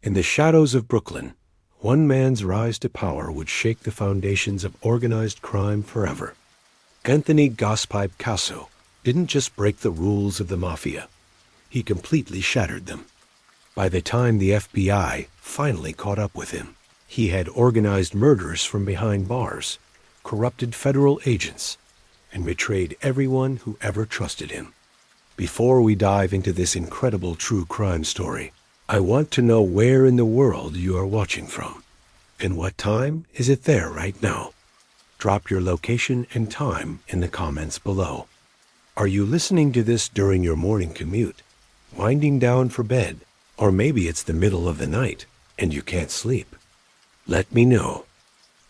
In the shadows of Brooklyn, one man's rise to power would shake the foundations of organized crime forever. Anthony "Gaspipe" Casso didn't just break the rules of the Mafia. He completely shattered them. By the time the FBI finally caught up with him, he had organized murders from behind bars, corrupted federal agents, and betrayed everyone who ever trusted him. Before we dive into this incredible true crime story, I want to know where in the world you are watching from, and what time is it there right now. Drop your location and time in the comments below. Are you listening to this during your morning commute, winding down for bed, or maybe it's the middle of the night and you can't sleep? Let me know.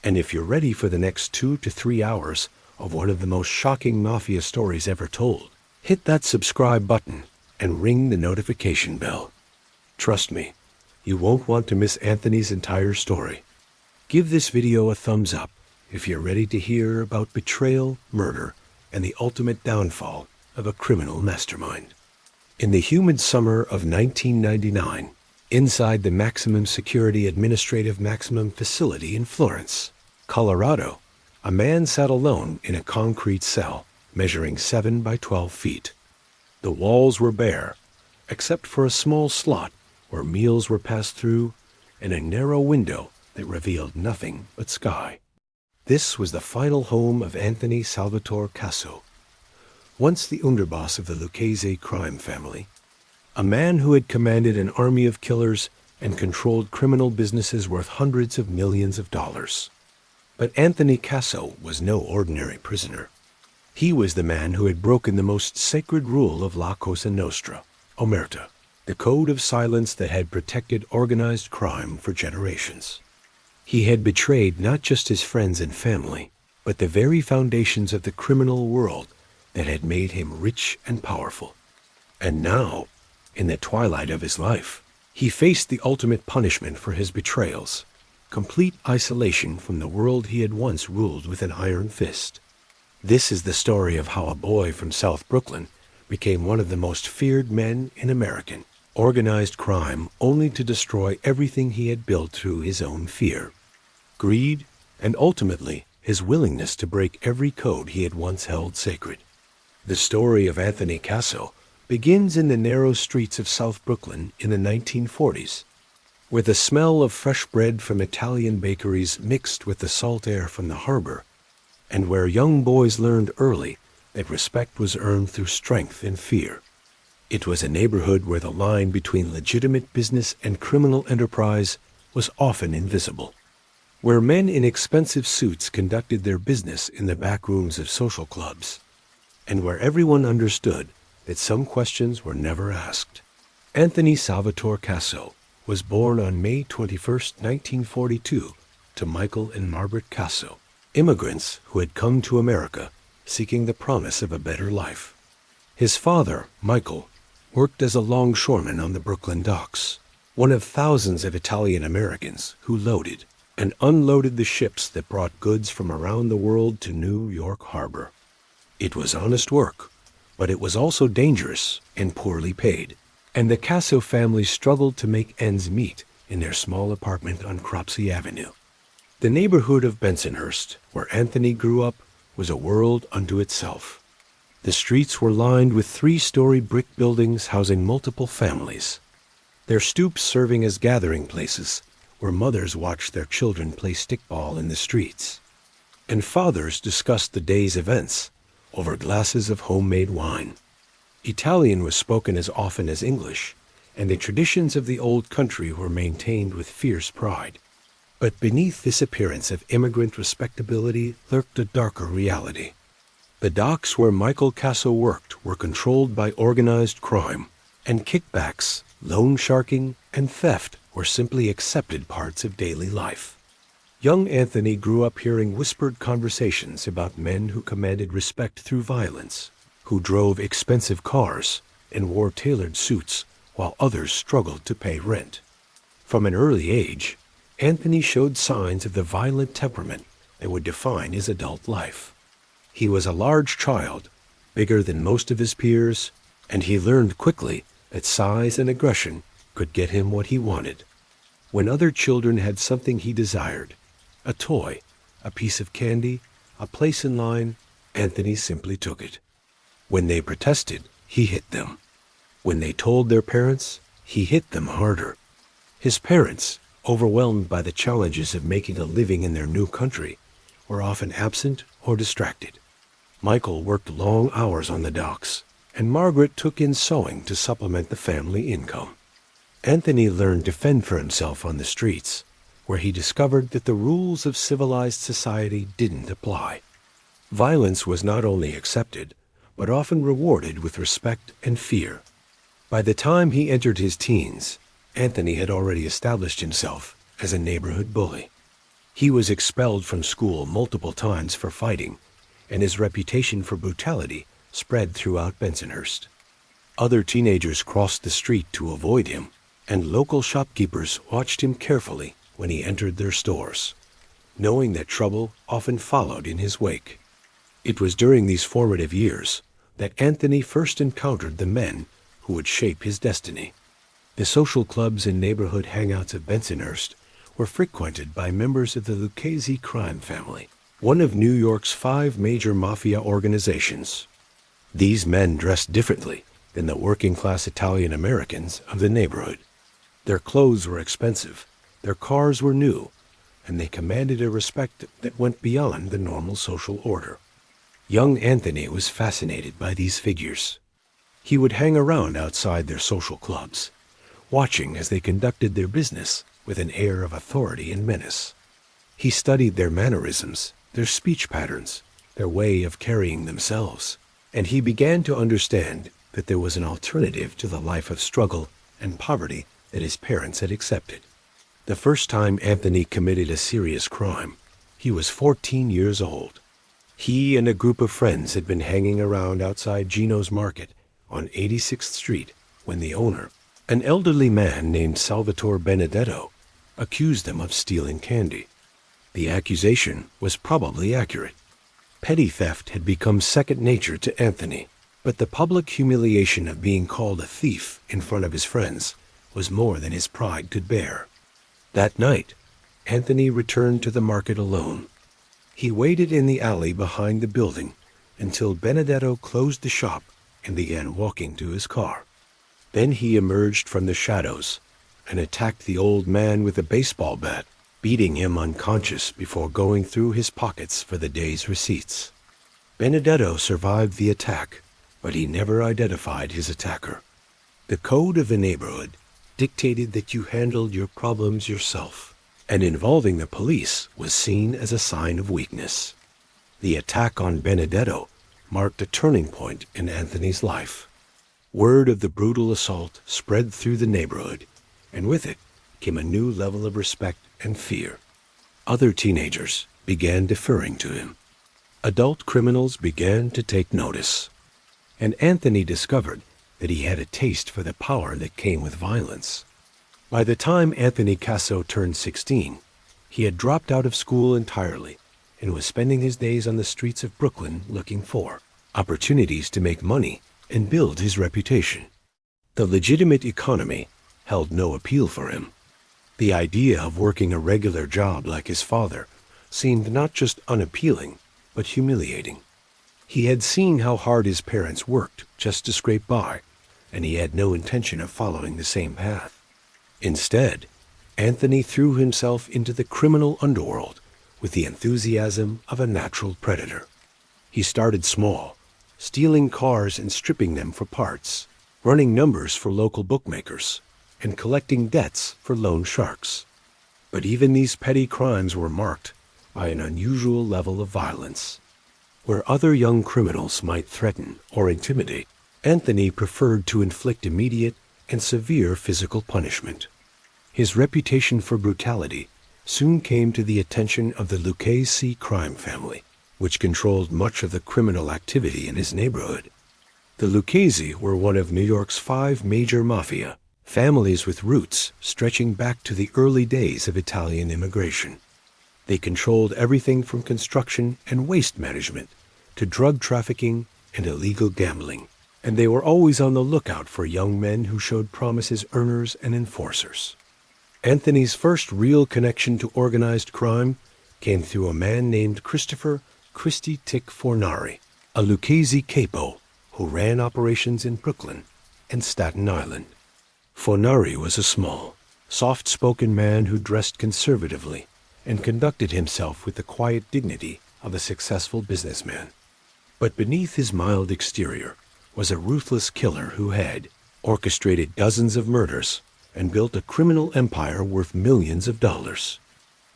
And if you're ready for the next 2 to 3 hours of one of the most shocking Mafia stories ever told, hit that subscribe button and ring the notification bell. Trust me, you won't want to miss Anthony's entire story. Give this video a thumbs up if you're ready to hear about betrayal, murder, and the ultimate downfall of a criminal mastermind. In the humid summer of 1999, inside the Maximum Security Administrative Maximum Facility in Florence, Colorado, a man sat alone in a concrete cell measuring 7 by 12 feet. The walls were bare, except for a small slot where meals were passed through and a narrow window that revealed nothing but sky. This was the final home of Anthony Salvatore Casso, once the underboss of the Lucchese crime family, a man who had commanded an army of killers and controlled criminal businesses worth hundreds of millions of dollars. But Anthony Casso was no ordinary prisoner. He was the man who had broken the most sacred rule of La Cosa Nostra, Omerta, the code of silence that had protected organized crime for generations. He had betrayed not just his friends and family, but the very foundations of the criminal world that had made him rich and powerful. And now, in the twilight of his life, he faced the ultimate punishment for his betrayals, complete isolation from the world he had once ruled with an iron fist. This is the story of how a boy from South Brooklyn became one of the most feared men in American organized crime, only to destroy everything he had built through his own fear, greed, and ultimately his willingness to break every code he had once held sacred. The story of Anthony Casso begins in the narrow streets of South Brooklyn in the 1940s, where the smell of fresh bread from Italian bakeries mixed with the salt air from the harbor, and where young boys learned early that respect was earned through strength and fear. It was a neighborhood where the line between legitimate business and criminal enterprise was often invisible, where men in expensive suits conducted their business in the back rooms of social clubs, and where everyone understood that some questions were never asked. Anthony Salvatore Casso was born on May 21, 1942, to Michael and Margaret Casso, immigrants who had come to America seeking the promise of a better life. His father, Michael, worked as a longshoreman on the Brooklyn docks, one of thousands of Italian Americans who loaded and unloaded the ships that brought goods from around the world to New York Harbor. It was honest work, but it was also dangerous and poorly paid, and the Casso family struggled to make ends meet in their small apartment on Cropsey Avenue. The neighborhood of Bensonhurst, where Anthony grew up, was a world unto itself. The streets were lined with 3-story brick buildings housing multiple families, their stoops serving as gathering places where mothers watched their children play stickball in the streets, and fathers discussed the day's events over glasses of homemade wine. Italian was spoken as often as English, and the traditions of the old country were maintained with fierce pride. But beneath this appearance of immigrant respectability lurked a darker reality. The docks where Michael Casso worked were controlled by organized crime, and kickbacks, loan sharking, and theft were simply accepted parts of daily life. Young Anthony grew up hearing whispered conversations about men who commanded respect through violence, who drove expensive cars and wore tailored suits while others struggled to pay rent. From an early age, Anthony showed signs of the violent temperament that would define his adult life. He was a large child, bigger than most of his peers, and he learned quickly that size and aggression could get him what he wanted. When other children had something he desired, a toy, a piece of candy, a place in line, Anthony simply took it. When they protested, he hit them. When they told their parents, he hit them harder. His parents, overwhelmed by the challenges of making a living in their new country, were often absent or distracted. Michael worked long hours on the docks, and Margaret took in sewing to supplement the family income. Anthony learned to fend for himself on the streets, where he discovered that the rules of civilized society didn't apply. Violence was not only accepted, but often rewarded with respect and fear. By the time he entered his teens, Anthony had already established himself as a neighborhood bully. He was expelled from school multiple times for fighting, and his reputation for brutality spread throughout Bensonhurst. Other teenagers crossed the street to avoid him, and local shopkeepers watched him carefully when he entered their stores, knowing that trouble often followed in his wake. It was during these formative years that Anthony first encountered the men who would shape his destiny. The social clubs and neighborhood hangouts of Bensonhurst were frequented by members of the Lucchese crime family, one of New York's 5 major mafia organizations. These men dressed differently than the working-class Italian Americans of the neighborhood. Their clothes were expensive, their cars were new, and they commanded a respect that went beyond the normal social order. Young Anthony was fascinated by these figures. He would hang around outside their social clubs, watching as they conducted their business with an air of authority and menace. He studied their mannerisms, their speech patterns, their way of carrying themselves, and he began to understand that there was an alternative to the life of struggle and poverty that his parents had accepted. The first time Anthony committed a serious crime, he was 14 years old. He and a group of friends had been hanging around outside Gino's Market on 86th Street when the owner, an elderly man named Salvatore Benedetto, accused them of stealing candy. The accusation was probably accurate. Petty theft had become second nature to Anthony, but the public humiliation of being called a thief in front of his friends was more than his pride could bear. That night, Anthony returned to the market alone. He waited in the alley behind the building until Benedetto closed the shop and began walking to his car. Then he emerged from the shadows and attacked the old man with a baseball bat, beating him unconscious before going through his pockets for the day's receipts. Benedetto survived the attack, but he never identified his attacker. The code of the neighborhood dictated that you handled your problems yourself, and involving the police was seen as a sign of weakness. The attack on Benedetto marked a turning point in Anthony's life. Word of the brutal assault spread through the neighborhood, and with it came a new level of respect and fear. Other teenagers began deferring to him. Adult criminals began to take notice. And Anthony discovered that he had a taste for the power that came with violence. By the time Anthony Casso turned 16, he had dropped out of school entirely and was spending his days on the streets of Brooklyn looking for opportunities to make money and build his reputation. The legitimate economy held no appeal for him. The idea of working a regular job like his father seemed not just unappealing, but humiliating. He had seen how hard his parents worked just to scrape by, and he had no intention of following the same path. Instead, Anthony threw himself into the criminal underworld with the enthusiasm of a natural predator. He started small, stealing cars and stripping them for parts, running numbers for local bookmakers, and collecting debts for loan sharks. But even these petty crimes were marked by an unusual level of violence. Where other young criminals might threaten or intimidate, Anthony preferred to inflict immediate and severe physical punishment. His reputation for brutality soon came to the attention of the Lucchese crime family, which controlled much of the criminal activity in his neighborhood. The Lucchese were one of New York's 5 major mafia, families with roots stretching back to the early days of Italian immigration. They controlled everything from construction and waste management to drug trafficking and illegal gambling, and they were always on the lookout for young men who showed promise as earners and enforcers. Anthony's first real connection to organized crime came through a man named Christopher Christie Tick Fornari, a Lucchese Capo who ran operations in Brooklyn and Staten Island. Fornari was a small, soft-spoken man who dressed conservatively and conducted himself with the quiet dignity of a successful businessman. But beneath his mild exterior was a ruthless killer who had orchestrated dozens of murders and built a criminal empire worth millions of dollars.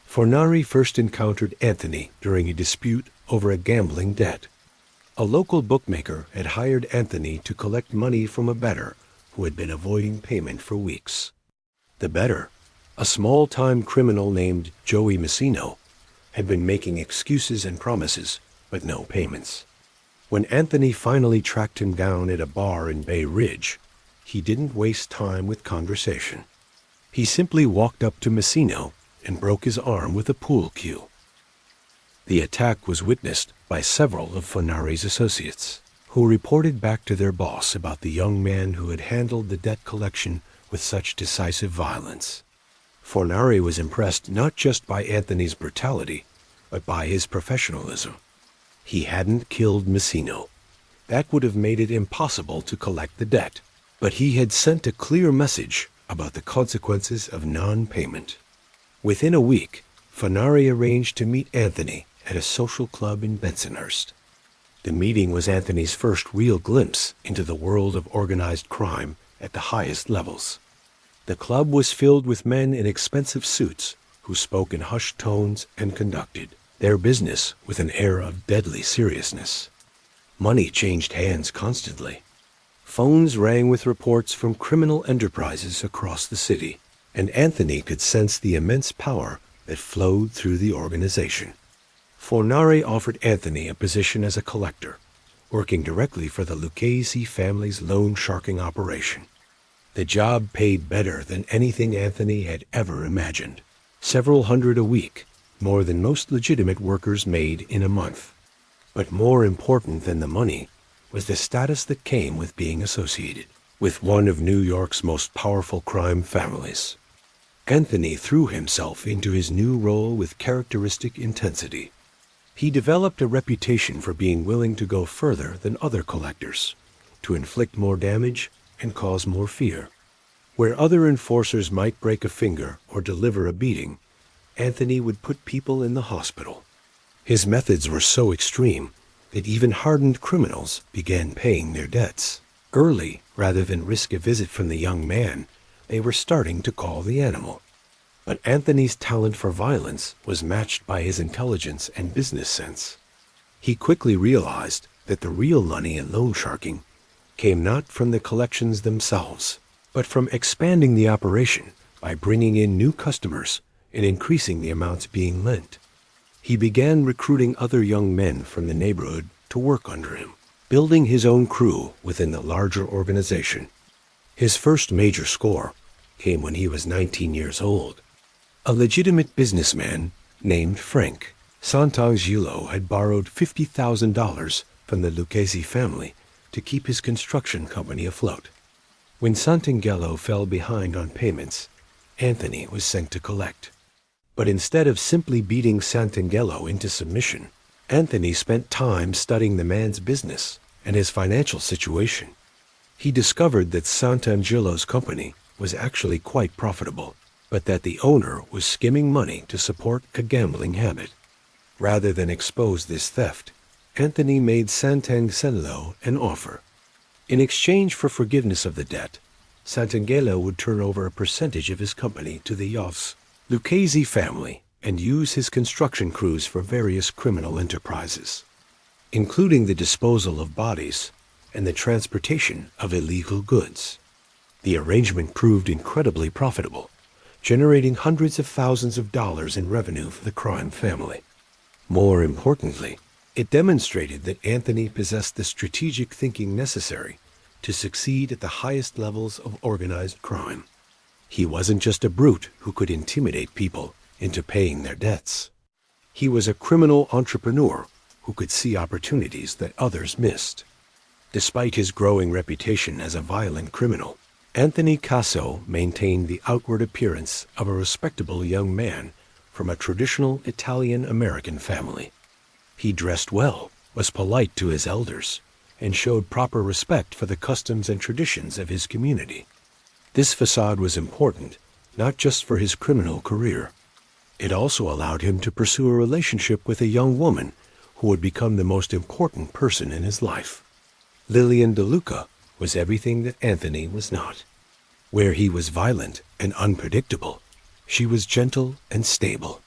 Fornari first encountered Anthony during a dispute over a gambling debt. A local bookmaker had hired Anthony to collect money from a bettor who had been avoiding payment for weeks. The bettor, a small-time criminal named Joey Messino, had been making excuses and promises, but no payments. When Anthony finally tracked him down at a bar in Bay Ridge, he didn't waste time with conversation. He simply walked up to Messino and broke his arm with a pool cue. The attack was witnessed by several of Fornari's associates, who reported back to their boss about the young man who had handled the debt collection with such decisive violence. Fornari was impressed not just by Anthony's brutality, but by his professionalism. He hadn't killed Messino. That would have made it impossible to collect the debt, but he had sent a clear message about the consequences of non-payment. Within a week, Fornari arranged to meet Anthony at a social club in Bensonhurst. The meeting was Anthony's first real glimpse into the world of organized crime at the highest levels. The club was filled with men in expensive suits who spoke in hushed tones and conducted their business with an air of deadly seriousness. Money changed hands constantly. Phones rang with reports from criminal enterprises across the city, and Anthony could sense the immense power that flowed through the organization. Fornari offered Anthony a position as a collector, working directly for the Lucchese family's loan sharking operation. The job paid better than anything Anthony had ever imagined. Several hundred a week, more than most legitimate workers made in a month. But more important than the money was the status that came with being associated with one of New York's most powerful crime families. Anthony threw himself into his new role with characteristic intensity. He developed a reputation for being willing to go further than other collectors, to inflict more damage and cause more fear. Where other enforcers might break a finger or deliver a beating, Anthony would put people in the hospital. His methods were so extreme that even hardened criminals began paying their debts. Early, rather than risk a visit from the young man, they were starting to call the animal. But Anthony's talent for violence was matched by his intelligence and business sense. He quickly realized that the real money in loan sharking came not from the collections themselves, but from expanding the operation by bringing in new customers and increasing the amounts being lent. He began recruiting other young men from the neighborhood to work under him, building his own crew within the larger organization. His first major score came when he was 19 years old. A legitimate businessman named Frank Santangelo had borrowed $50,000 from the Lucchese family to keep his construction company afloat. When Santangelo fell behind on payments, Anthony was sent to collect. But instead of simply beating Santangelo into submission, Anthony spent time studying the man's business and his financial situation. He discovered that Santangelo's company was actually quite profitable, but that the owner was skimming money to support a gambling habit. Rather than expose this theft, Anthony made Santangelo an offer. In exchange for forgiveness of the debt, Santangelo would turn over a percentage of his company to the Yoff's Lucchese family and use his construction crews for various criminal enterprises, including the disposal of bodies and the transportation of illegal goods. The arrangement proved incredibly profitable, generating hundreds of thousands of dollars in revenue for the crime family. More importantly, it demonstrated that Anthony possessed the strategic thinking necessary to succeed at the highest levels of organized crime. He wasn't just a brute who could intimidate people into paying their debts. He was a criminal entrepreneur who could see opportunities that others missed. Despite his growing reputation as a violent criminal, Anthony Casso maintained the outward appearance of a respectable young man from a traditional Italian-American family. He dressed well, was polite to his elders, and showed proper respect for the customs and traditions of his community. This facade was important, not just for his criminal career. It also allowed him to pursue a relationship with a young woman who would become the most important person in his life. Lillian DeLuca was everything that Anthony was not. Where he was violent and unpredictable, she was gentle and stable.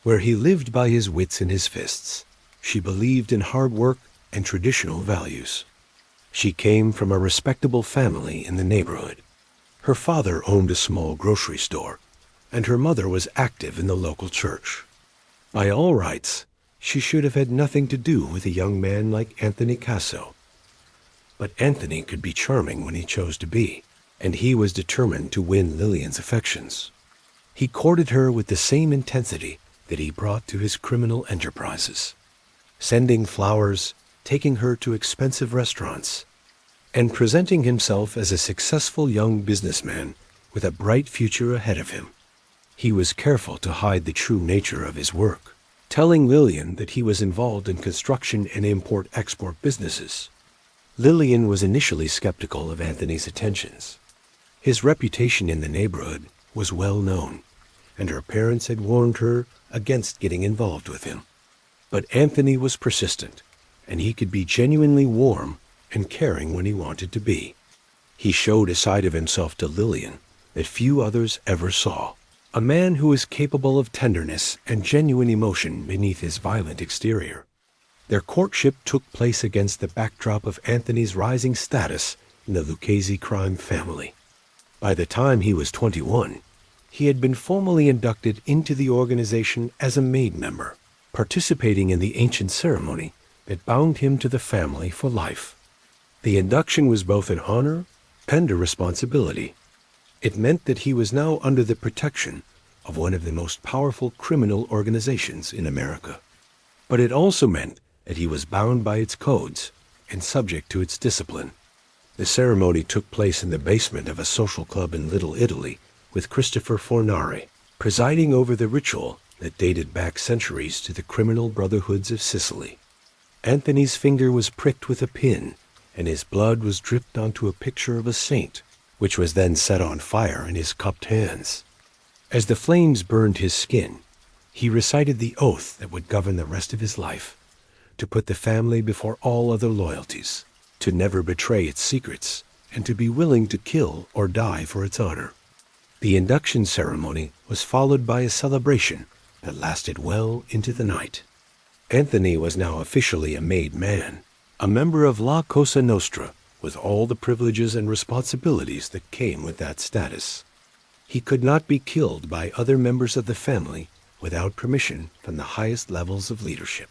Where he lived by his wits and his fists, she believed in hard work and traditional values. She came from a respectable family in the neighborhood. Her father owned a small grocery store, and her mother was active in the local church. By all rights, she should have had nothing to do with a young man like Anthony Casso. But Anthony could be charming when he chose to be, and he was determined to win Lillian's affections. He courted her with the same intensity that he brought to his criminal enterprises, sending flowers, taking her to expensive restaurants, and presenting himself as a successful young businessman with a bright future ahead of him. He was careful to hide the true nature of his work, telling Lillian that he was involved in construction and import-export businesses. Lillian was initially skeptical of Anthony's attentions. His reputation in the neighborhood was well known, and her parents had warned her against getting involved with him. But Anthony was persistent, and he could be genuinely warm and caring when he wanted to be. He showed a side of himself to Lillian that few others ever saw, a man who was capable of tenderness and genuine emotion beneath his violent exterior. Their courtship took place against the backdrop of Anthony's rising status in the Lucchese crime family. By the time he was 21, he had been formally inducted into the organization as a maid member, participating in the ancient ceremony that bound him to the family for life. The induction was both an honor and a responsibility. It meant that he was now under the protection of one of the most powerful criminal organizations in America. But it also meant that he was bound by its codes and subject to its discipline. The ceremony took place in the basement of a social club in Little Italy, with Christopher Fornari presiding over the ritual that dated back centuries to the criminal brotherhoods of Sicily. Anthony's finger was pricked with a pin, and his blood was dripped onto a picture of a saint, which was then set on fire in his cupped hands. As the flames burned his skin, he recited the oath that would govern the rest of his life, to put the family before all other loyalties, to never betray its secrets, and to be willing to kill or die for its honor. The induction ceremony was followed by a celebration that lasted well into the night. Anthony was now officially a made man, a member of La Cosa Nostra, with all the privileges and responsibilities that came with that status. He could not be killed by other members of the family without permission from the highest levels of leadership.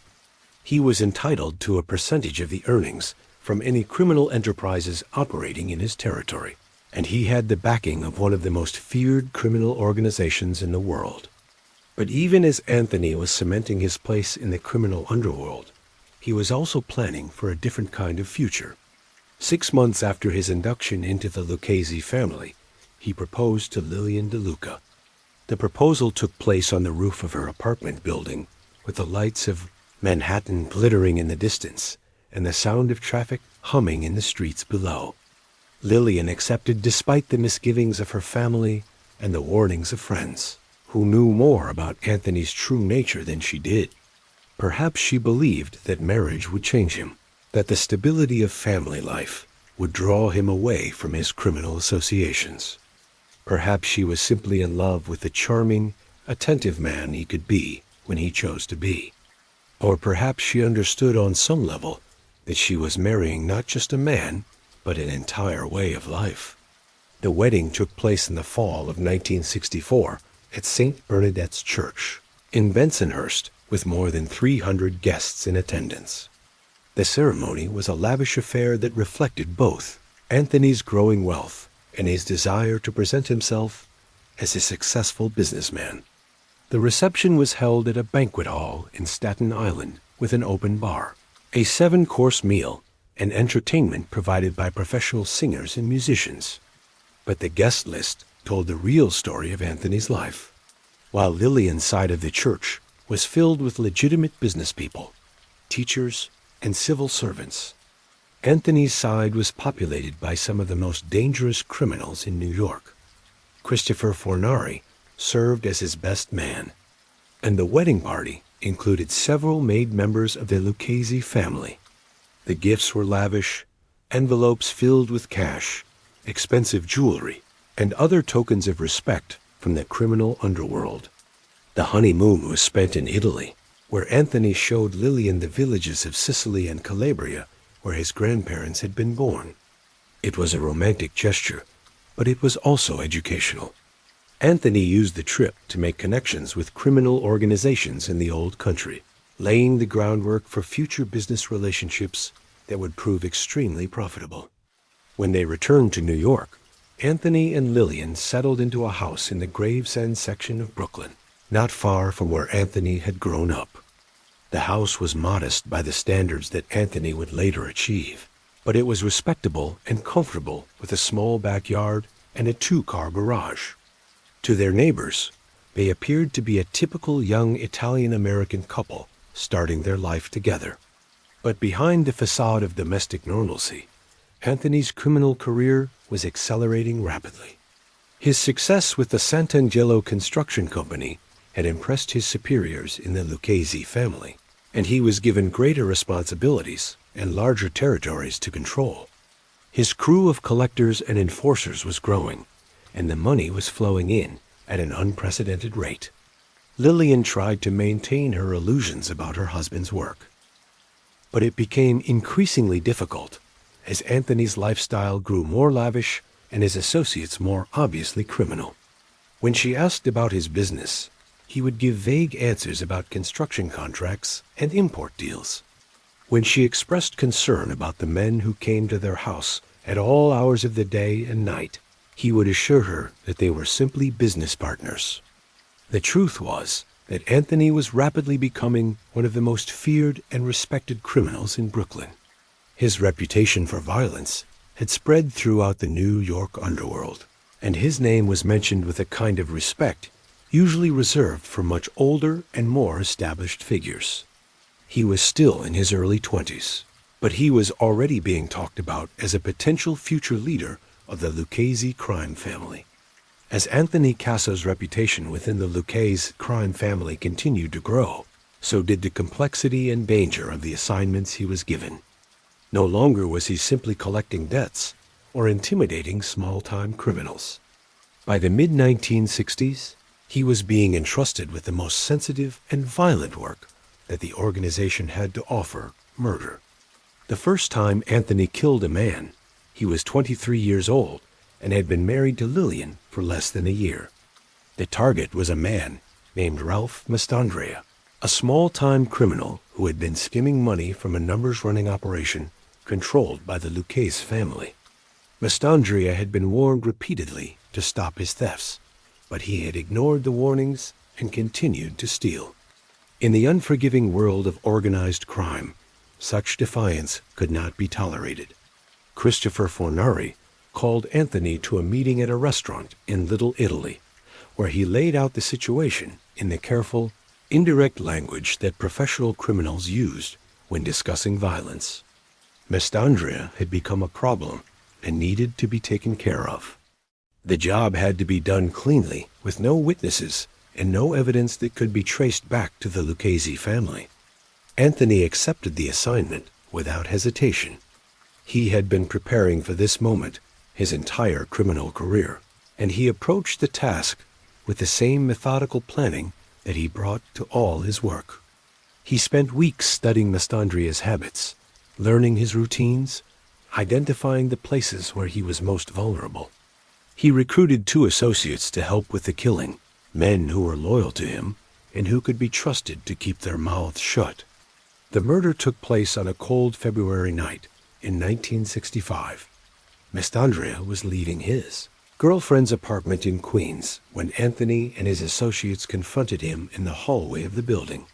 He was entitled to a percentage of the earnings from any criminal enterprises operating in his territory, and he had the backing of one of the most feared criminal organizations in the world. But even as Anthony was cementing his place in the criminal underworld, he was also planning for a different kind of future. 6 months after his induction into the Lucchese family, he proposed to Lillian DeLuca. The proposal took place on the roof of her apartment building, with the lights of Manhattan glittering in the distance and the sound of traffic humming in the streets below. Lillian accepted despite the misgivings of her family and the warnings of friends, who knew more about Anthony's true nature than she did. Perhaps she believed that marriage would change him, that the stability of family life would draw him away from his criminal associations. Perhaps she was simply in love with the charming, attentive man he could be when he chose to be. Or perhaps she understood on some level that she was marrying not just a man, but an entire way of life. The wedding took place in the fall of 1964 at St. Bernadette's Church in Bensonhurst, with more than 300 guests in attendance. The ceremony was a lavish affair that reflected both Anthony's growing wealth and his desire to present himself as a successful businessman. The reception was held at a banquet hall in Staten Island with an open bar, a 7-course meal, and entertainment provided by professional singers and musicians. But the guest list told the real story of Anthony's life. While Lillian's side of the church was filled with legitimate business people, teachers, and civil servants, Anthony's side was populated by some of the most dangerous criminals in New York. Christopher Fornari served as his best man, and the wedding party included several made members of the Lucchese family. The gifts were lavish, envelopes filled with cash, expensive jewelry, and other tokens of respect from the criminal underworld. The honeymoon was spent in Italy, where Anthony showed Lillian the villages of Sicily and Calabria where his grandparents had been born. It was a romantic gesture, but it was also educational. Anthony used the trip to make connections with criminal organizations in the old country, laying the groundwork for future business relationships that would prove extremely profitable. When they returned to New York, Anthony and Lillian settled into a house in the Gravesend section of Brooklyn, not far from where Anthony had grown up. The house was modest by the standards that Anthony would later achieve, but it was respectable and comfortable with a small backyard and a 2-car garage. To their neighbors, they appeared to be a typical young Italian-American couple starting their life together. But behind the facade of domestic normalcy, Anthony's criminal career was accelerating rapidly. His success with the Sant'Angelo Construction Company had impressed his superiors in the Lucchese family, and he was given greater responsibilities and larger territories to control. His crew of collectors and enforcers was growing, and the money was flowing in at an unprecedented rate. Lillian tried to maintain her illusions about her husband's work, but it became increasingly difficult as Anthony's lifestyle grew more lavish and his associates more obviously criminal. When she asked about his business, he would give vague answers about construction contracts and import deals. When she expressed concern about the men who came to their house at all hours of the day and night, he would assure her that they were simply business partners. The truth was that Anthony was rapidly becoming one of the most feared and respected criminals in Brooklyn. His reputation for violence had spread throughout the New York underworld, and his name was mentioned with a kind of respect usually reserved for much older and more established figures. He was still in his early 20s, but he was already being talked about as a potential future leader of the Lucchese crime family. As Anthony Casso's reputation within the Lucchese crime family continued to grow, so did the complexity and danger of the assignments he was given. No longer was he simply collecting debts or intimidating small-time criminals. By the mid-1960s, he was being entrusted with the most sensitive and violent work that the organization had to offer, murder. The first time Anthony killed a man, he was 23 years old and had been married to Lillian for less than a year. The target was a man named Ralph Mastandrea, a small-time criminal who had been skimming money from a numbers-running operation controlled by the Lucchese family. Mastandrea had been warned repeatedly to stop his thefts, but he had ignored the warnings and continued to steal. In the unforgiving world of organized crime, such defiance could not be tolerated. Christopher Fornari called Anthony to a meeting at a restaurant in Little Italy, where he laid out the situation in the careful, indirect language that professional criminals used when discussing violence. Mastandrea had become a problem and needed to be taken care of. The job had to be done cleanly, with no witnesses and no evidence that could be traced back to the Lucchese family. Anthony accepted the assignment without hesitation. He had been preparing for this moment his entire criminal career, and he approached the task with the same methodical planning that he brought to all his work. He spent weeks studying Mastandrea's habits, learning his routines, identifying the places where he was most vulnerable. He recruited 2 associates to help with the killing, men who were loyal to him and who could be trusted to keep their mouths shut. The murder took place on a cold February night in 1965. Mastandrea was leaving his girlfriend's apartment in Queens when Anthony and his associates confronted him in the hallway of the building.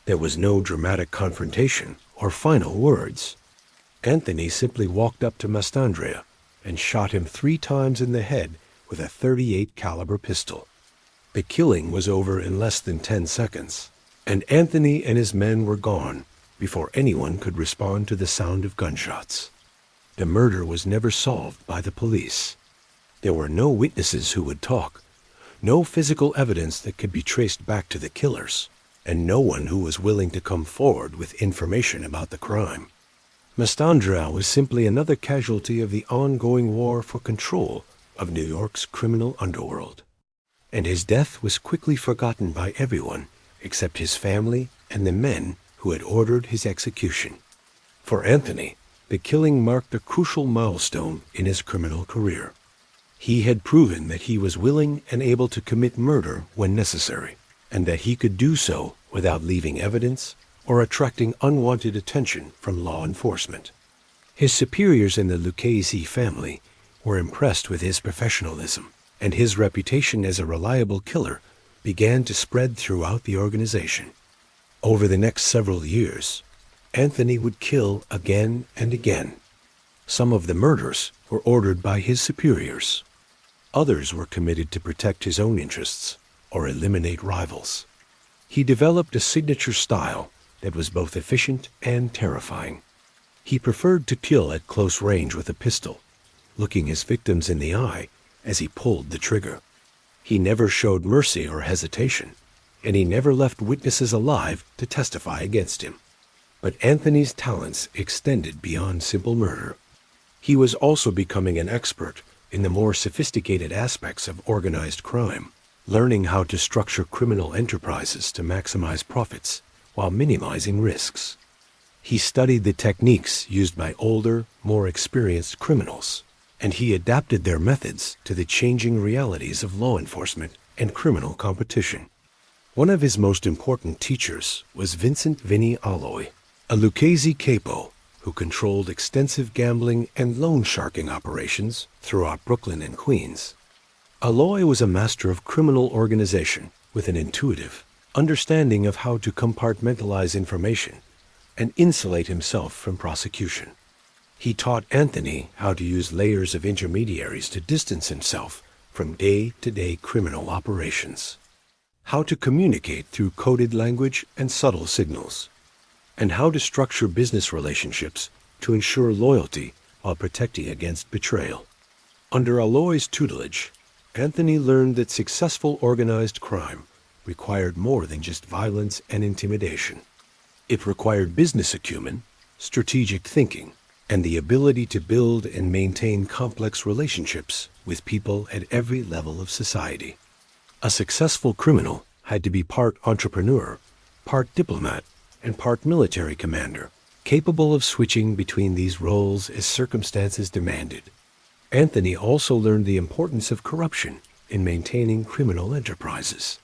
There was no dramatic confrontation or final words. Anthony simply walked up to Mastandrea and shot him 3 times in the head with a .38 caliber pistol. The killing was over in less than 10 seconds, and Anthony and his men were gone before anyone could respond to the sound of gunshots. The murder was never solved by the police. There were no witnesses who would talk, no physical evidence that could be traced back to the killers, and no one who was willing to come forward with information about the crime. Mastandrea was simply another casualty of the ongoing war for control of New York's criminal underworld. And his death was quickly forgotten by everyone except his family and the men who had ordered his execution. For Anthony, the killing marked a crucial milestone in his criminal career. He had proven that he was willing and able to commit murder when necessary, and that he could do so without leaving evidence or attracting unwanted attention from law enforcement. His superiors in the Lucchese family were impressed with his professionalism, and his reputation as a reliable killer began to spread throughout the organization. Over the next several years, Anthony would kill again and again. Some of the murders were ordered by his superiors. Others were committed to protect his own interests or eliminate rivals. He developed a signature style that was both efficient and terrifying. He preferred to kill at close range with a pistol, looking his victims in the eye as he pulled the trigger. He never showed mercy or hesitation, and he never left witnesses alive to testify against him. But Anthony's talents extended beyond simple murder. He was also becoming an expert in the more sophisticated aspects of organized crime, learning how to structure criminal enterprises to maximize profits while minimizing risks. He studied the techniques used by older, more experienced criminals, and he adapted their methods to the changing realities of law enforcement and criminal competition. One of his most important teachers was Vincent Vinny Alloy, a Lucchese Capo who controlled extensive gambling and loan sharking operations throughout Brooklyn and Queens. Alloy was a master of criminal organization with an intuitive understanding of how to compartmentalize information and insulate himself from prosecution. He taught Anthony how to use layers of intermediaries to distance himself from day-to-day criminal operations, how to communicate through coded language and subtle signals, and how to structure business relationships to ensure loyalty while protecting against betrayal. Under Alloy's tutelage, Anthony learned that successful organized crime required more than just violence and intimidation. It required business acumen, strategic thinking, and the ability to build and maintain complex relationships with people at every level of society. A successful criminal had to be part entrepreneur, part diplomat, and part military commander, capable of switching between these roles as circumstances demanded. Anthony also learned the importance of corruption in maintaining criminal enterprises.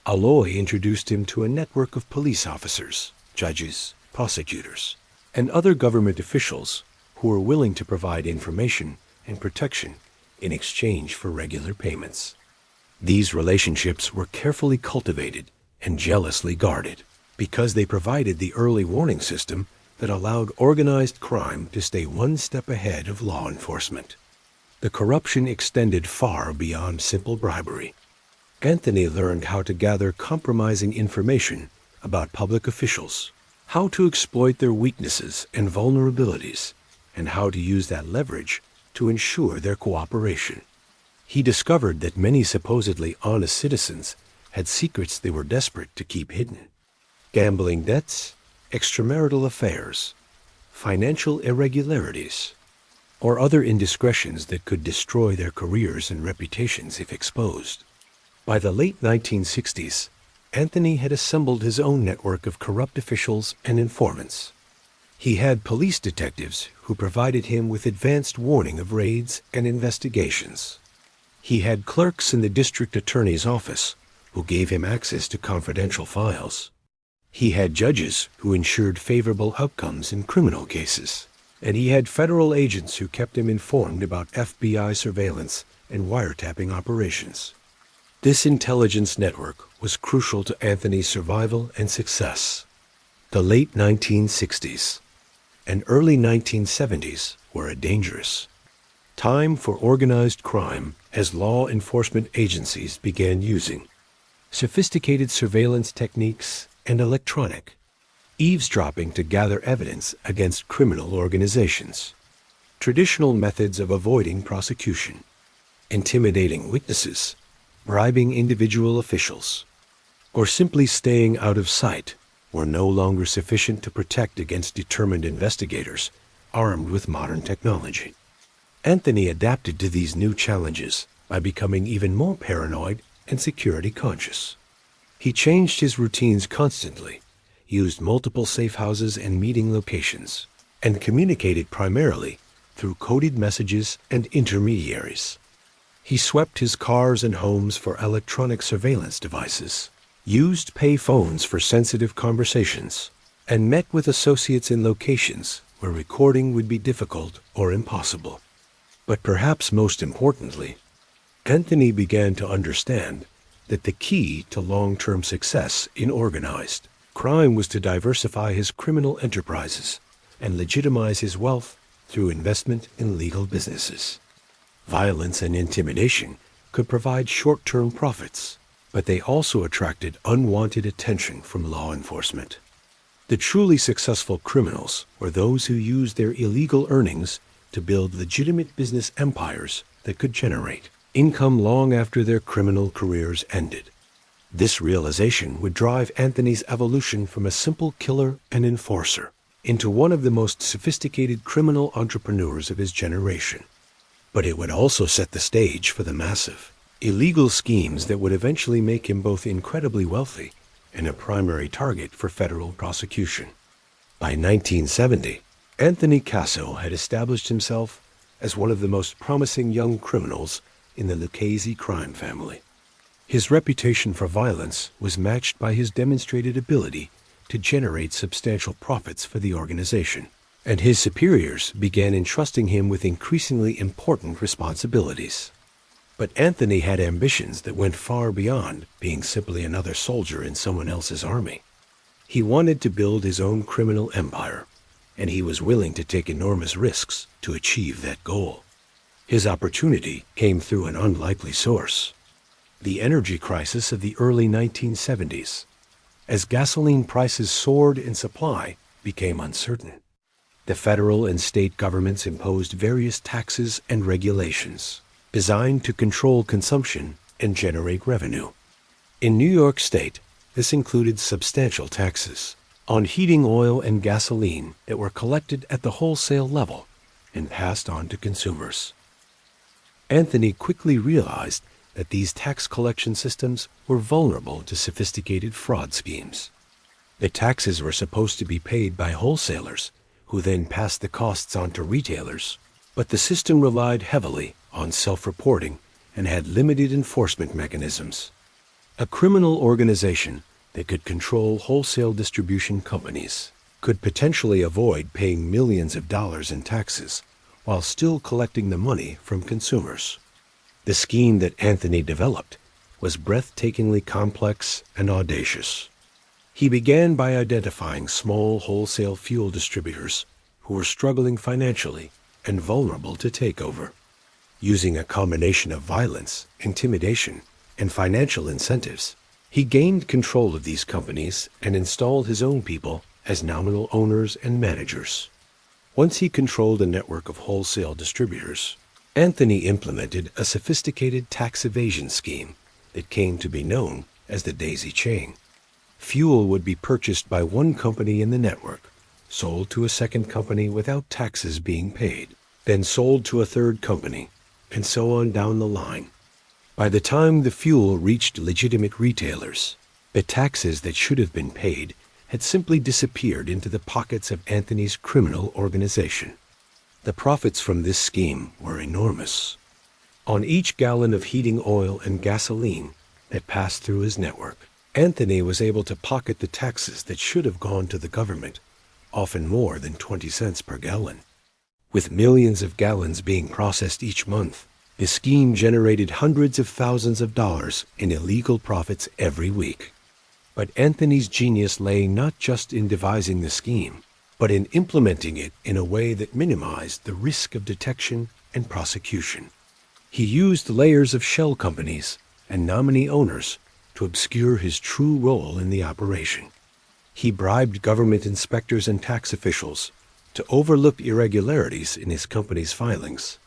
Alloy introduced him to a network of police officers, judges, prosecutors, and other government officials who were willing to provide information and protection in exchange for regular payments. These relationships were carefully cultivated and jealously guarded because they provided the early warning system that allowed organized crime to stay one step ahead of law enforcement. The corruption extended far beyond simple bribery. Anthony learned how to gather compromising information about public officials, how to exploit their weaknesses and vulnerabilities, and how to use that leverage to ensure their cooperation. He discovered that many supposedly honest citizens had secrets they were desperate to keep hidden. Gambling debts, extramarital affairs, financial irregularities, or other indiscretions that could destroy their careers and reputations if exposed. By the late 1960s, Anthony had assembled his own network of corrupt officials and informants. He had police detectives who provided him with advanced warning of raids and investigations. He had clerks in the district attorney's office who gave him access to confidential files. He had judges who ensured favorable outcomes in criminal cases. And he had federal agents who kept him informed about FBI surveillance and wiretapping operations. This intelligence network was crucial to Anthony's survival and success. The late 1960s and early 1970s were a dangerous, Time for organized crime as law enforcement agencies began using sophisticated surveillance techniques and electronic eavesdropping to gather evidence against criminal organizations. Traditional methods of avoiding prosecution, intimidating witnesses, bribing individual officials, or simply staying out of sight were no longer sufficient to protect against determined investigators armed with modern technology. Anthony adapted to these new challenges by becoming even more paranoid and security conscious. He changed his routines constantly, used multiple safe houses and meeting locations, and communicated primarily through coded messages and intermediaries. He swept his cars and homes for electronic surveillance devices, used pay phones for sensitive conversations, and met with associates in locations where recording would be difficult or impossible. But perhaps most importantly, Anthony began to understand that the key to long-term success in organized crime was to diversify his criminal enterprises and legitimize his wealth through investment in legal businesses. Violence and intimidation could provide short-term profits, but they also attracted unwanted attention from law enforcement. The truly successful criminals were those who used their illegal earnings to build legitimate business empires that could generate income long after their criminal careers ended. This realization would drive Anthony's evolution from a simple killer and enforcer into one of the most sophisticated criminal entrepreneurs of his generation. But it would also set the stage for the massive, illegal schemes that would eventually make him both incredibly wealthy and a primary target for federal prosecution. By 1970, Anthony Casso had established himself as one of the most promising young criminals in the Lucchese crime family. His reputation for violence was matched by his demonstrated ability to generate substantial profits for the organization, and his superiors began entrusting him with increasingly important responsibilities. But Anthony had ambitions that went far beyond being simply another soldier in someone else's army. He wanted to build his own criminal empire, and he was willing to take enormous risks to achieve that goal. His opportunity came through an unlikely source: the energy crisis of the early 1970s. As gasoline prices soared and supply became uncertain, the federal and state governments imposed various taxes and regulations designed to control consumption and generate revenue. In New York State, this included substantial taxes on heating oil and gasoline that were collected at the wholesale level and passed on to consumers. Anthony quickly realized that these tax collection systems were vulnerable to sophisticated fraud schemes. The taxes were supposed to be paid by wholesalers, who then passed the costs on to retailers, but the system relied heavily on self-reporting and had limited enforcement mechanisms. A criminal organization that could control wholesale distribution companies could potentially avoid paying millions of dollars in taxes while still collecting the money from consumers. The scheme that Anthony developed was breathtakingly complex and audacious. He began by identifying small wholesale fuel distributors who were struggling financially and vulnerable to takeover. Using a combination of violence, intimidation, and financial incentives, he gained control of these companies and installed his own people as nominal owners and managers. Once he controlled a network of wholesale distributors, Anthony implemented a sophisticated tax evasion scheme that came to be known as the daisy chain. Fuel would be purchased by one company in the network, sold to a second company without taxes being paid, then sold to a third company, and so on down the line. By the time the fuel reached legitimate retailers, the taxes that should have been paid had simply disappeared into the pockets of Anthony's criminal organization. The profits from this scheme were enormous. On each gallon of heating oil and gasoline that passed through his network, Anthony was able to pocket the taxes that should have gone to the government, often more than 20 cents per gallon. With millions of gallons being processed each month, the scheme generated hundreds of thousands of dollars in illegal profits every week. But Anthony's genius lay not just in devising the scheme, but in implementing it in a way that minimized the risk of detection and prosecution. He used layers of shell companies and nominee owners to obscure his true role in the operation. He bribed government inspectors and tax officials to overlook irregularities in his company's filings.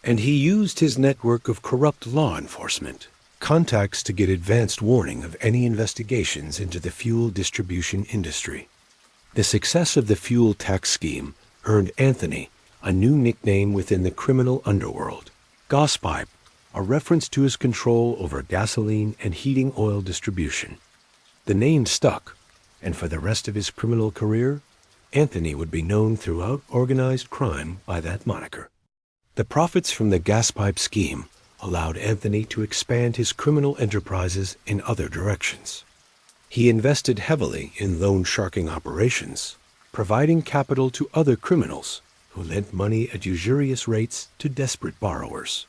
And he used his network of corrupt law enforcement contacts to get advanced warning of any investigations into the fuel distribution industry. The success of the fuel tax scheme earned Anthony a new nickname within the criminal underworld, Gaspipe, a reference to his control over gasoline and heating oil distribution. The name stuck, and for the rest of his criminal career, Anthony would be known throughout organized crime by that moniker. The profits from the Gaspipe scheme allowed Anthony to expand his criminal enterprises in other directions. He invested heavily in loan sharking operations, providing capital to other criminals who lent money at usurious rates to desperate borrowers.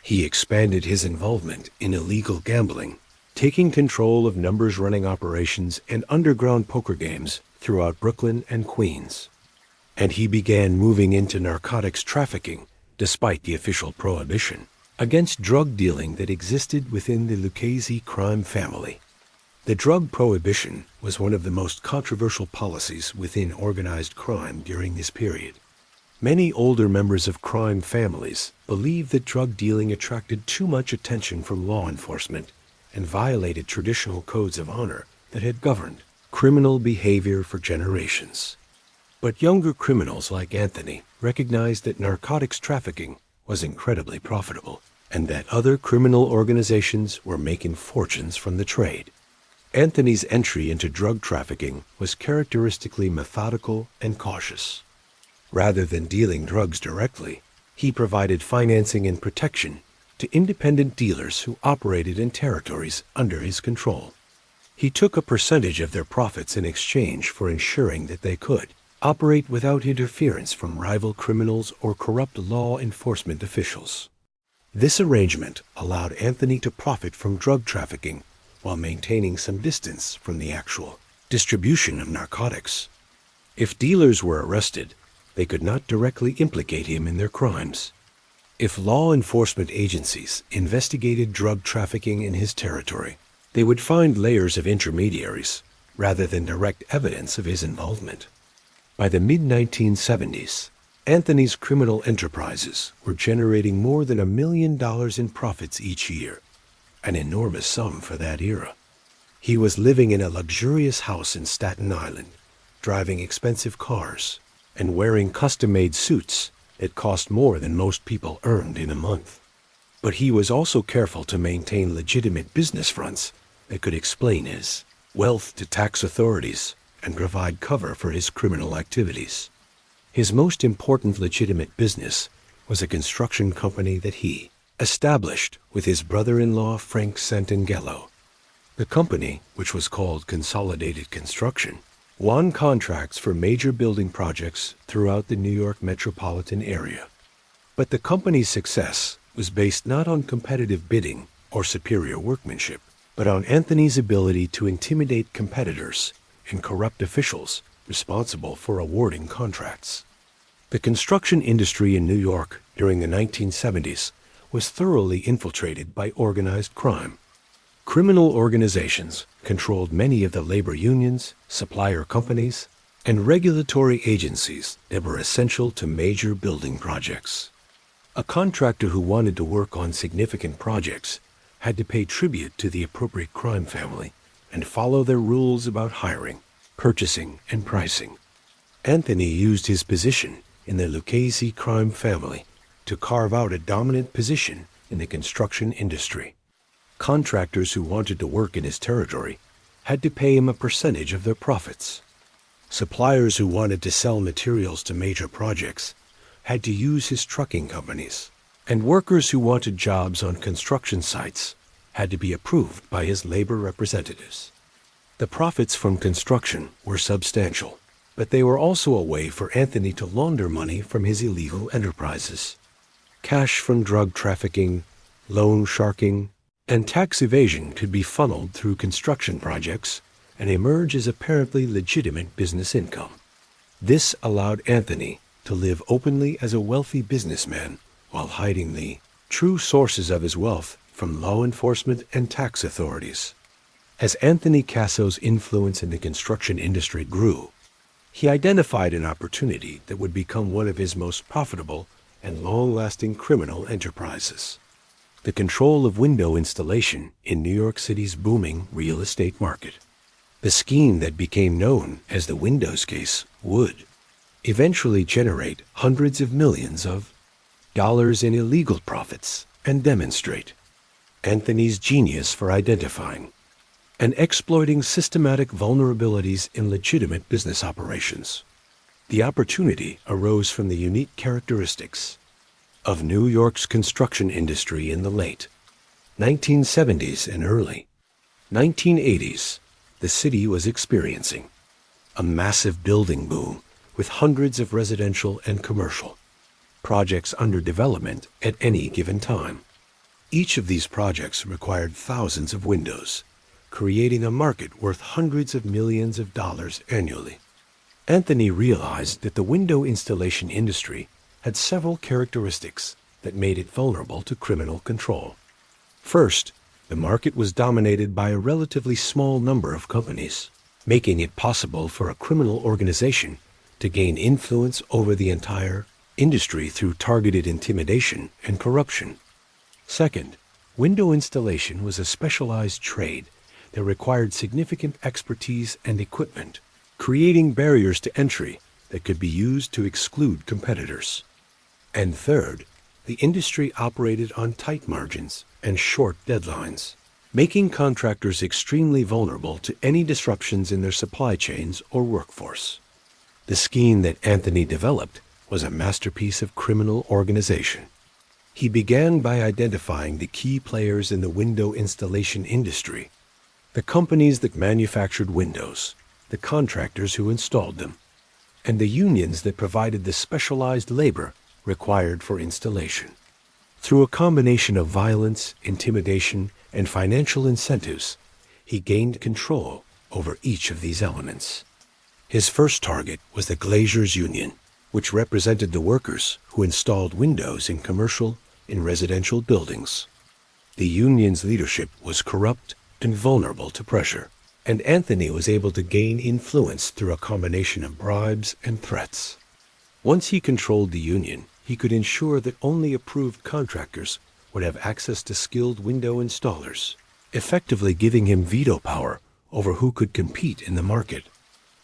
He expanded his involvement in illegal gambling, taking control of numbers-running operations and underground poker games throughout Brooklyn and Queens. And he began moving into narcotics trafficking, despite the official prohibition against drug dealing that existed within the Lucchese crime family. The drug prohibition was one of the most controversial policies within organized crime during this period. Many older members of crime families believed that drug dealing attracted too much attention from law enforcement and violated traditional codes of honor that had governed criminal behavior for generations. But younger criminals like Anthony recognized that narcotics trafficking was incredibly profitable and that other criminal organizations were making fortunes from the trade. Anthony's entry into drug trafficking was characteristically methodical and cautious. Rather than dealing drugs directly, he provided financing and protection to independent dealers who operated in territories under his control. He took a percentage of their profits in exchange for ensuring that they could operate without interference from rival criminals or corrupt law enforcement officials. This arrangement allowed Anthony to profit from drug trafficking while maintaining some distance from the actual distribution of narcotics. If dealers were arrested, they could not directly implicate him in their crimes. If law enforcement agencies investigated drug trafficking in his territory, they would find layers of intermediaries rather than direct evidence of his involvement. By the mid-1970s, Anthony's criminal enterprises were generating more than $1 million in profits each year, an enormous sum for that era. He was living in a luxurious house in Staten Island, driving expensive cars, and wearing custom-made suits that cost more than most people earned in a month. But he was also careful to maintain legitimate business fronts that could explain his wealth to tax authorities and provide cover for his criminal activities. His most important legitimate business was a construction company that he established with his brother-in-law Frank Santangelo. The company, which was called Consolidated Construction, won contracts for major building projects throughout the New York metropolitan area. But the company's success was based not on competitive bidding or superior workmanship, but on Anthony's ability to intimidate competitors and corrupt officials responsible for awarding contracts. The construction industry in New York during the 1970s was thoroughly infiltrated by organized crime. Criminal organizations controlled many of the labor unions, supplier companies, and regulatory agencies that were essential to major building projects. A contractor who wanted to work on significant projects had to pay tribute to the appropriate crime family and follow their rules about hiring, purchasing, and pricing. Anthony used his position in the Lucchese crime family to carve out a dominant position in the construction industry. Contractors who wanted to work in his territory had to pay him a percentage of their profits. Suppliers who wanted to sell materials to major projects had to use his trucking companies, and workers who wanted jobs on construction sites had to be approved by his labor representatives. The profits from construction were substantial, but they were also a way for Anthony to launder money from his illegal enterprises. Cash from drug trafficking, loan sharking, and tax evasion could be funneled through construction projects and emerge as apparently legitimate business income. This allowed Anthony to live openly as a wealthy businessman while hiding the true sources of his wealth from law enforcement and tax authorities. As Anthony Casso's influence in the construction industry grew, he identified an opportunity that would become one of his most profitable and long-lasting criminal enterprises: the control of window installation in New York City's booming real estate market. The scheme that became known as the Windows case would eventually generate hundreds of millions of dollars in illegal profits and demonstrate Anthony's genius for identifying and exploiting systematic vulnerabilities in legitimate business operations. The opportunity arose from the unique characteristics of New York's construction industry in the late 1970s and early 1980s. The city was experiencing a massive building boom with hundreds of residential and commercial projects under development at any given time. Each of these projects required thousands of windows, creating a market worth hundreds of millions of dollars annually. Anthony realized that the window installation industry had several characteristics that made it vulnerable to criminal control. First, the market was dominated by a relatively small number of companies, making it possible for a criminal organization to gain influence over the entire industry through targeted intimidation and corruption. Second, window installation was a specialized trade that required significant expertise and equipment, creating barriers to entry that could be used to exclude competitors. And third, the industry operated on tight margins and short deadlines, making contractors extremely vulnerable to any disruptions in their supply chains or workforce. The scheme that Anthony developed was a masterpiece of criminal organization. He began by identifying the key players in the window installation industry: the companies that manufactured windows, the contractors who installed them, and the unions that provided the specialized labor required for installation. Through a combination of violence, intimidation, and financial incentives, he gained control over each of these elements. His first target was the Glaziers Union, which represented the workers who installed windows in commercial and residential buildings. The union's leadership was corrupt and vulnerable to pressure, and Anthony was able to gain influence through a combination of bribes and threats. Once he controlled the union, he could ensure that only approved contractors would have access to skilled window installers, effectively giving him veto power over who could compete in the market.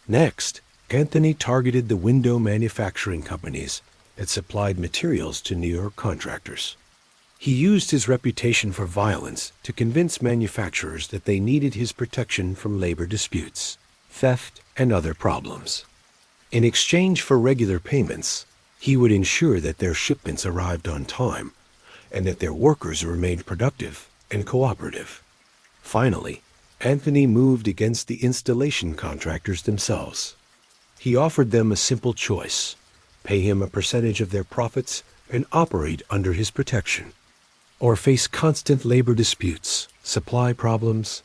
Next, Anthony targeted the window manufacturing companies that supplied materials to New York contractors. He used his reputation for violence to convince manufacturers that they needed his protection from labor disputes, theft, and other problems. In exchange for regular payments, he would ensure that their shipments arrived on time and that their workers remained productive and cooperative. Finally, Anthony moved against the installation contractors themselves. He offered them a simple choice: pay him a percentage of their profits and operate under his protection, or face constant labor disputes, supply problems,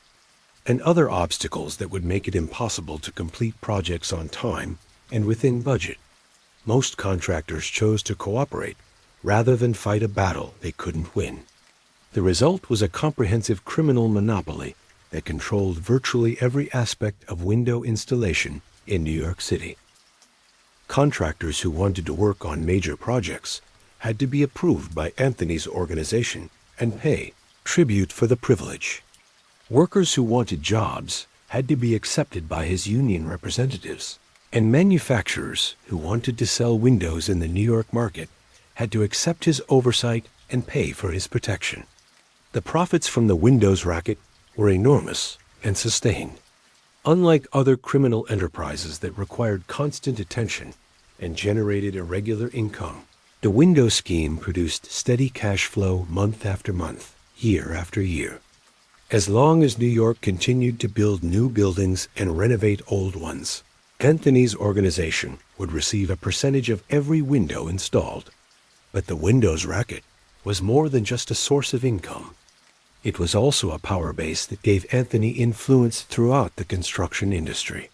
and other obstacles that would make it impossible to complete projects on time and within budget. Most contractors chose to cooperate rather than fight a battle they couldn't win. The result was a comprehensive criminal monopoly that controlled virtually every aspect of window installation in New York City. Contractors who wanted to work on major projects had to be approved by Anthony's organization and pay tribute for the privilege. Workers who wanted jobs had to be accepted by his union representatives, and manufacturers who wanted to sell windows in the New York market had to accept his oversight and pay for his protection. The profits from the windows racket were enormous and sustained. Unlike other criminal enterprises that required constant attention and generated irregular income, the window scheme produced steady cash flow month after month, year after year. As long as New York continued to build new buildings and renovate old ones, Anthony's organization would receive a percentage of every window installed. But the windows racket was more than just a source of income. It was also a power base that gave Anthony influence throughout the construction industry.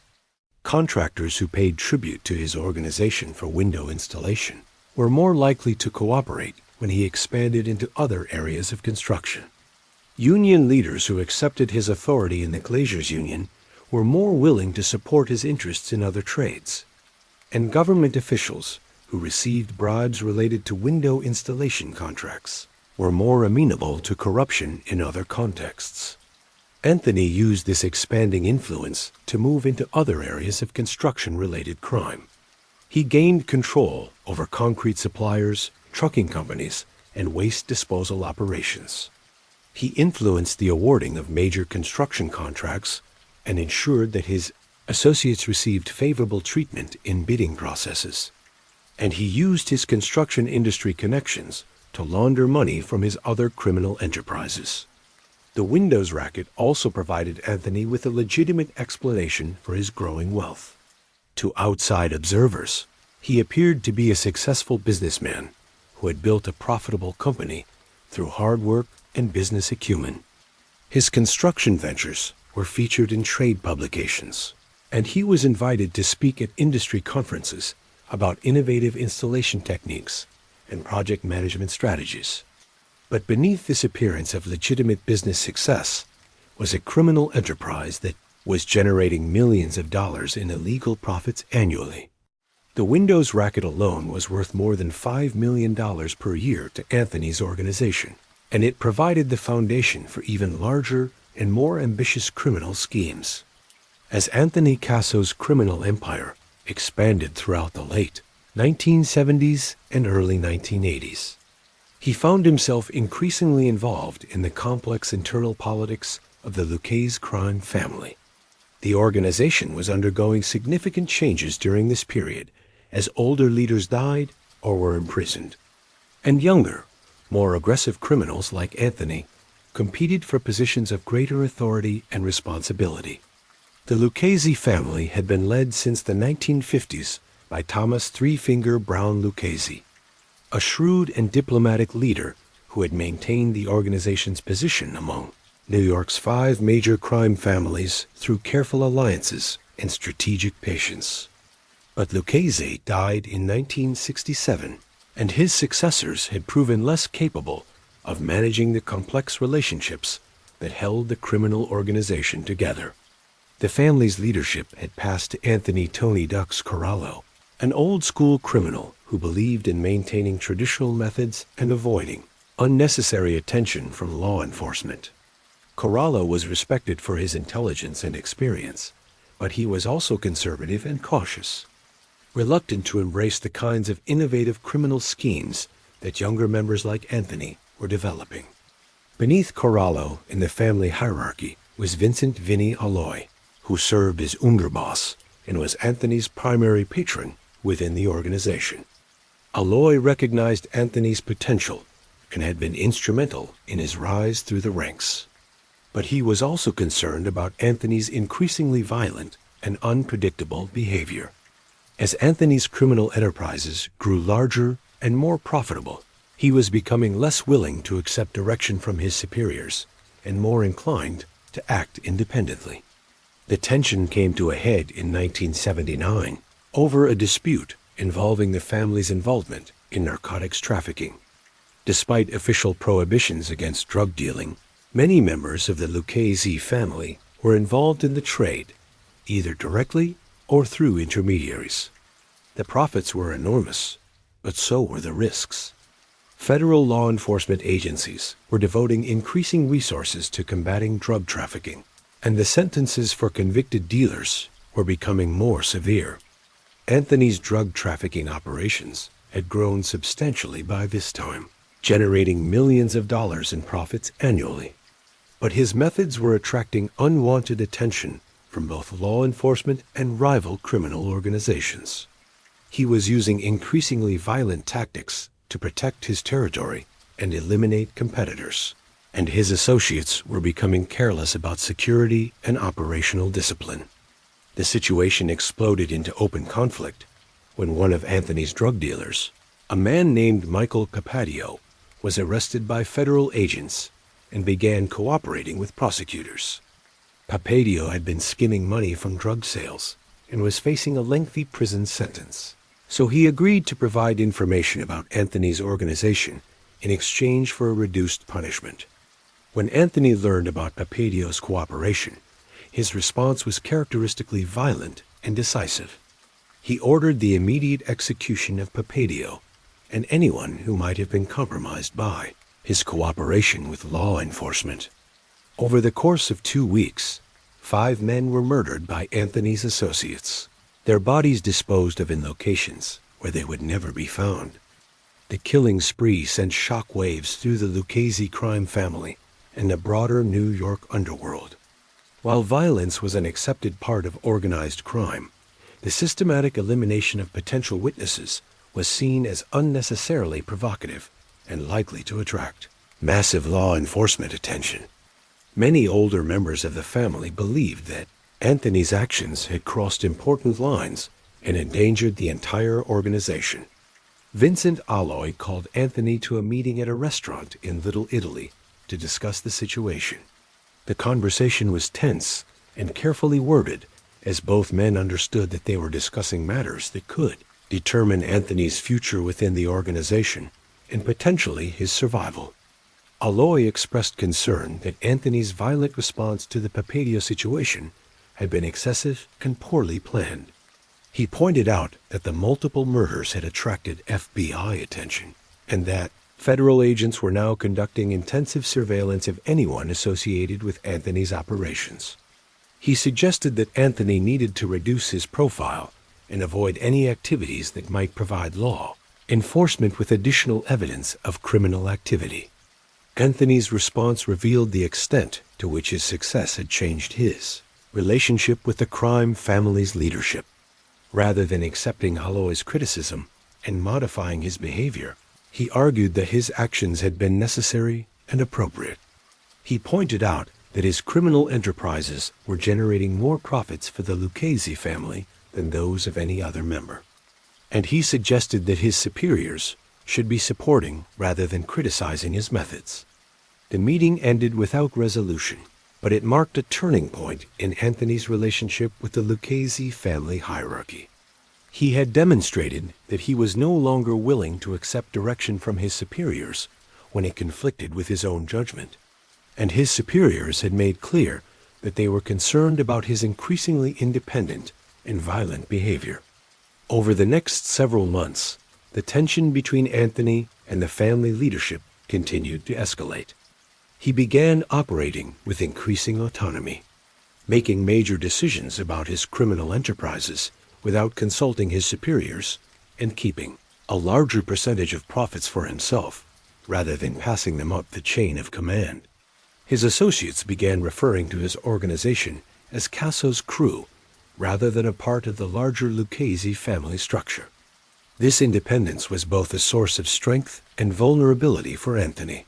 Contractors who paid tribute to his organization for window installation were more likely to cooperate when he expanded into other areas of construction. Union leaders who accepted his authority in the Glaziers Union were more willing to support his interests in other trades, and government officials who received bribes related to window installation contracts were more amenable to corruption in other contexts. Anthony used this expanding influence to move into other areas of construction-related crime. He gained control over concrete suppliers, trucking companies, and waste disposal operations. He influenced the awarding of major construction contracts and ensured that his associates received favorable treatment in bidding processes. And he used his construction industry connections to launder money from his other criminal enterprises. The windows racket also provided Anthony with a legitimate explanation for his growing wealth. To outside observers, he appeared to be a successful businessman who had built a profitable company through hard work and business acumen. His construction ventures were featured in trade publications, and he was invited to speak at industry conferences about innovative installation techniques and project management strategies. But beneath this appearance of legitimate business success was a criminal enterprise that was generating millions of dollars in illegal profits annually. The windows racket alone was worth more than $5 million per year to Anthony's organization, and it provided the foundation for even larger and more ambitious criminal schemes. As Anthony Casso's criminal empire expanded throughout the late 1970s and early 1980s, he found himself increasingly involved in the complex internal politics of the Lucchese crime family. The organization was undergoing significant changes during this period as older leaders died or were imprisoned, and younger, more aggressive criminals like Anthony competed for positions of greater authority and responsibility. The Lucchese family had been led since the 1950s by Thomas Three-Finger Brown Lucchese, a shrewd and diplomatic leader who had maintained the organization's position among New York's 5 major crime families through careful alliances and strategic patience. But Lucchese died in 1967, and his successors had proven less capable of managing the complex relationships that held the criminal organization together. The family's leadership had passed to Anthony Tony Ducks Corallo, an old-school criminal who believed in maintaining traditional methods and avoiding unnecessary attention from law enforcement. Corallo was respected for his intelligence and experience, but he was also conservative and cautious, reluctant to embrace the kinds of innovative criminal schemes that younger members like Anthony were developing. Beneath Corallo in the family hierarchy was Vincent Vinny Alloy, who served as underboss and was Anthony's primary patron within the organization. Alloy recognized Anthony's potential and had been instrumental in his rise through the ranks. But he was also concerned about Anthony's increasingly violent and unpredictable behavior. As Anthony's criminal enterprises grew larger and more profitable, he was becoming less willing to accept direction from his superiors and more inclined to act independently. The tension came to a head in 1979 over a dispute involving the family's involvement in narcotics trafficking. Despite official prohibitions against drug dealing, many members of the Lucchese family were involved in the trade, either directly or through intermediaries. The profits were enormous, but so were the risks. Federal law enforcement agencies were devoting increasing resources to combating drug trafficking, and the sentences for convicted dealers were becoming more severe. Anthony's drug trafficking operations had grown substantially by this time, generating millions of dollars in profits annually. But his methods were attracting unwanted attention from both law enforcement and rival criminal organizations. He was using increasingly violent tactics to protect his territory and eliminate competitors, and his associates were becoming careless about security and operational discipline. The situation exploded into open conflict when one of Anthony's drug dealers, a man named Michael Capadio, was arrested by federal agents and began cooperating with prosecutors. Papadio had been skimming money from drug sales and was facing a lengthy prison sentence. So he agreed to provide information about Anthony's organization in exchange for a reduced punishment. When Anthony learned about Papedio's cooperation, his response was characteristically violent and decisive. He ordered the immediate execution of Papedio and anyone who might have been compromised by his cooperation with law enforcement. Over the course of 2 weeks, 5 men were murdered by Anthony's associates, their bodies disposed of in locations where they would never be found. The killing spree sent shock waves through the Lucchese crime family and the broader New York underworld. While violence was an accepted part of organized crime, the systematic elimination of potential witnesses was seen as unnecessarily provocative and likely to attract massive law enforcement attention. Many older members of the family believed that Anthony's actions had crossed important lines and endangered the entire organization. Vincent Alloy called Anthony to a meeting at a restaurant in Little Italy to discuss the situation. The conversation was tense and carefully worded, as both men understood that they were discussing matters that could determine Anthony's future within the organization and potentially his survival. Alloy expressed concern that Anthony's violent response to the Papedio situation had been excessive and poorly planned. He pointed out that the multiple murders had attracted FBI attention and that federal agents were now conducting intensive surveillance of anyone associated with Anthony's operations. He suggested that Anthony needed to reduce his profile and avoid any activities that might provide law enforcement with additional evidence of criminal activity. Anthony's response revealed the extent to which his success had changed his relationship with the crime family's leadership. Rather than accepting Alloy's criticism and modifying his behavior, he argued that his actions had been necessary and appropriate. He pointed out that his criminal enterprises were generating more profits for the Lucchese family than those of any other member. And he suggested that his superiors should be supporting rather than criticizing his methods. The meeting ended without resolution, but it marked a turning point in Anthony's relationship with the Lucchese family hierarchy. He had demonstrated that he was no longer willing to accept direction from his superiors when it conflicted with his own judgment, and his superiors had made clear that they were concerned about his increasingly independent and violent behavior. Over the next several months, the tension between Anthony and the family leadership continued to escalate. He began operating with increasing autonomy, making major decisions about his criminal enterprises without consulting his superiors, and keeping a larger percentage of profits for himself rather than passing them up the chain of command. His associates began referring to his organization as Casso's crew rather than a part of the larger Lucchese family structure. This independence was both a source of strength and vulnerability for Anthony.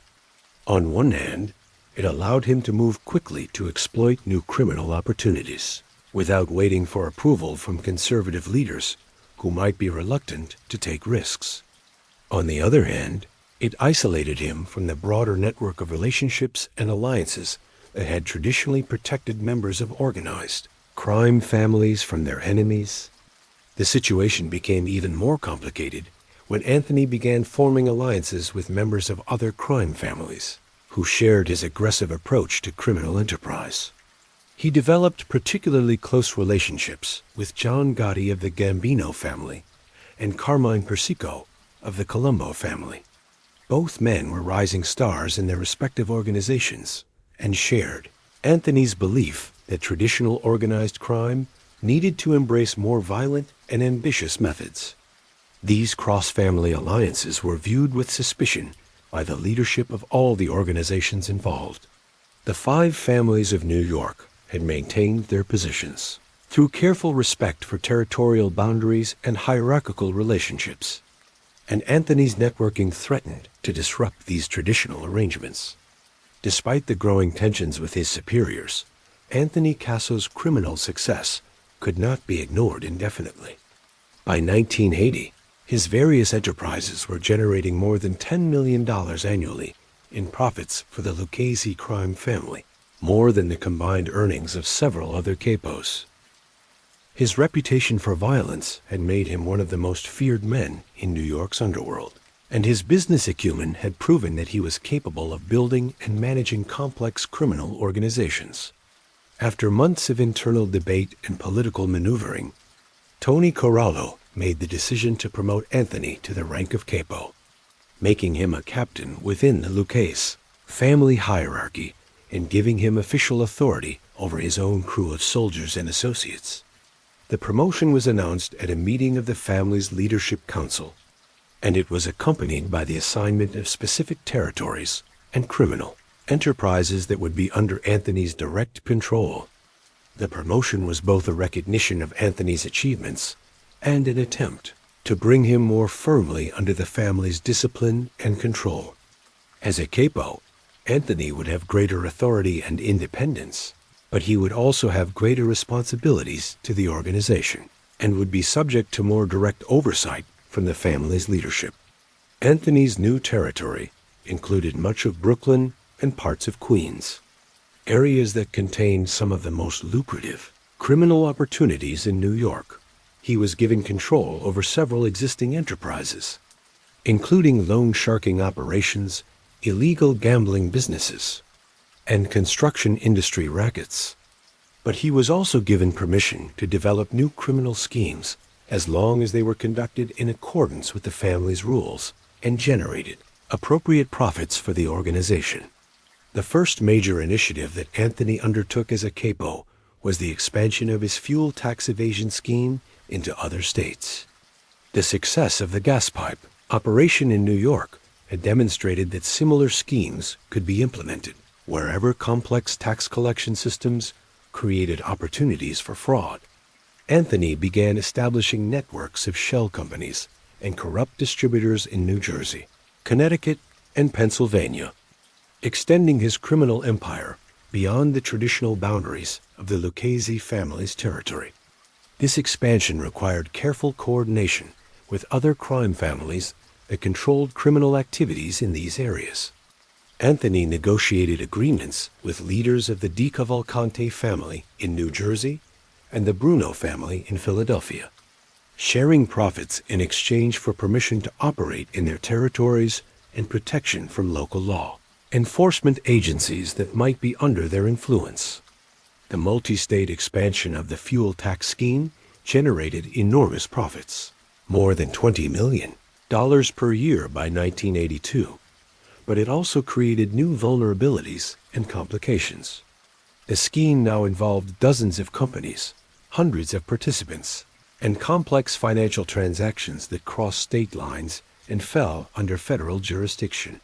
On one hand, it allowed him to move quickly to exploit new criminal opportunities, without waiting for approval from conservative leaders who might be reluctant to take risks. On the other hand, it isolated him from the broader network of relationships and alliances that had traditionally protected members of organized crime families from their enemies. The situation became even more complicated when Anthony began forming alliances with members of other crime families who shared his aggressive approach to criminal enterprise. He developed particularly close relationships with John Gotti of the Gambino family and Carmine Persico of the Colombo family. Both men were rising stars in their respective organizations and shared Anthony's belief that traditional organized crime needed to embrace more violent and ambitious methods. These cross-family alliances were viewed with suspicion by the leadership of all the organizations involved. The 5 families of New York had maintained their positions through careful respect for territorial boundaries and hierarchical relationships, and Anthony's networking threatened to disrupt these traditional arrangements. Despite the growing tensions with his superiors, Anthony Casso's criminal success could not be ignored indefinitely. By 1980, his various enterprises were generating more than $10 million annually in profits for the Lucchese crime family, more than the combined earnings of several other capos. His reputation for violence had made him one of the most feared men in New York's underworld, and his business acumen had proven that he was capable of building and managing complex criminal organizations. After months of internal debate and political maneuvering, Tony Corallo made the decision to promote Anthony to the rank of Capo, making him a captain within the Lucchese family hierarchy and giving him official authority over his own crew of soldiers and associates. The promotion was announced at a meeting of the family's leadership council, and it was accompanied by the assignment of specific territories and criminal enterprises that would be under Anthony's direct control. The promotion was both a recognition of Anthony's achievements and an attempt to bring him more firmly under the family's discipline and control. As a capo, Anthony would have greater authority and independence, but he would also have greater responsibilities to the organization and would be subject to more direct oversight from the family's leadership. Anthony's new territory included much of Brooklyn and parts of Queens, areas that contained some of the most lucrative criminal opportunities in New York. He was given control over several existing enterprises, including loan sharking operations, illegal gambling businesses, and construction industry rackets. But he was also given permission to develop new criminal schemes as long as they were conducted in accordance with the family's rules and generated appropriate profits for the organization. The first major initiative that Anthony undertook as a capo was the expansion of his fuel tax evasion scheme into other states. The success of the Gaspipe operation in New York had demonstrated that similar schemes could be implemented wherever complex tax collection systems created opportunities for fraud. Anthony began establishing networks of shell companies and corrupt distributors in New Jersey, Connecticut, and Pennsylvania, extending his criminal empire beyond the traditional boundaries of the Lucchese family's territory. This expansion required careful coordination with other crime families that controlled criminal activities in these areas. Anthony negotiated agreements with leaders of the Di Cavalcante family in New Jersey and the Bruno family in Philadelphia, sharing profits in exchange for permission to operate in their territories and protection from local law enforcement agencies that might be under their influence. The multi-state expansion of the fuel tax scheme generated enormous profits, more than $20 million per year by 1982, but it also created new vulnerabilities and complications. The scheme now involved dozens of companies, hundreds of participants, and complex financial transactions that crossed state lines and fell under federal jurisdiction.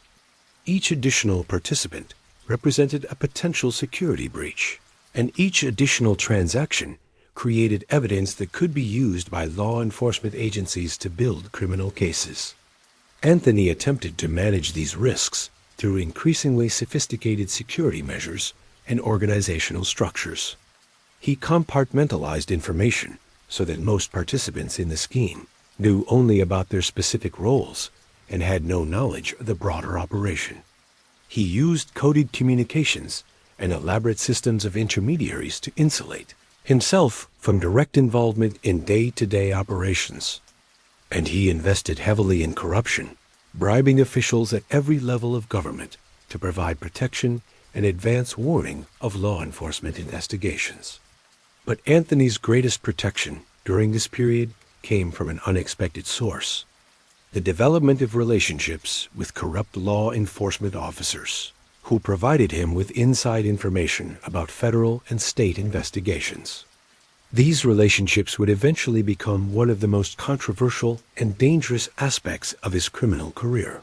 Each additional participant represented a potential security breach, and each additional transaction created evidence that could be used by law enforcement agencies to build criminal cases. Anthony attempted to manage these risks through increasingly sophisticated security measures and organizational structures. He compartmentalized information so that most participants in the scheme knew only about their specific roles and had no knowledge of the broader operation. He used coded communications and elaborate systems of intermediaries to insulate himself from direct involvement in day-to-day operations. And he invested heavily in corruption, bribing officials at every level of government to provide protection and advance warning of law enforcement investigations. But Anthony's greatest protection during this period came from an unexpected source: the development of relationships with corrupt law enforcement officers who provided him with inside information about federal and state investigations. These relationships would eventually become one of the most controversial and dangerous aspects of his criminal career.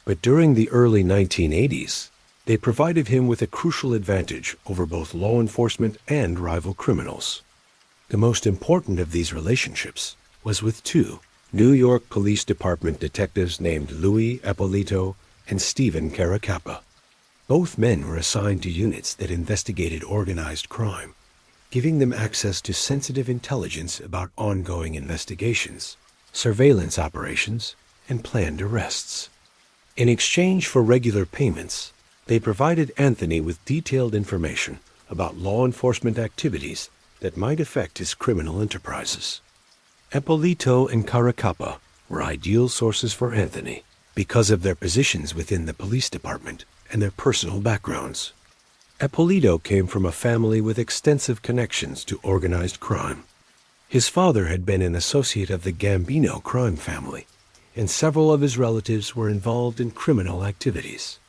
But during the early 1980s, they provided him with a crucial advantage over both law enforcement and rival criminals. The most important of these relationships was with two New York Police Department detectives named Louis Ippolito and Stephen Caracappa. Both men were assigned to units that investigated organized crime, giving them access to sensitive intelligence about ongoing investigations, surveillance operations, and planned arrests. In exchange for regular payments, they provided Anthony with detailed information about law enforcement activities that might affect his criminal enterprises. Ippolito and Caracappa were ideal sources for Anthony, because of their positions within the police department and their personal backgrounds. Ippolito came from a family with extensive connections to organized crime. His father had been an associate of the Gambino crime family, and several of his relatives were involved in criminal activities.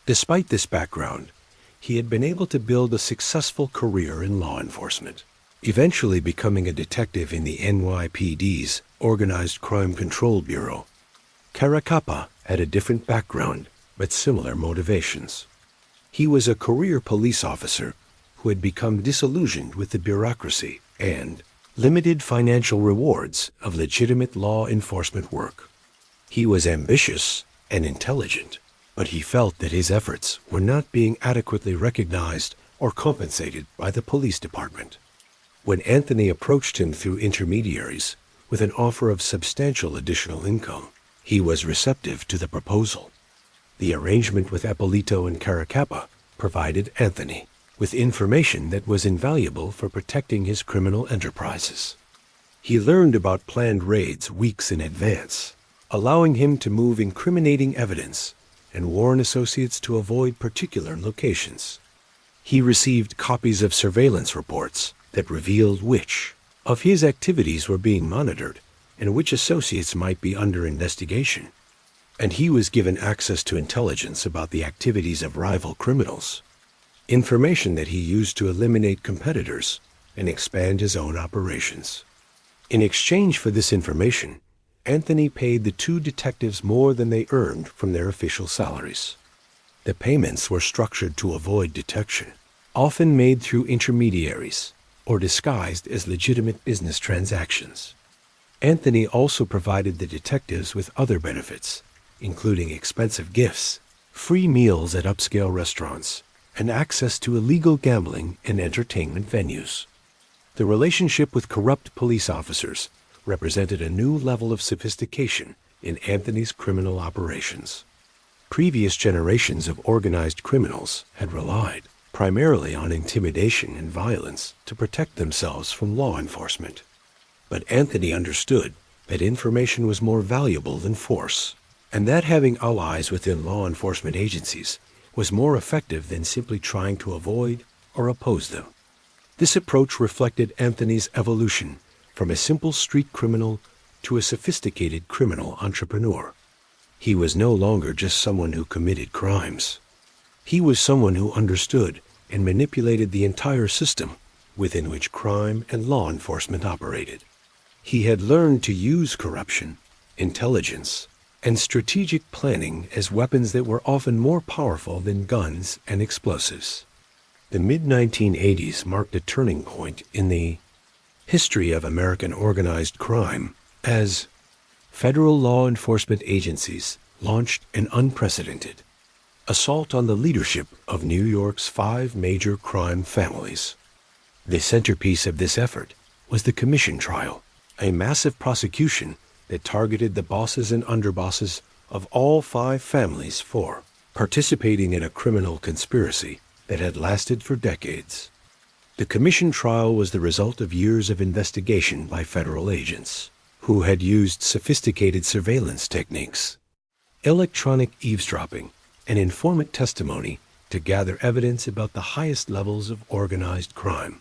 Despite this background, he had been able to build a successful career in law enforcement, eventually becoming a detective in the NYPD's Organized Crime Control Bureau. Capo had a different background, but similar motivations. He was a career police officer who had become disillusioned with the bureaucracy and limited financial rewards of legitimate law enforcement work. He was ambitious and intelligent, but he felt that his efforts were not being adequately recognized or compensated by the police department. When Anthony approached him through intermediaries with an offer of substantial additional income, he was receptive to the proposal. The arrangement with Ippolito and Capo provided Anthony with information that was invaluable for protecting his criminal enterprises. He learned about planned raids weeks in advance, allowing him to move incriminating evidence and warn associates to avoid particular locations. He received copies of surveillance reports that revealed which of his activities were being monitored and which associates might be under investigation. And he was given access to intelligence about the activities of rival criminals, information that he used to eliminate competitors and expand his own operations. In exchange for this information, Anthony paid the two detectives more than they earned from their official salaries. The payments were structured to avoid detection, often made through intermediaries or disguised as legitimate business transactions. Anthony also provided the detectives with other benefits, including expensive gifts, free meals at upscale restaurants, and access to illegal gambling and entertainment venues. The relationship with corrupt police officers represented a new level of sophistication in Anthony's criminal operations. Previous generations of organized criminals had relied primarily on intimidation and violence to protect themselves from law enforcement. But Anthony understood that information was more valuable than force, and that having allies within law enforcement agencies was more effective than simply trying to avoid or oppose them. This approach reflected Anthony's evolution from a simple street criminal to a sophisticated criminal entrepreneur. He was no longer just someone who committed crimes. He was someone who understood and manipulated the entire system within which crime and law enforcement operated. He had learned to use corruption, intelligence, and strategic planning as weapons that were often more powerful than guns and explosives. The mid-1980s marked a turning point in the history of American organized crime as federal law enforcement agencies launched an unprecedented assault on the leadership of New York's 5 major crime families. The centerpiece of this effort was the commission trial, a massive prosecution that targeted the bosses and underbosses of all 5 families for participating in a criminal conspiracy that had lasted for decades. The commission trial was the result of years of investigation by federal agents who had used sophisticated surveillance techniques, electronic eavesdropping, and informant testimony to gather evidence about the highest levels of organized crime.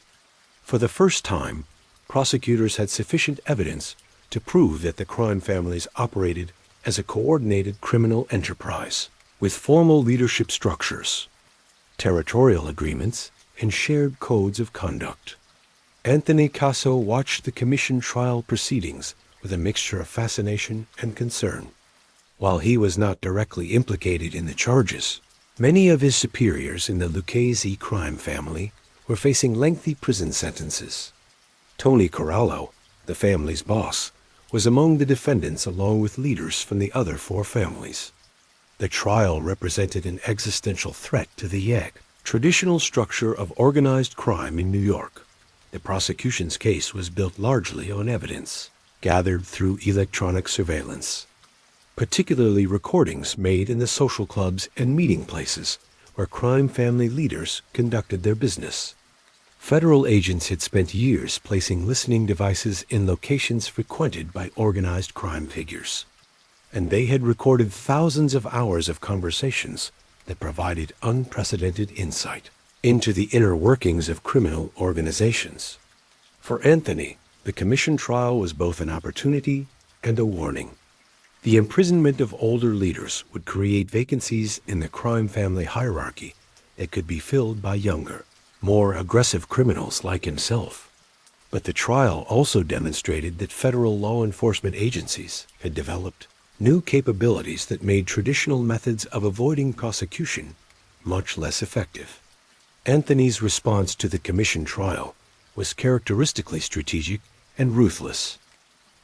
For the first time, prosecutors had sufficient evidence to prove that the crime families operated as a coordinated criminal enterprise with formal leadership structures, territorial agreements, and shared codes of conduct. Anthony Casso watched the commission trial proceedings with a mixture of fascination and concern. While he was not directly implicated in the charges, many of his superiors in the Lucchese crime family were facing lengthy prison sentences. Tony Corallo, the family's boss, was among the defendants along with leaders from the other 4 families. The trial represented an existential threat to the traditional structure of organized crime in New York. The prosecution's case was built largely on evidence gathered through electronic surveillance, particularly recordings made in the social clubs and meeting places where crime family leaders conducted their business. Federal agents had spent years placing listening devices in locations frequented by organized crime figures. and they had recorded thousands of hours of conversations that provided unprecedented insight into the inner workings of criminal organizations. For Anthony, the commission trial was both an opportunity and a warning. The imprisonment of older leaders would create vacancies in the crime family hierarchy that could be filled by younger, more aggressive criminals like himself. But the trial also demonstrated that federal law enforcement agencies had developed new capabilities that made traditional methods of avoiding prosecution much less effective. Anthony's response to the commission trial was characteristically strategic and ruthless.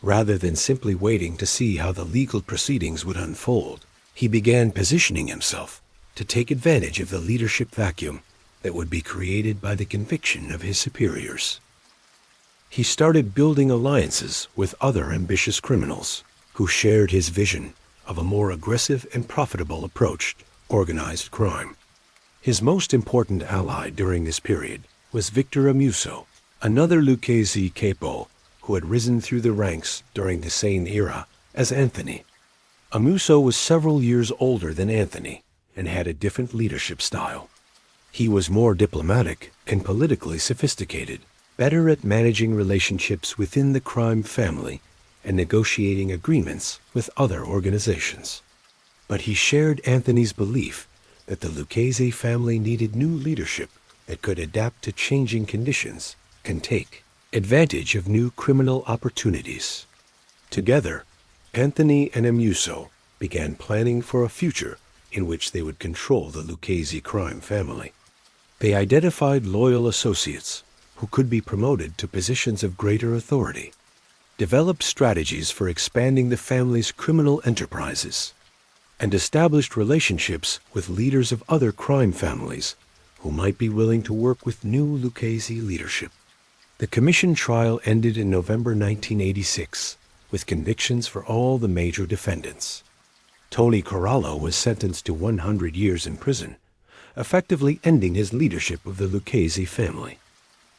Rather than simply waiting to see how the legal proceedings would unfold, he began positioning himself to take advantage of the leadership vacuum that would be created by the conviction of his superiors. He started building alliances with other ambitious criminals who shared his vision of a more aggressive and profitable approach to organized crime. His most important ally during this period was Victor Amuso, another Lucchese Capo who had risen through the ranks during the same era as Anthony. Amuso was several years older than Anthony and had a different leadership style. He was more diplomatic and politically sophisticated, better at managing relationships within the crime family and negotiating agreements with other organizations. But he shared Anthony's belief that the Lucchese family needed new leadership that could adapt to changing conditions and take advantage of new criminal opportunities. Together, Anthony and Amuso began planning for a future in which they would control the Lucchese crime family. They identified loyal associates who could be promoted to positions of greater authority, developed strategies for expanding the family's criminal enterprises, and established relationships with leaders of other crime families who might be willing to work with new Lucchese leadership. The commission trial ended in November 1986 with convictions for all the major defendants. Tony Corallo was sentenced to 100 years in prison, effectively ending his leadership of the Lucchese family.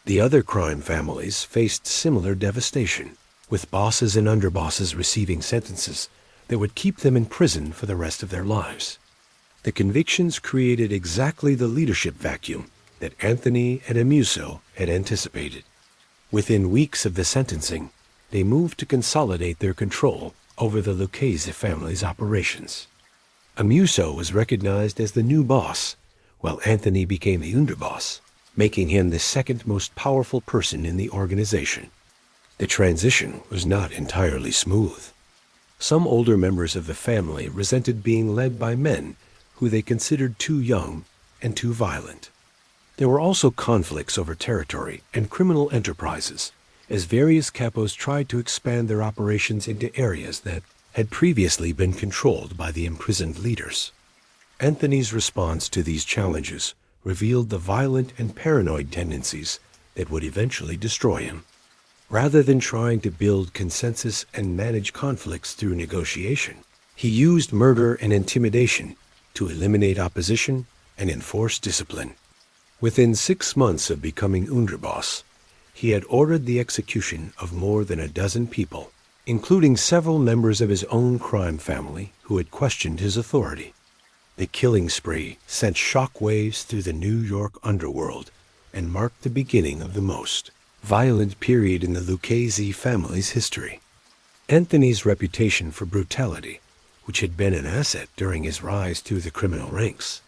The other crime families faced similar devastation, with bosses and underbosses receiving sentences that would keep them in prison for the rest of their lives. The convictions created exactly the leadership vacuum that Anthony and Amuso had anticipated. Within weeks of the sentencing, they moved to consolidate their control over the Lucchese family's operations. Amuso was recognized as the new boss, while Anthony became the underboss, making him the second most powerful person in the organization. The transition was not entirely smooth. Some older members of the family resented being led by men who they considered too young and too violent. There were also conflicts over territory and criminal enterprises, as various capos tried to expand their operations into areas that had previously been controlled by the imprisoned leaders. Anthony's response to these challenges revealed the violent and paranoid tendencies that would eventually destroy him. Rather than trying to build consensus and manage conflicts through negotiation, he used murder and intimidation to eliminate opposition and enforce discipline. Within 6 months of becoming underboss, he had ordered the execution of more than a dozen people, including several members of his own crime family who had questioned his authority. The killing spree sent shock waves through the New York underworld and marked the beginning of the most violent period in the Lucchese family's history. Anthony's reputation for brutality, which had been an asset during his rise through the criminal ranks,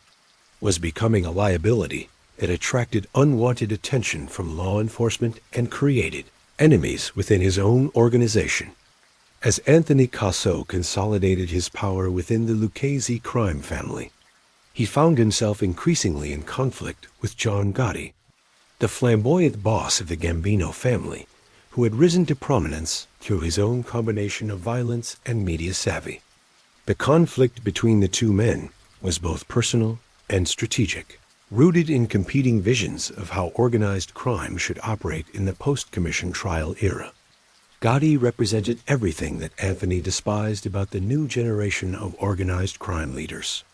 was becoming a liability that attracted unwanted attention from law enforcement and created enemies within his own organization. As Anthony Casso consolidated his power within the Lucchese crime family, he found himself increasingly in conflict with John Gotti, the flamboyant boss of the Gambino family, who had risen to prominence through his own combination of violence and media savvy. The conflict between the two men was both personal and strategic, rooted in competing visions of how organized crime should operate in the post-commission trial era. Gotti represented everything that Anthony despised about the new generation of organized crime leaders.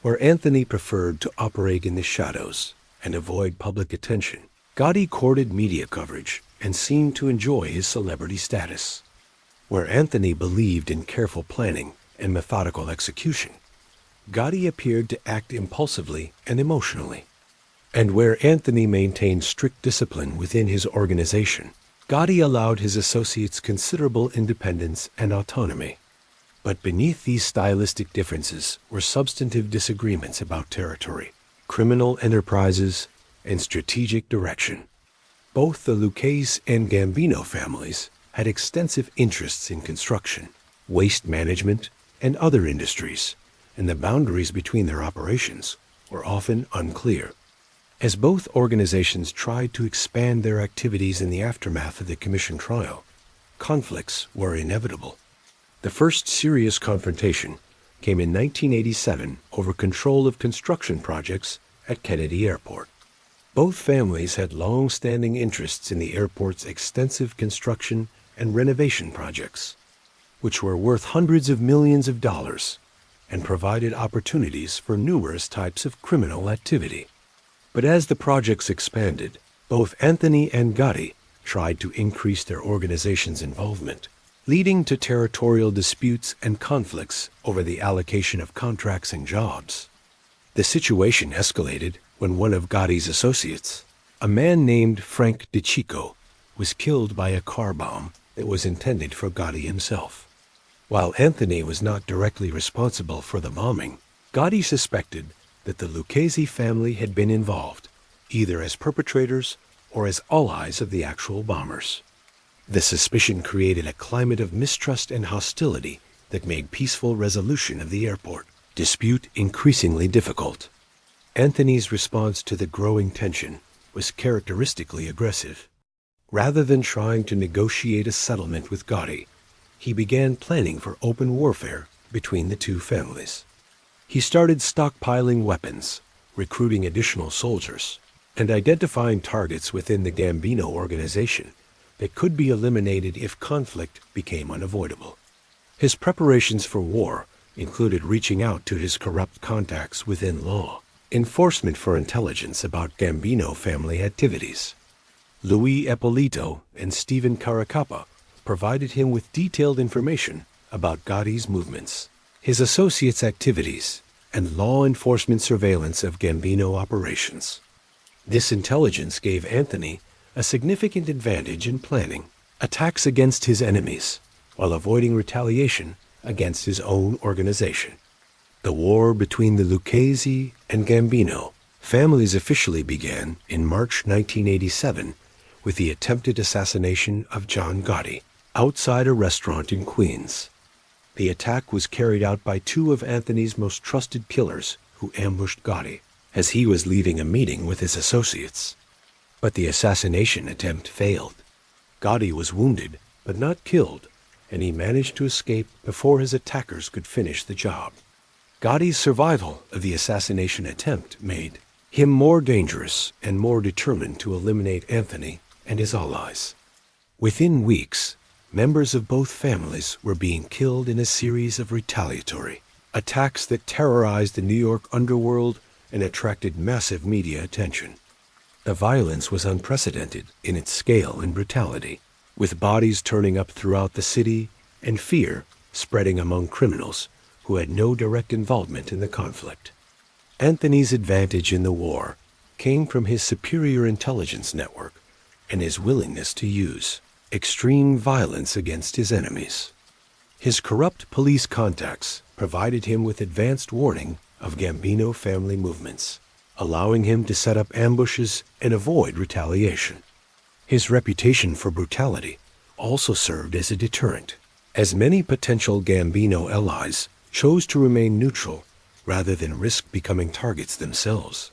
Where Anthony preferred to operate in the shadows and avoid public attention, Gotti courted media coverage and seemed to enjoy his celebrity status. Where Anthony believed in careful planning and methodical execution, Gotti appeared to act impulsively and emotionally. And where Anthony maintained strict discipline within his organization, Gotti allowed his associates considerable independence and autonomy. But beneath these stylistic differences were substantive disagreements about territory, criminal enterprises, and strategic direction. Both the Lucchese and Gambino families had extensive interests in construction, waste management, and other industries, and the boundaries between their operations were often unclear. As both organizations tried to expand their activities in the aftermath of the commission trial, conflicts were inevitable. The first serious confrontation came in 1987 over control of construction projects at Kennedy Airport. Both families had long-standing interests in the airport's extensive construction and renovation projects, which were worth hundreds of millions of dollars and provided opportunities for numerous types of criminal activity. But as the projects expanded, both Anthony and Gotti tried to increase their organization's involvement, leading to territorial disputes and conflicts over the allocation of contracts and jobs. The situation escalated when one of Gotti's associates, a man named Frank DeCicco, was killed by a car bomb that was intended for Gotti himself. While Anthony was not directly responsible for the bombing, Gotti suspected that the Lucchese family had been involved, either as perpetrators or as allies of the actual bombers. The suspicion created a climate of mistrust and hostility that made peaceful resolution of the airport dispute increasingly difficult. Anthony's response to the growing tension was characteristically aggressive. Rather than trying to negotiate a settlement with Gotti, he began planning for open warfare between the two families. He started stockpiling weapons, recruiting additional soldiers, and identifying targets within the Gambino organization that could be eliminated if conflict became unavoidable. His preparations for war included reaching out to his corrupt contacts within law, enforcement for intelligence about Gambino family activities. Louis Ippolito and Stephen Caracappa provided him with detailed information about Gotti's movements, his associates' activities, and law enforcement surveillance of Gambino operations. This intelligence gave Anthony a significant advantage in planning attacks against his enemies while avoiding retaliation against his own organization. The war between the Lucchese and Gambino families officially began in March 1987 with the attempted assassination of John Gotti outside a restaurant in Queens. The attack was carried out by two of Anthony's most trusted killers who ambushed Gotti as he was leaving a meeting with his associates. But the assassination attempt failed. Gotti was wounded, but not killed, and he managed to escape before his attackers could finish the job. Gotti's survival of the assassination attempt made him more dangerous and more determined to eliminate Anthony and his allies. Within weeks, members of both families were being killed in a series of retaliatory attacks that terrorized the New York underworld and attracted massive media attention. The violence was unprecedented in its scale and brutality, with bodies turning up throughout the city and fear spreading among criminals who had no direct involvement in the conflict. Anthony's advantage in the war came from his superior intelligence network and his willingness to use extreme violence against his enemies. His corrupt police contacts provided him with advanced warning of Gambino family movements, allowing him to set up ambushes and avoid retaliation. His reputation for brutality also served as a deterrent, as many potential Gambino allies chose to remain neutral rather than risk becoming targets themselves.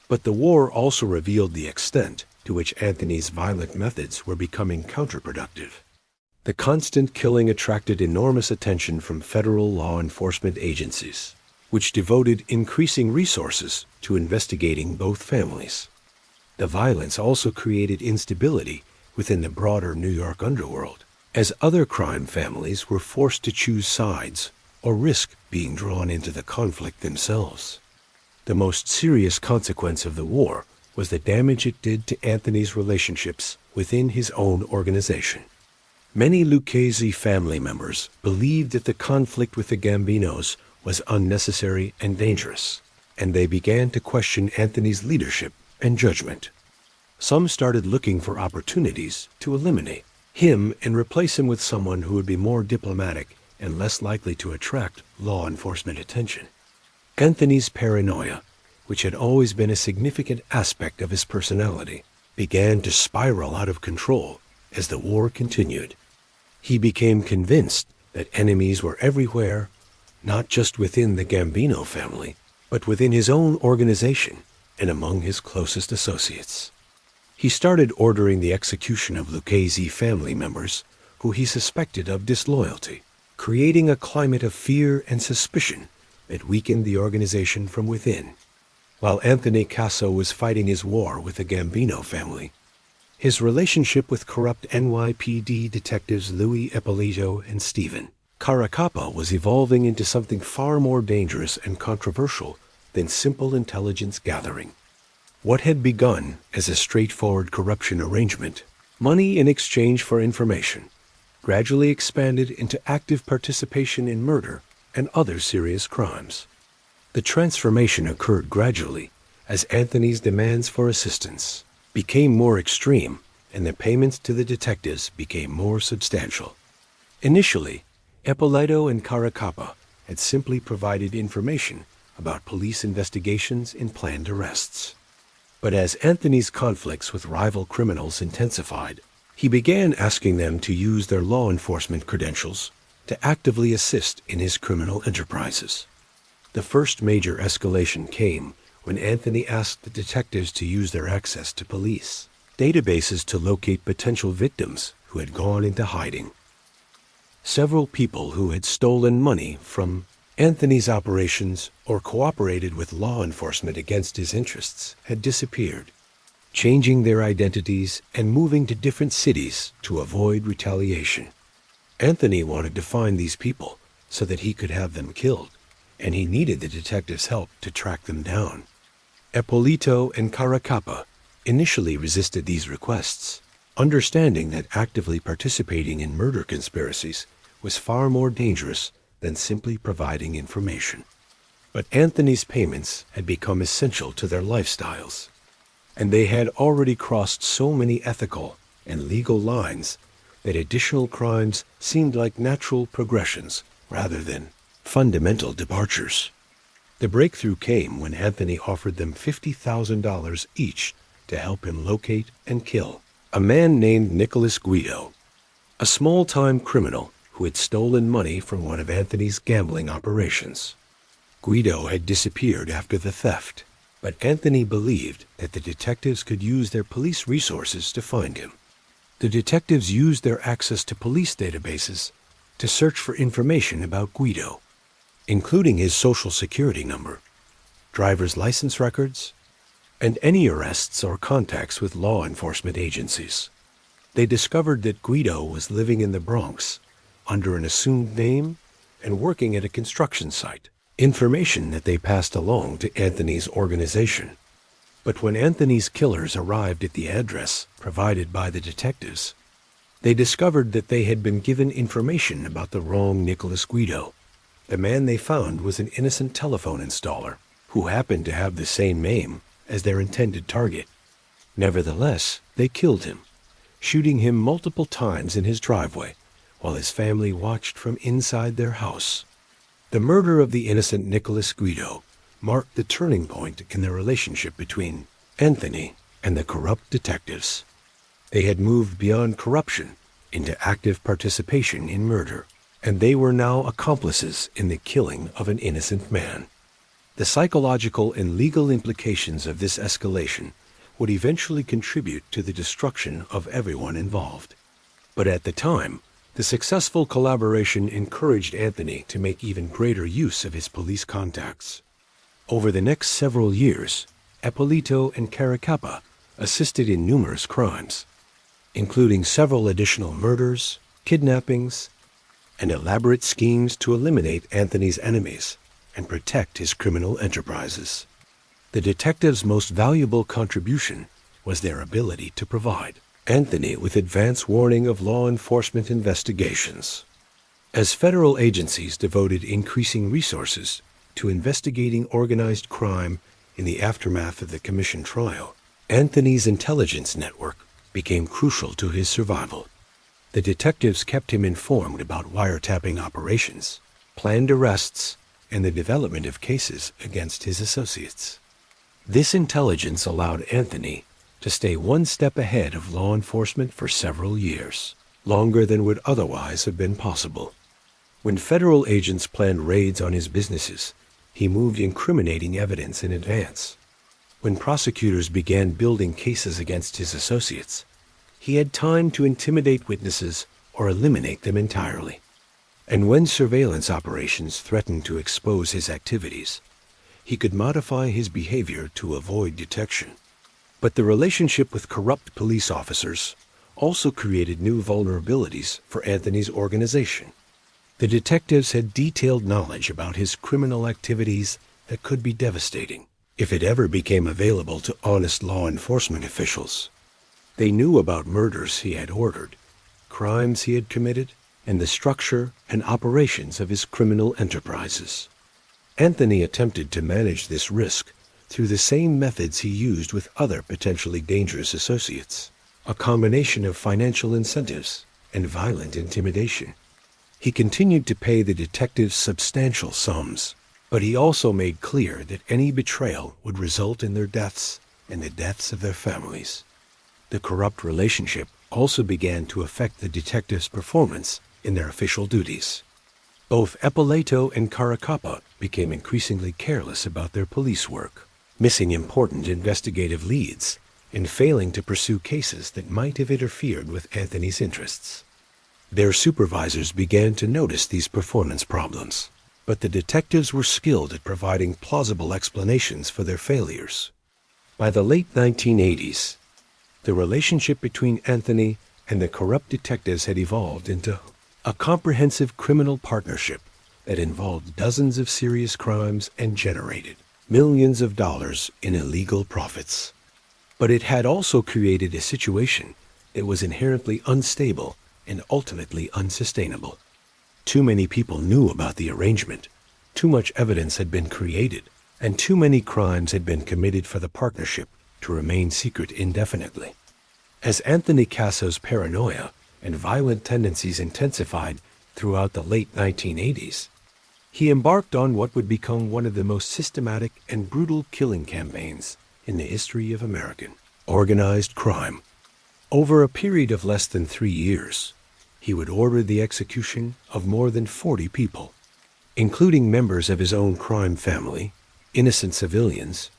But the war also revealed the extent to which Anthony's violent methods were becoming counterproductive. The constant killing attracted enormous attention from federal law enforcement agencies, which devoted increasing resources to investigating both families. The violence also created instability within the broader New York underworld, as other crime families were forced to choose sides or risk being drawn into the conflict themselves. The most serious consequence of the war was the damage it did to Anthony's relationships within his own organization. Many Lucchese family members believed that the conflict with the Gambinos was unnecessary and dangerous, and they began to question Anthony's leadership and judgment. Some started looking for opportunities to eliminate him and replace him with someone who would be more diplomatic and less likely to attract law enforcement attention. Anthony's paranoia, which had always been a significant aspect of his personality, began to spiral out of control as the war continued. He became convinced that enemies were everywhere, not just within the Gambino family, but within his own organization and among his closest associates. He started ordering the execution of Lucchese family members who he suspected of disloyalty, creating a climate of fear and suspicion that weakened the organization from within. While Anthony Casso was fighting his war with the Gambino family, his relationship with corrupt NYPD detectives Louis Ippolito and Stephen Caracappa was evolving into something far more dangerous and controversial than simple intelligence gathering. What had begun as a straightforward corruption arrangement, money in exchange for information, gradually expanded into active participation in murder and other serious crimes. The transformation occurred gradually as Anthony's demands for assistance became more extreme and the payments to the detectives became more substantial. Initially, Ippolito and Caracappa had simply provided information about police investigations and planned arrests. But as Anthony's conflicts with rival criminals intensified, he began asking them to use their law enforcement credentials to actively assist in his criminal enterprises. The first major escalation came when Anthony asked the detectives to use their access to police databases to locate potential victims who had gone into hiding. Several people who had stolen money from Anthony's operations or cooperated with law enforcement against his interests had disappeared, changing their identities and moving to different cities to avoid retaliation. Anthony wanted to find these people so that he could have them killed, and he needed the detectives' help to track them down. Ippolito and Caracappa initially resisted these requests, understanding that actively participating in murder conspiracies was far more dangerous than simply providing information. But Anthony's payments had become essential to their lifestyles, and they had already crossed so many ethical and legal lines that additional crimes seemed like natural progressions rather than fundamental departures. The breakthrough came when Anthony offered them $50,000 each to help him locate and kill a man named Nicholas Guido, a small-time criminal who had stolen money from one of Anthony's gambling operations. Guido had disappeared after the theft, but Anthony believed that the detectives could use their police resources to find him. The detectives used their access to police databases to search for information about Guido, including his social security number, driver's license records, and any arrests or contacts with law enforcement agencies. They discovered that Guido was living in the Bronx under an assumed name and working at a construction site, information that they passed along to Anthony's organization. But when Anthony's killers arrived at the address provided by the detectives, they discovered that they had been given information about the wrong Nicholas Guido. The man they found was an innocent telephone installer who happened to have the same name as their intended target. Nevertheless, they killed him, shooting him multiple times in his driveway while his family watched from inside their house. The murder of the innocent Nicholas Guido marked the turning point in the relationship between Anthony and the corrupt detectives. They had moved beyond corruption into active participation in murder, and they were now accomplices in the killing of an innocent man. The psychological and legal implications of this escalation would eventually contribute to the destruction of everyone involved. But at the time, the successful collaboration encouraged Anthony to make even greater use of his police contacts. Over the next several years, Ippolito and Caracappa assisted in numerous crimes, including several additional murders, kidnappings, and elaborate schemes to eliminate Anthony's enemies and protect his criminal enterprises. The detectives' most valuable contribution was their ability to provide Anthony with advance warning of law enforcement investigations. As federal agencies devoted increasing resources to investigating organized crime in the aftermath of the commission trial, Anthony's intelligence network became crucial to his survival. The detectives kept him informed about wiretapping operations, planned arrests, and the development of cases against his associates. This intelligence allowed Anthony to stay one step ahead of law enforcement for several years, longer than would otherwise have been possible. When federal agents planned raids on his businesses, he moved incriminating evidence in advance. When prosecutors began building cases against his associates, he had time to intimidate witnesses or eliminate them entirely. And when surveillance operations threatened to expose his activities, he could modify his behavior to avoid detection. But the relationship with corrupt police officers also created new vulnerabilities for Anthony's organization. The detectives had detailed knowledge about his criminal activities that could be devastating if it ever became available to honest law enforcement officials. They knew about murders he had ordered, crimes he had committed, and the structure and operations of his criminal enterprises. Anthony attempted to manage this risk through the same methods he used with other potentially dangerous associates, a combination of financial incentives and violent intimidation. He continued to pay the detectives substantial sums, but he also made clear that any betrayal would result in their deaths and the deaths of their families. The corrupt relationship also began to affect the detectives' performance in their official duties. Both Eppolito and Caracappa became increasingly careless about their police work, missing important investigative leads and failing to pursue cases that might have interfered with Anthony's interests. Their supervisors began to notice these performance problems, but the detectives were skilled at providing plausible explanations for their failures. By the late 1980s, the relationship between Anthony and the corrupt detectives had evolved into a comprehensive criminal partnership that involved dozens of serious crimes and generated millions of dollars in illegal profits. But it had also created a situation that was inherently unstable and ultimately unsustainable. Too many people knew about the arrangement, too much evidence had been created, and too many crimes had been committed for the partnership to remain secret indefinitely. As Anthony Casso's paranoia and violent tendencies intensified throughout the late 1980s, he embarked on what would become one of the most systematic and brutal killing campaigns in the history of American organized crime. Over a period of less than 3 years, he would order the execution of more than 40 people, including members of his own crime family, innocent civilians,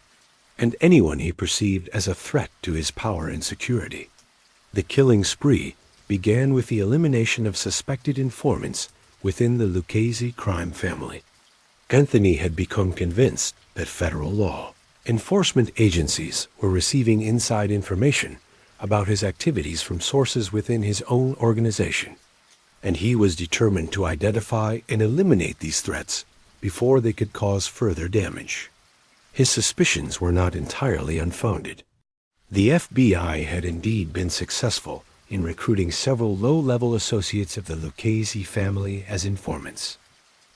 and anyone he perceived as a threat to his power and security. The killing spree began with the elimination of suspected informants within the Lucchese crime family. Anthony had become convinced that federal law enforcement agencies were receiving inside information about his activities from sources within his own organization, and he was determined to identify and eliminate these threats before they could cause further damage. His suspicions were not entirely unfounded. The FBI had indeed been successful in recruiting several low-level associates of the Lucchese family as informants,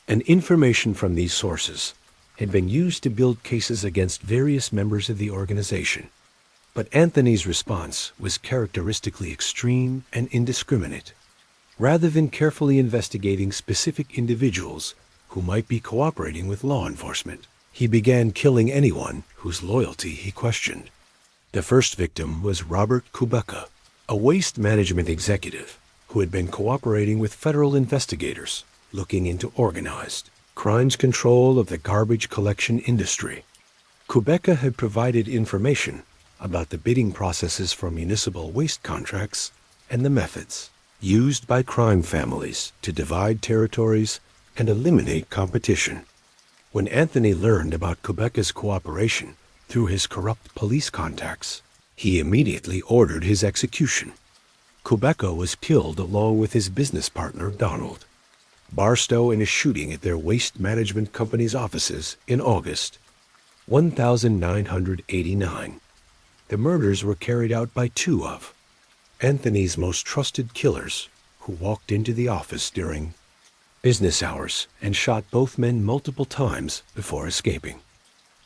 and information from these sources had been used to build cases against various members of the organization. But Anthony's response was characteristically extreme and indiscriminate. Rather than carefully investigating specific individuals who might be cooperating with law enforcement, he began killing anyone whose loyalty he questioned. The first victim was Robert Kubeka, a waste management executive who had been cooperating with federal investigators looking into organized crimes control of the garbage collection industry. Kubeka had provided information about the bidding processes for municipal waste contracts and the methods used by crime families to divide territories and eliminate competition. When Anthony learned about Kubeka's cooperation through his corrupt police contacts, he immediately ordered his execution. Kubeka was killed along with his business partner, Donald Barstow, in a shooting at their waste management company's offices in August 1989. The murders were carried out by two of Anthony's most trusted killers, who walked into the office during business hours and shot both men multiple times before escaping.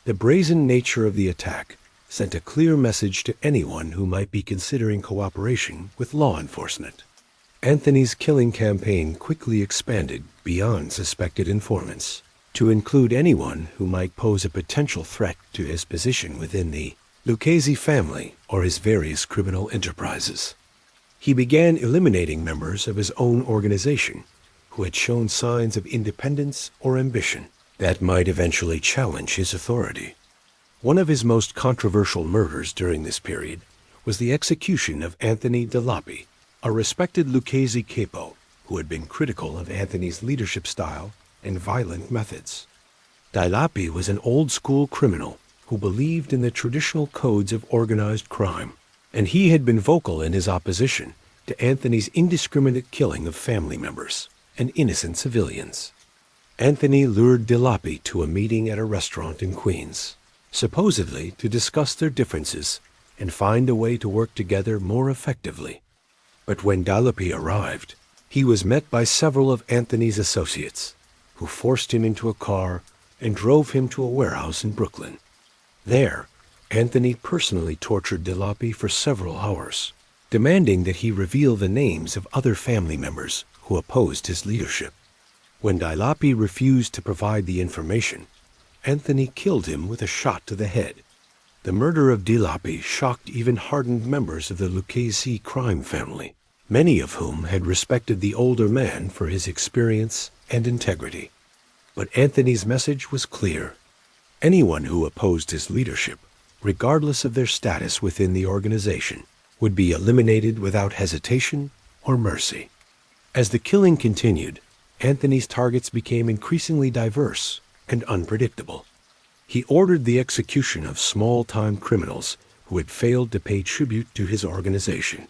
The brazen nature of the attack sent a clear message to anyone who might be considering cooperation with law enforcement. Anthony's killing campaign quickly expanded beyond suspected informants to include anyone who might pose a potential threat to his position within the Lucchese family or his various criminal enterprises. He began eliminating members of his own organization who had shown signs of independence or ambition that might eventually challenge his authority. One of his most controversial murders during this period was the execution of Anthony Dillapi, a respected Lucchese Capo who had been critical of Anthony's leadership style and violent methods. Dillapi was an old-school criminal who believed in the traditional codes of organized crime, and he had been vocal in his opposition to Anthony's indiscriminate killing of family members and innocent civilians. Anthony lured Dillapi to a meeting at a restaurant in Queens, supposedly to discuss their differences and find a way to work together more effectively. But when Dillapi arrived, he was met by several of Anthony's associates, who forced him into a car and drove him to a warehouse in Brooklyn. There, Anthony personally tortured Dillapi for several hours, demanding that he reveal the names of other family members who opposed his leadership. When Dillapi refused to provide the information, Anthony killed him with a shot to the head. The murder of Dillapi shocked even hardened members of the Lucchese crime family, many of whom had respected the older man for his experience and integrity. But Anthony's message was clear. Anyone who opposed his leadership, regardless of their status within the organization, would be eliminated without hesitation or mercy. As the killing continued, Anthony's targets became increasingly diverse and unpredictable. He ordered the execution of small-time criminals who had failed to pay tribute to his organization.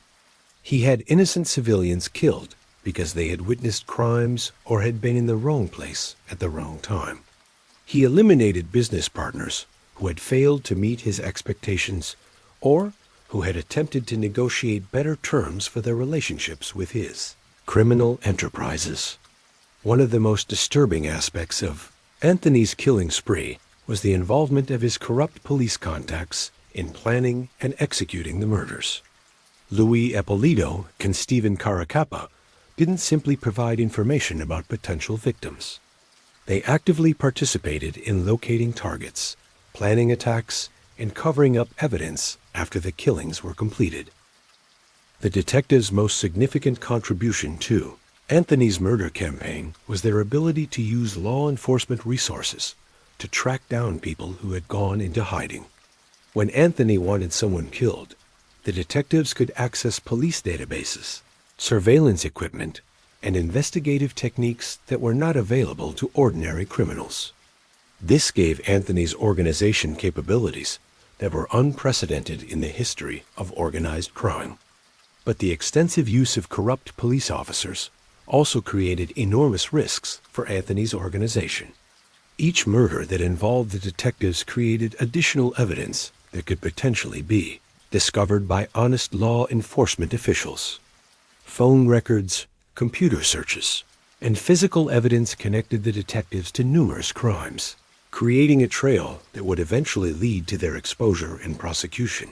He had innocent civilians killed because they had witnessed crimes or had been in the wrong place at the wrong time. He eliminated business partners who had failed to meet his expectations or who had attempted to negotiate better terms for their relationships with his criminal enterprises. One of the most disturbing aspects of Anthony's killing spree was the involvement of his corrupt police contacts in planning and executing the murders. Louis Eppolito and Stephen Caracappa didn't simply provide information about potential victims. They actively participated in locating targets, planning attacks, and covering up evidence after the killings were completed. The detectives' most significant contribution to Anthony's murder campaign was their ability to use law enforcement resources to track down people who had gone into hiding. When Anthony wanted someone killed, the detectives could access police databases, surveillance equipment, and investigative techniques that were not available to ordinary criminals. This gave Anthony's organization capabilities that were unprecedented in the history of organized crime. But the extensive use of corrupt police officers also created enormous risks for Anthony's organization. Each murder that involved the detectives created additional evidence that could potentially be discovered by honest law enforcement officials. Phone records, computer searches, and physical evidence connected the detectives to numerous crimes, creating a trail that would eventually lead to their exposure and prosecution.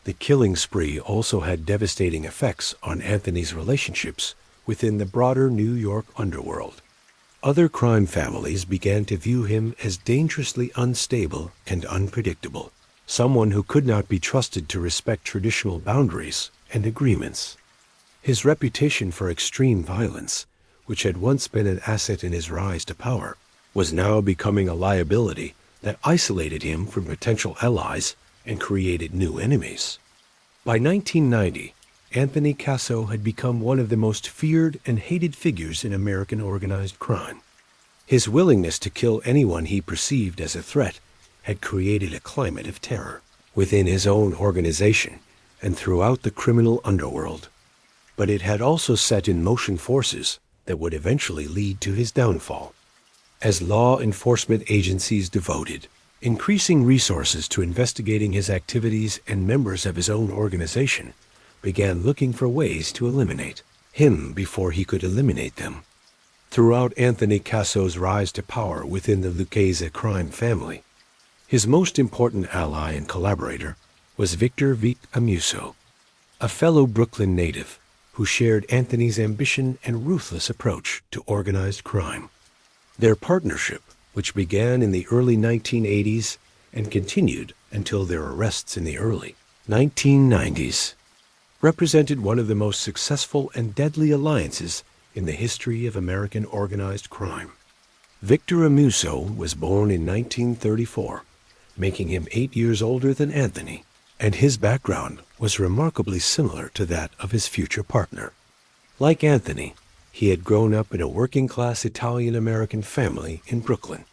The killing spree also had devastating effects on Anthony's relationships within the broader New York underworld. Other crime families began to view him as dangerously unstable and unpredictable, someone who could not be trusted to respect traditional boundaries and agreements. His reputation for extreme violence, which had once been an asset in his rise to power, was now becoming a liability that isolated him from potential allies and created new enemies. By 1990, Anthony Casso had become one of the most feared and hated figures in American organized crime. His willingness to kill anyone he perceived as a threat had created a climate of terror within his own organization and throughout the criminal underworld. But it had also set in motion forces that would eventually lead to his downfall. As law enforcement agencies devoted increasing resources to investigating his activities and members of his own organization, began looking for ways to eliminate him before he could eliminate them. Throughout Anthony Casso's rise to power within the Lucchese crime family, his most important ally and collaborator was Victor Vite Amuso, a fellow Brooklyn native who shared Anthony's ambition and ruthless approach to organized crime. Their partnership, which began in the early 1980s and continued until their arrests in the early 1990s, represented one of the most successful and deadly alliances in the history of American organized crime. Victor Amuso was born in 1934, making him 8 years older than Anthony, and his background was remarkably similar to that of his future partner. Like Anthony, he had grown up in a working-class Italian-American family in Brooklyn,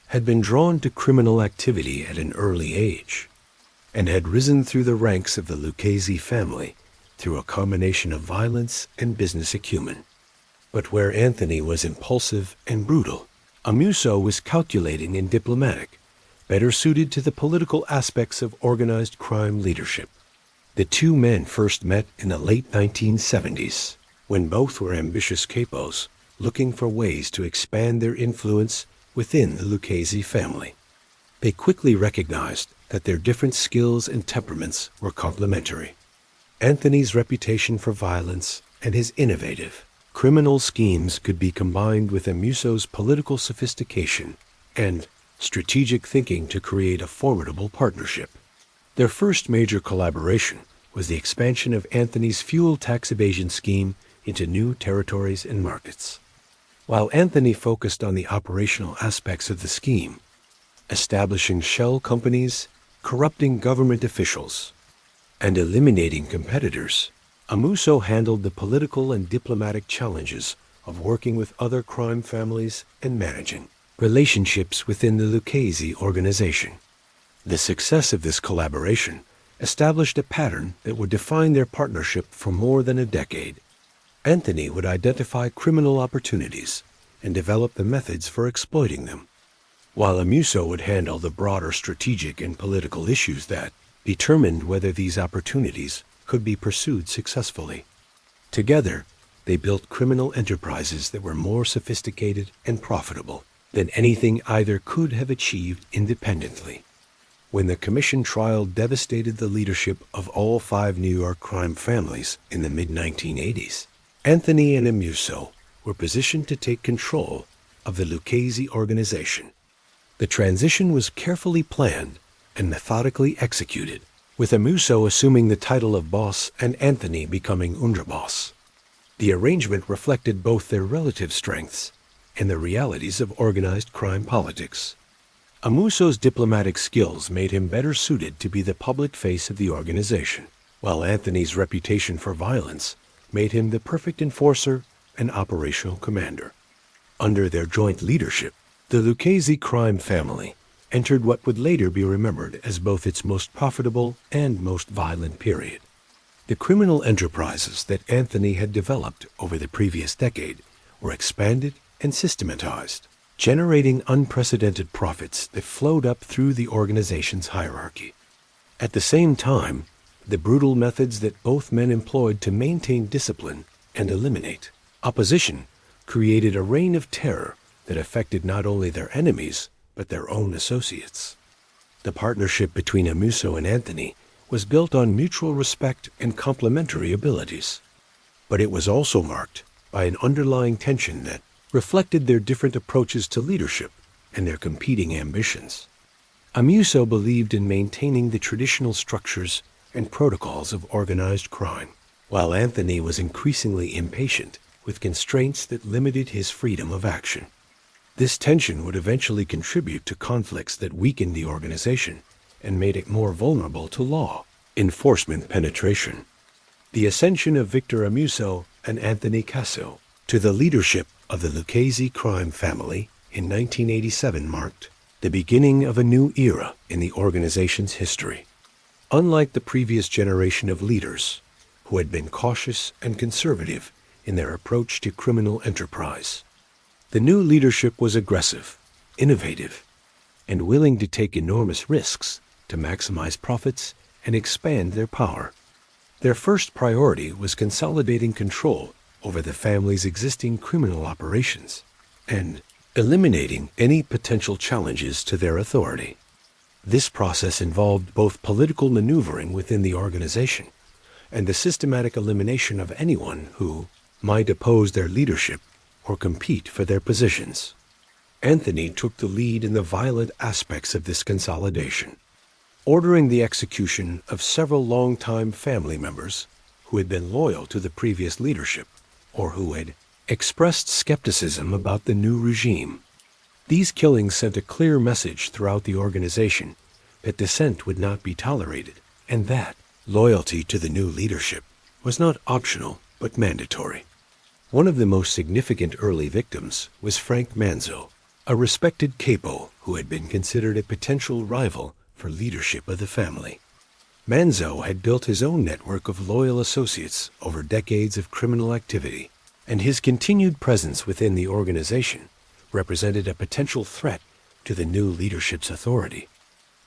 had been drawn to criminal activity at an early age, and had risen through the ranks of the Lucchese family through a combination of violence and business acumen. But where Anthony was impulsive and brutal, Amuso was calculating and diplomatic, better suited to the political aspects of organized crime leadership. The two men first met in the late 1970s, when both were ambitious capos looking for ways to expand their influence within the Lucchese family. They quickly recognized that their different skills and temperaments were complementary. Anthony's reputation for violence and his innovative, criminal schemes could be combined with Amuso's political sophistication and strategic thinking to create a formidable partnership. Their first major collaboration was the expansion of Anthony's fuel tax evasion scheme into new territories and markets. While Anthony focused on the operational aspects of the scheme, establishing shell companies, corrupting government officials, and eliminating competitors, Amuso handled the political and diplomatic challenges of working with other crime families and managing relationships within the Lucchese organization. The success of this collaboration established a pattern that would define their partnership for more than a decade. Anthony would identify criminal opportunities and develop the methods for exploiting them, while Amuso would handle the broader strategic and political issues that determined whether these opportunities could be pursued successfully. Together, they built criminal enterprises that were more sophisticated and profitable than anything either could have achieved independently. When the commission trial devastated the leadership of all 5 New York crime families in the mid-1980s, Anthony and Amuso were positioned to take control of the Lucchese organization. The transition was carefully planned and methodically executed, with Amuso assuming the title of boss and Anthony becoming underboss. The arrangement reflected both their relative strengths and the realities of organized crime politics. Amuso's diplomatic skills made him better suited to be the public face of the organization, while Anthony's reputation for violence made him the perfect enforcer and operational commander. Under their joint leadership, the Lucchese crime family entered what would later be remembered as both its most profitable and most violent period. The criminal enterprises that Anthony had developed over the previous decade were expanded and systematized, generating unprecedented profits that flowed up through the organization's hierarchy. At the same time, the brutal methods that both men employed to maintain discipline and eliminate opposition created a reign of terror that affected not only their enemies, but their own associates. The partnership between Amuso and Anthony was built on mutual respect and complementary abilities, but it was also marked by an underlying tension that reflected their different approaches to leadership and their competing ambitions. Amuso believed in maintaining the traditional structures and protocols of organized crime, while Anthony was increasingly impatient with constraints that limited his freedom of action. This tension would eventually contribute to conflicts that weakened the organization and made it more vulnerable to law enforcement penetration. The ascension of Victor Amuso and Anthony Casso to the leadership of the Lucchese crime family in 1987 marked the beginning of a new era in the organization's history. Unlike the previous generation of leaders, who had been cautious and conservative in their approach to criminal enterprise, the new leadership was aggressive, innovative, and willing to take enormous risks to maximize profits and expand their power. Their first priority was consolidating control over the family's existing criminal operations and eliminating any potential challenges to their authority. This process involved both political maneuvering within the organization and the systematic elimination of anyone who might oppose their leadership or compete for their positions. Anthony took the lead in the violent aspects of this consolidation, ordering the execution of several longtime family members who had been loyal to the previous leadership or who had expressed skepticism about the new regime. These killings sent a clear message throughout the organization that dissent would not be tolerated and that loyalty to the new leadership was not optional but mandatory. One of the most significant early victims was Frank Manzo, a respected capo who had been considered a potential rival for leadership of the family. Manzo had built his own network of loyal associates over decades of criminal activity, and his continued presence within the organization represented a potential threat to the new leadership's authority.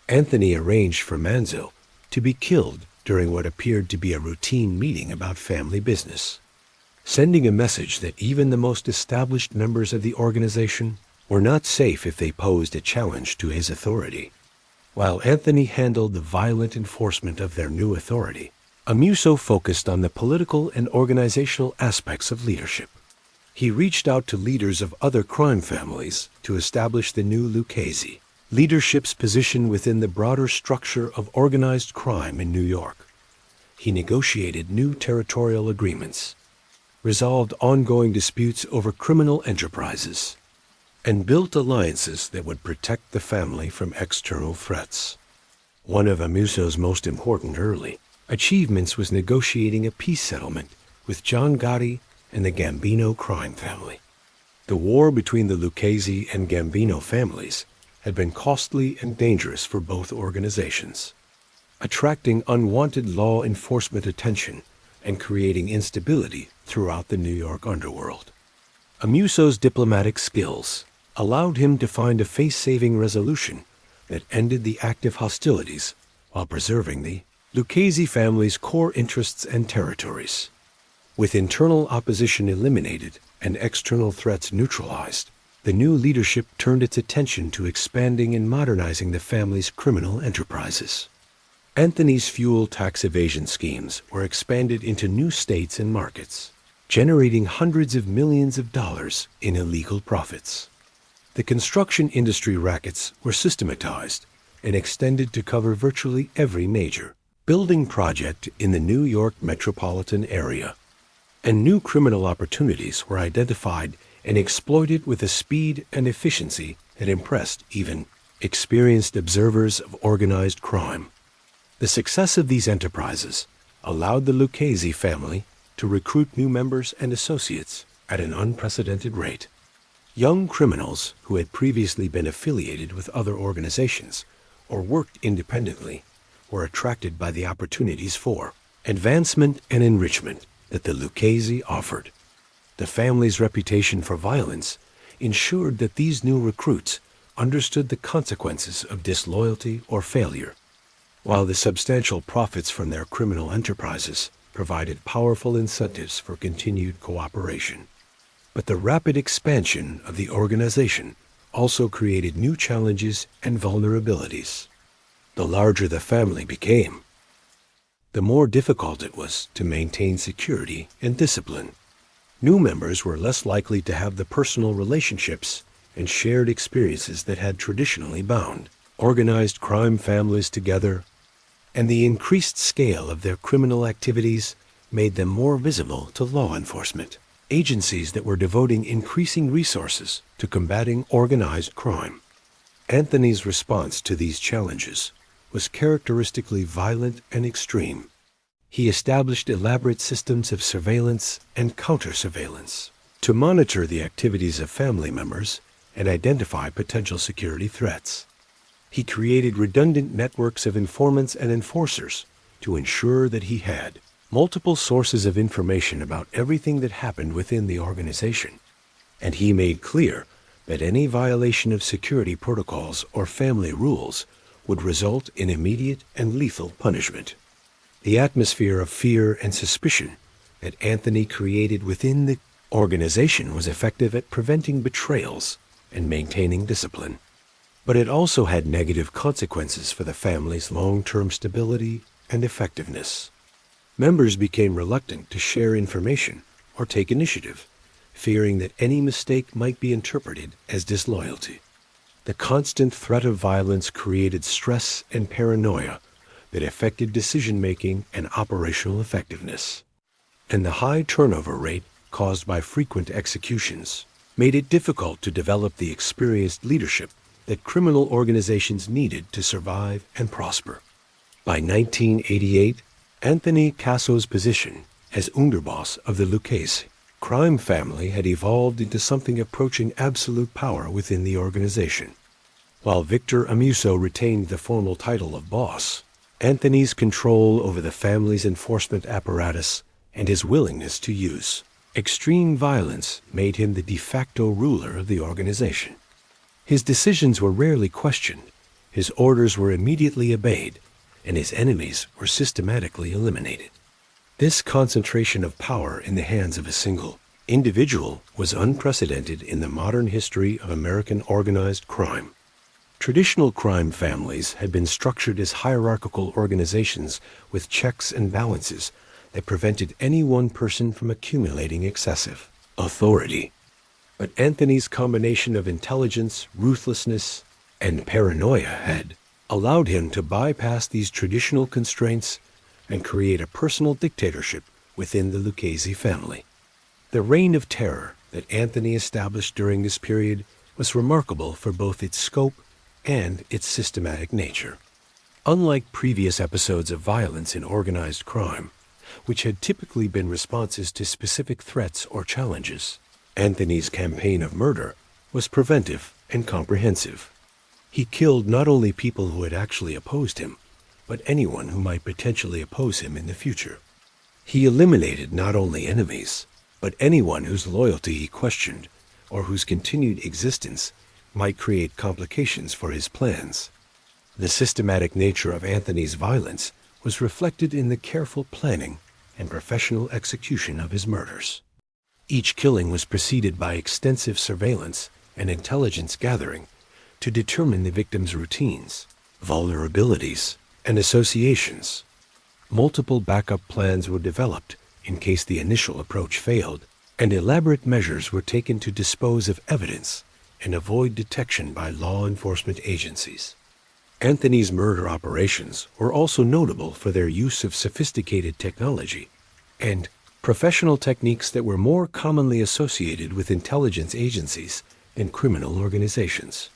Anthony arranged for Manzo to be killed during what appeared to be a routine meeting about family business, sending a message that even the most established members of the organization were not safe if they posed a challenge to his authority. While Anthony handled the violent enforcement of their new authority, Amuso focused on the political and organizational aspects of leadership. He reached out to leaders of other crime families to establish the new Lucchese, leadership's position within the broader structure of organized crime in New York. He negotiated new territorial agreements, resolved ongoing disputes over criminal enterprises, and built alliances that would protect the family from external threats. One of Amuso's most important early achievements was negotiating a peace settlement with John Gotti and the Gambino crime family. The war between the Lucchese and Gambino families had been costly and dangerous for both organizations, attracting unwanted law enforcement attention and creating instability throughout the New York underworld. Amuso's diplomatic skills allowed him to find a face-saving resolution that ended the active hostilities while preserving the Lucchese family's core interests and territories. With internal opposition eliminated and external threats neutralized, the new leadership turned its attention to expanding and modernizing the family's criminal enterprises. Anthony's fuel tax evasion schemes were expanded into new states and markets, generating hundreds of millions of dollars in illegal profits. The construction industry rackets were systematized and extended to cover virtually every major building project in the New York metropolitan area, and new criminal opportunities were identified and exploited with a speed and efficiency that impressed even experienced observers of organized crime. The success of these enterprises allowed the Lucchese family to recruit new members and associates at an unprecedented rate. Young criminals who had previously been affiliated with other organizations or worked independently were attracted by the opportunities for advancement and enrichment that the Lucchese offered. The family's reputation for violence ensured that these new recruits understood the consequences of disloyalty or failure, while the substantial profits from their criminal enterprises provided powerful incentives for continued cooperation. But the rapid expansion of the organization also created new challenges and vulnerabilities. The larger the family became, the more difficult it was to maintain security and discipline. New members were less likely to have the personal relationships and shared experiences that had traditionally bound organized crime families together, and the increased scale of their criminal activities made them more visible to law enforcement agencies that were devoting increasing resources to combating organized crime. Anthony's response to these challenges was characteristically violent and extreme. He established elaborate systems of surveillance and counter-surveillance to monitor the activities of family members and identify potential security threats. He created redundant networks of informants and enforcers to ensure that he had multiple sources of information about everything that happened within the organization, and he made clear that any violation of security protocols or family rules would result in immediate and lethal punishment. The atmosphere of fear and suspicion that Anthony created within the organization was effective at preventing betrayals and maintaining discipline. But it also had negative consequences for the family's long-term stability and effectiveness. Members became reluctant to share information or take initiative, fearing that any mistake might be interpreted as disloyalty. The constant threat of violence created stress and paranoia that affected decision-making and operational effectiveness. And the high turnover rate caused by frequent executions made it difficult to develop the experienced leadership that criminal organizations needed to survive and prosper. By 1988, Anthony Casso's position as underboss of the Lucchese crime family had evolved into something approaching absolute power within the organization. While Victor Amuso retained the formal title of boss, Anthony's control over the family's enforcement apparatus and his willingness to use extreme violence made him the de facto ruler of the organization. His decisions were rarely questioned, his orders were immediately obeyed, and his enemies were systematically eliminated. This concentration of power in the hands of a single individual was unprecedented in the modern history of American organized crime. Traditional crime families had been structured as hierarchical organizations with checks and balances that prevented any one person from accumulating excessive authority. But Anthony's combination of intelligence, ruthlessness, and paranoia had allowed him to bypass these traditional constraints and create a personal dictatorship within the Lucchese family. The reign of terror that Anthony established during this period was remarkable for both its scope and its systematic nature. Unlike previous episodes of violence in organized crime, which had typically been responses to specific threats or challenges, Anthony's campaign of murder was preventive and comprehensive. He killed not only people who had actually opposed him, but anyone who might potentially oppose him in the future. He eliminated not only enemies, but anyone whose loyalty he questioned or whose continued existence might create complications for his plans. The systematic nature of Anthony's violence was reflected in the careful planning and professional execution of his murders. Each killing was preceded by extensive surveillance and intelligence gathering to determine the victim's routines, vulnerabilities, and associations. Multiple backup plans were developed in case the initial approach failed, and elaborate measures were taken to dispose of evidence and avoid detection by law enforcement agencies. Anthony's murder operations were also notable for their use of sophisticated technology and professional techniques that were more commonly associated with intelligence agencies than criminal organizations.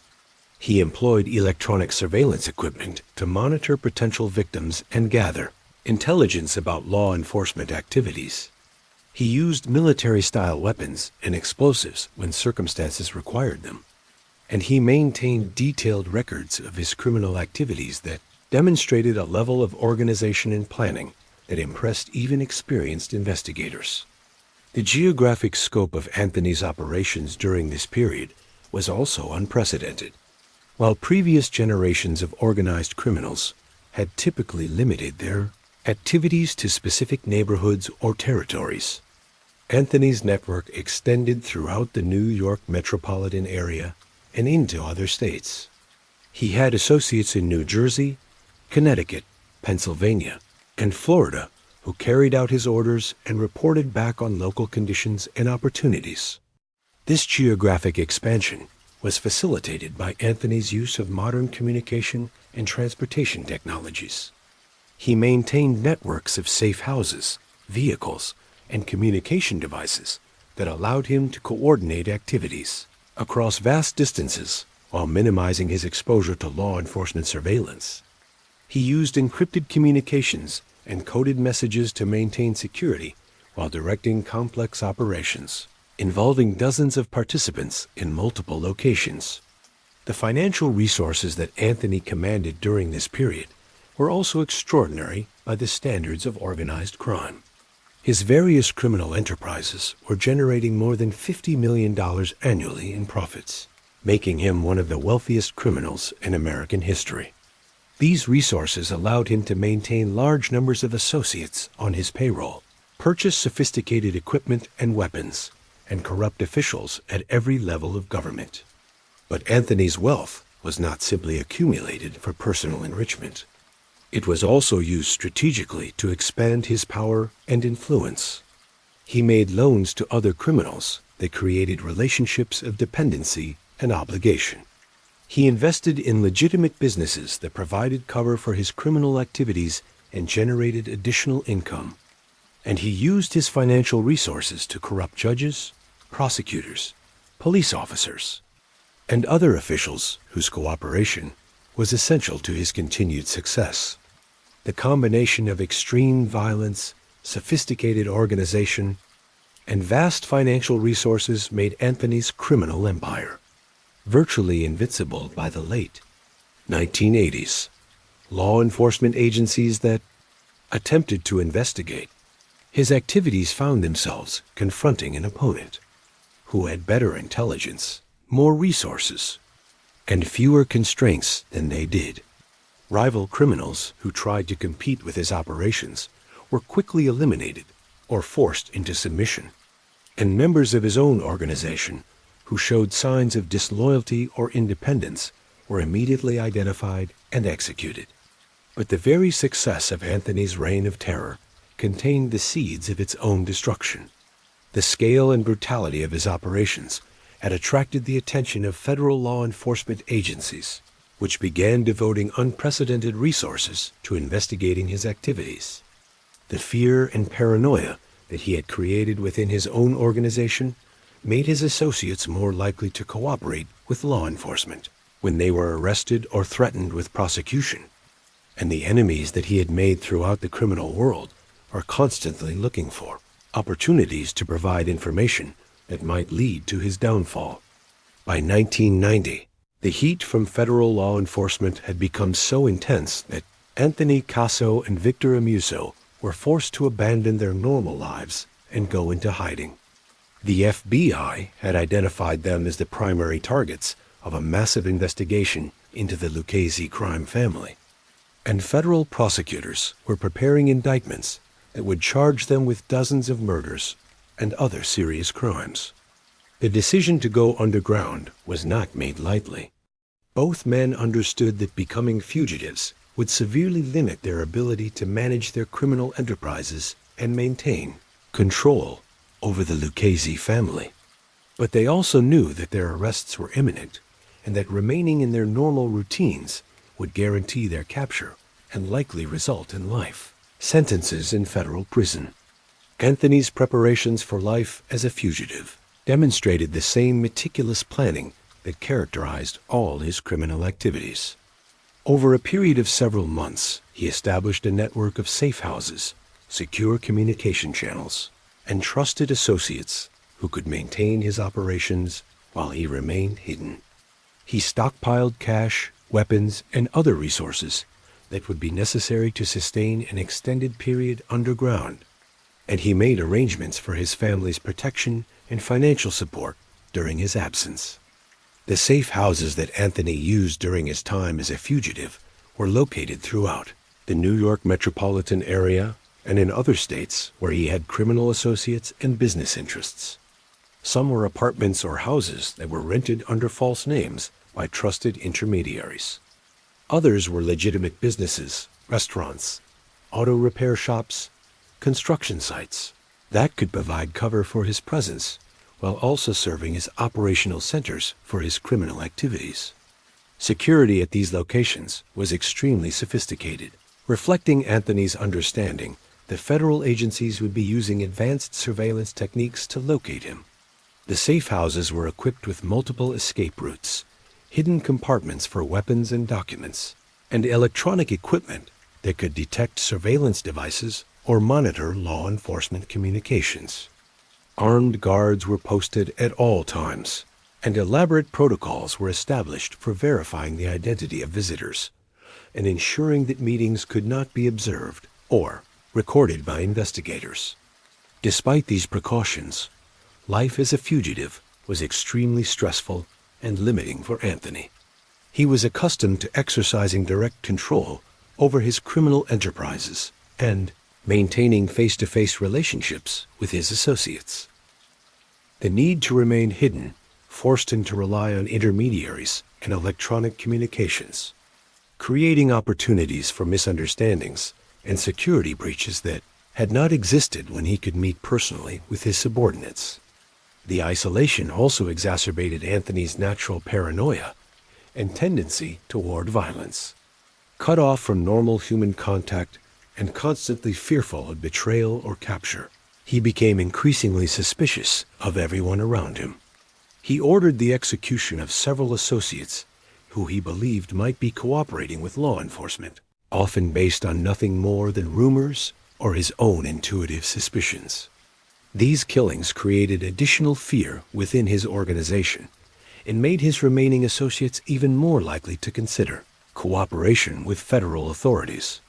He employed electronic surveillance equipment to monitor potential victims and gather intelligence about law enforcement activities. He used military-style weapons and explosives when circumstances required them, and he maintained detailed records of his criminal activities that demonstrated a level of organization and planning that impressed even experienced investigators. The geographic scope of Anthony's operations during this period was also unprecedented. While previous generations of organized criminals had typically limited their activities to specific neighborhoods or territories, Anthony's network extended throughout the New York metropolitan area and into other states. He had associates in New Jersey, Connecticut, Pennsylvania, and Florida who carried out his orders and reported back on local conditions and opportunities. This geographic expansion was facilitated by Anthony's use of modern communication and transportation technologies. He maintained networks of safe houses, vehicles, and communication devices that allowed him to coordinate activities across vast distances while minimizing his exposure to law enforcement surveillance. He used encrypted communications and coded messages to maintain security while directing complex operations involving dozens of participants in multiple locations. The financial resources that Anthony commanded during this period were also extraordinary by the standards of organized crime. His various criminal enterprises were generating more than $50 million annually in profits, making him one of the wealthiest criminals in American history. These resources allowed him to maintain large numbers of associates on his payroll, purchase sophisticated equipment and weapons, and corrupt officials at every level of government. But Anthony's wealth was not simply accumulated for personal enrichment. It was also used strategically to expand his power and influence. He made loans to other criminals that created relationships of dependency and obligation. He invested in legitimate businesses that provided cover for his criminal activities and generated additional income. And he used his financial resources to corrupt judges, prosecutors, police officers, and other officials whose cooperation was essential to his continued success. The combination of extreme violence, sophisticated organization, and vast financial resources made Anthony's criminal empire virtually invincible by the late 1980s. Law enforcement agencies that attempted to investigate his activities found themselves confronting an opponent who had better intelligence, more resources, and fewer constraints than they did. Rival criminals who tried to compete with his operations were quickly eliminated or forced into submission, and members of his own organization who showed signs of disloyalty or independence were immediately identified and executed. But the very success of Anthony's reign of terror contained the seeds of its own destruction. The scale and brutality of his operations had attracted the attention of federal law enforcement agencies, which began devoting unprecedented resources to investigating his activities. The fear and paranoia that he had created within his own organization made his associates more likely to cooperate with law enforcement when they were arrested or threatened with prosecution. And the enemies that he had made throughout the criminal world are constantly looking for opportunities to provide information that might lead to his downfall. By 1990, the heat from federal law enforcement had become so intense that Anthony Casso and Victor Amuso were forced to abandon their normal lives and go into hiding. The FBI had identified them as the primary targets of a massive investigation into the Lucchese crime family, and federal prosecutors were preparing indictments that would charge them with dozens of murders and other serious crimes. The decision to go underground was not made lightly. Both men understood that becoming fugitives would severely limit their ability to manage their criminal enterprises and maintain control over the Lucchese family. But they also knew that their arrests were imminent and that remaining in their normal routines would guarantee their capture and likely result in life sentences in federal prison. Anthony's preparations for life as a fugitive demonstrated the same meticulous planning that characterized all his criminal activities. Over a period of several months, he established a network of safe houses, secure communication channels, and trusted associates who could maintain his operations while he remained hidden. He stockpiled cash, weapons, and other resources that would be necessary to sustain an extended period underground, and he made arrangements for his family's protection and financial support during his absence. The safe houses that Anthony used during his time as a fugitive were located throughout the New York metropolitan area and in other states where he had criminal associates and business interests. Some were apartments or houses that were rented under false names by trusted intermediaries. Others were legitimate businesses, restaurants, auto repair shops, construction sites that could provide cover for his presence while also serving as operational centers for his criminal activities. Security at these locations was extremely sophisticated. Reflecting Anthony's understanding, the federal agencies would be using advanced surveillance techniques to locate him. The safe houses were equipped with multiple escape routes, hidden compartments for weapons and documents, and electronic equipment that could detect surveillance devices or monitor law enforcement communications. Armed guards were posted at all times, and elaborate protocols were established for verifying the identity of visitors and ensuring that meetings could not be observed or recorded by investigators. Despite these precautions, life as a fugitive was extremely stressful and limiting for Anthony. He was accustomed to exercising direct control over his criminal enterprises and maintaining face-to-face relationships with his associates. The need to remain hidden forced him to rely on intermediaries and electronic communications, creating opportunities for misunderstandings and security breaches that had not existed when he could meet personally with his subordinates. The isolation also exacerbated Anthony's natural paranoia and tendency toward violence. Cut off from normal human contact and constantly fearful of betrayal or capture, he became increasingly suspicious of everyone around him. He ordered the execution of several associates who he believed might be cooperating with law enforcement, often based on nothing more than rumors or his own intuitive suspicions. These killings created additional fear within his organization and made his remaining associates even more likely to consider cooperation with federal authorities.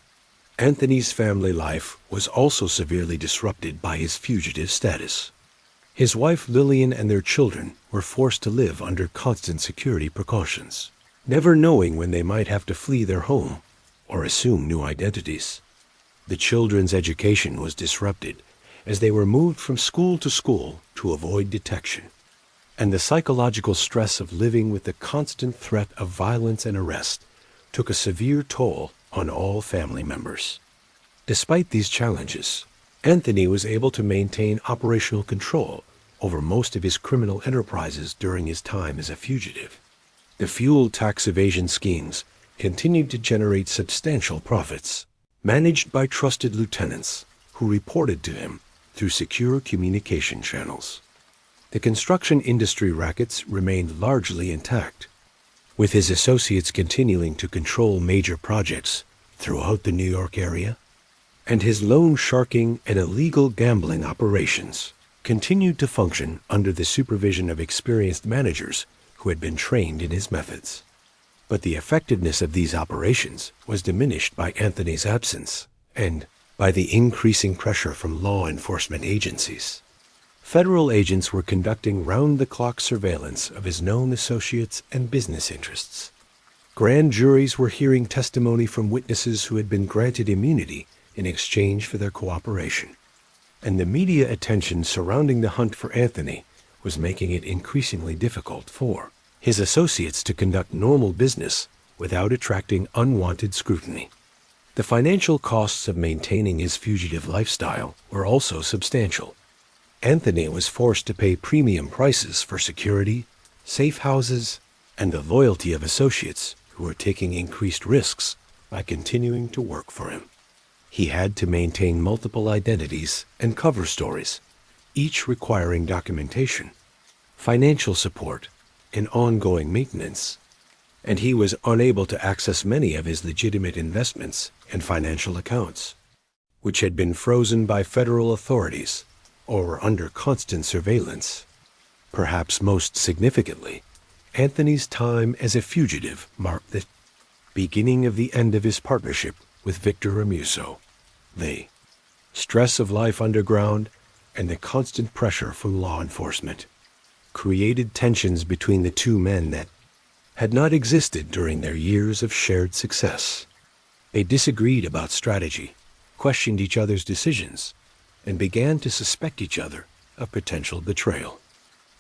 Anthony's family life was also severely disrupted by his fugitive status. His wife Lillian and their children were forced to live under constant security precautions, never knowing when they might have to flee their home or assume new identities. The children's education was disrupted as they were moved from school to avoid detection, and the psychological stress of living with the constant threat of violence and arrest took a severe toll on all family members. Despite these challenges, Anthony was able to maintain operational control over most of his criminal enterprises during his time as a fugitive. The fuel tax evasion schemes continued to generate substantial profits, managed by trusted lieutenants who reported to him through secure communication channels. The construction industry rackets remained largely intact, with his associates continuing to control major projects throughout the New York area, and his loan sharking and illegal gambling operations continued to function under the supervision of experienced managers who had been trained in his methods. But the effectiveness of these operations was diminished by Anthony's absence and by the increasing pressure from law enforcement agencies. Federal agents were conducting round-the-clock surveillance of his known associates and business interests. Grand juries were hearing testimony from witnesses who had been granted immunity in exchange for their cooperation. And the media attention surrounding the hunt for Anthony was making it increasingly difficult for his associates to conduct normal business without attracting unwanted scrutiny. The financial costs of maintaining his fugitive lifestyle were also substantial. Anthony was forced to pay premium prices for security, safe houses, and the loyalty of associates who were taking increased risks by continuing to work for him. He had to maintain multiple identities and cover stories, each requiring documentation, financial support, and ongoing maintenance, and he was unable to access many of his legitimate investments and financial accounts, which had been frozen by federal authorities or were under constant surveillance. Perhaps most significantly, Anthony's time as a fugitive marked the beginning of the end of his partnership with Victor Ramuso. The stress of life underground and the constant pressure from law enforcement created tensions between the two men that had not existed during their years of shared success. They disagreed about strategy, questioned each other's decisions, and began to suspect each other of potential betrayal.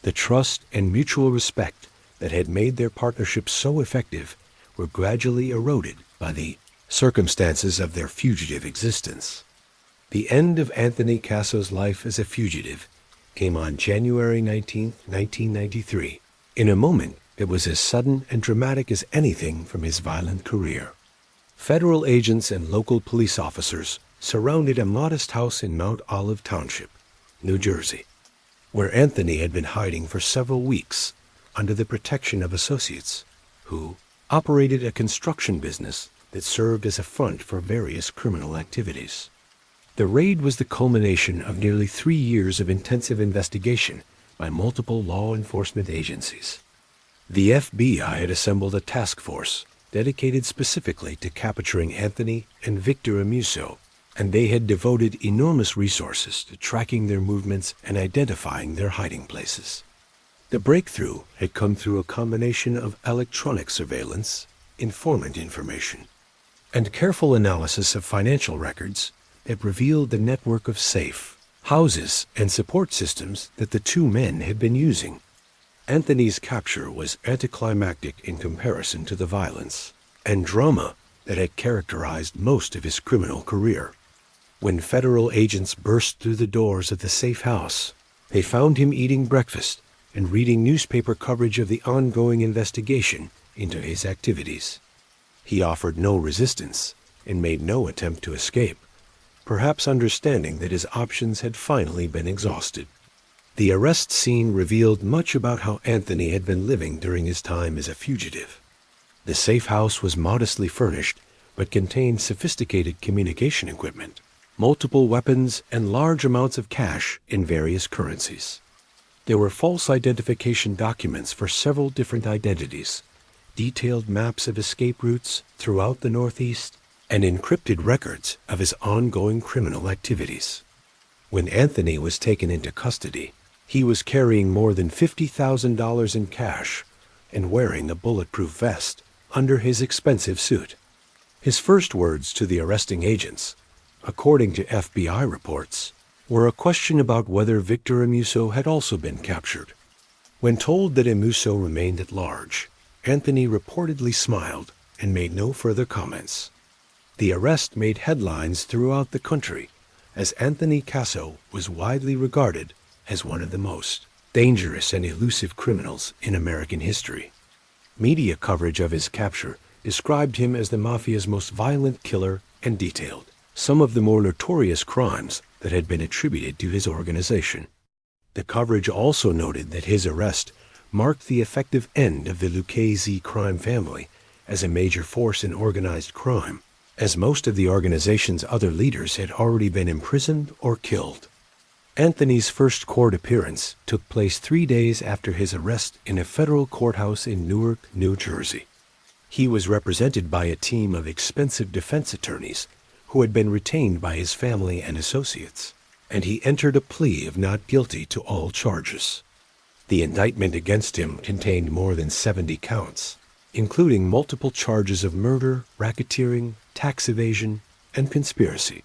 The trust and mutual respect that had made their partnership so effective were gradually eroded by the circumstances of their fugitive existence. The end of Anthony Casso's life as a fugitive came on January 19, 1993, in a moment that was as sudden and dramatic as anything from his violent career. Federal agents and local police officers surrounded a modest house in Mount Olive Township, New Jersey, where Anthony had been hiding for several weeks under the protection of associates who operated a construction business that served as a front for various criminal activities. The raid was the culmination of nearly 3 years of intensive investigation by multiple law enforcement agencies. The FBI had assembled a task force dedicated specifically to capturing Anthony and Victor Ramuso, and they had devoted enormous resources to tracking their movements and identifying their hiding places. The breakthrough had come through a combination of electronic surveillance, informant information, and careful analysis of financial records that revealed the network of safe houses and support systems that the two men had been using. Anthony's capture was anticlimactic in comparison to the violence and drama that had characterized most of his criminal career. When federal agents burst through the doors of the safe house, they found him eating breakfast and reading newspaper coverage of the ongoing investigation into his activities. He offered no resistance and made no attempt to escape, perhaps understanding that his options had finally been exhausted. The arrest scene revealed much about how Anthony had been living during his time as a fugitive. The safe house was modestly furnished, but contained sophisticated communication equipment, multiple weapons, and large amounts of cash in various currencies. There were false identification documents for several different identities, detailed maps of escape routes throughout the Northeast, and encrypted records of his ongoing criminal activities. When Anthony was taken into custody, he was carrying more than $50,000 in cash and wearing a bulletproof vest under his expensive suit. His first words to the arresting agents, according to FBI reports, were a question about whether Victor Amuso had also been captured. When told that Amuso remained at large, Anthony reportedly smiled and made no further comments. The arrest made headlines throughout the country, as Anthony Casso was widely regarded as one of the most dangerous and elusive criminals in American history. Media coverage of his capture described him as the Mafia's most violent killer and detailed some of the more notorious crimes that had been attributed to his organization. The coverage also noted that his arrest marked the effective end of the Lucchese crime family as a major force in organized crime, as most of the organization's other leaders had already been imprisoned or killed. Anthony's first court appearance took place 3 days after his arrest in a federal courthouse in Newark, New Jersey. He was represented by a team of expensive defense attorneys who had been retained by his family and associates, and he entered a plea of not guilty to all charges. The indictment against him contained more than 70 counts, including multiple charges of murder, racketeering, tax evasion, and conspiracy.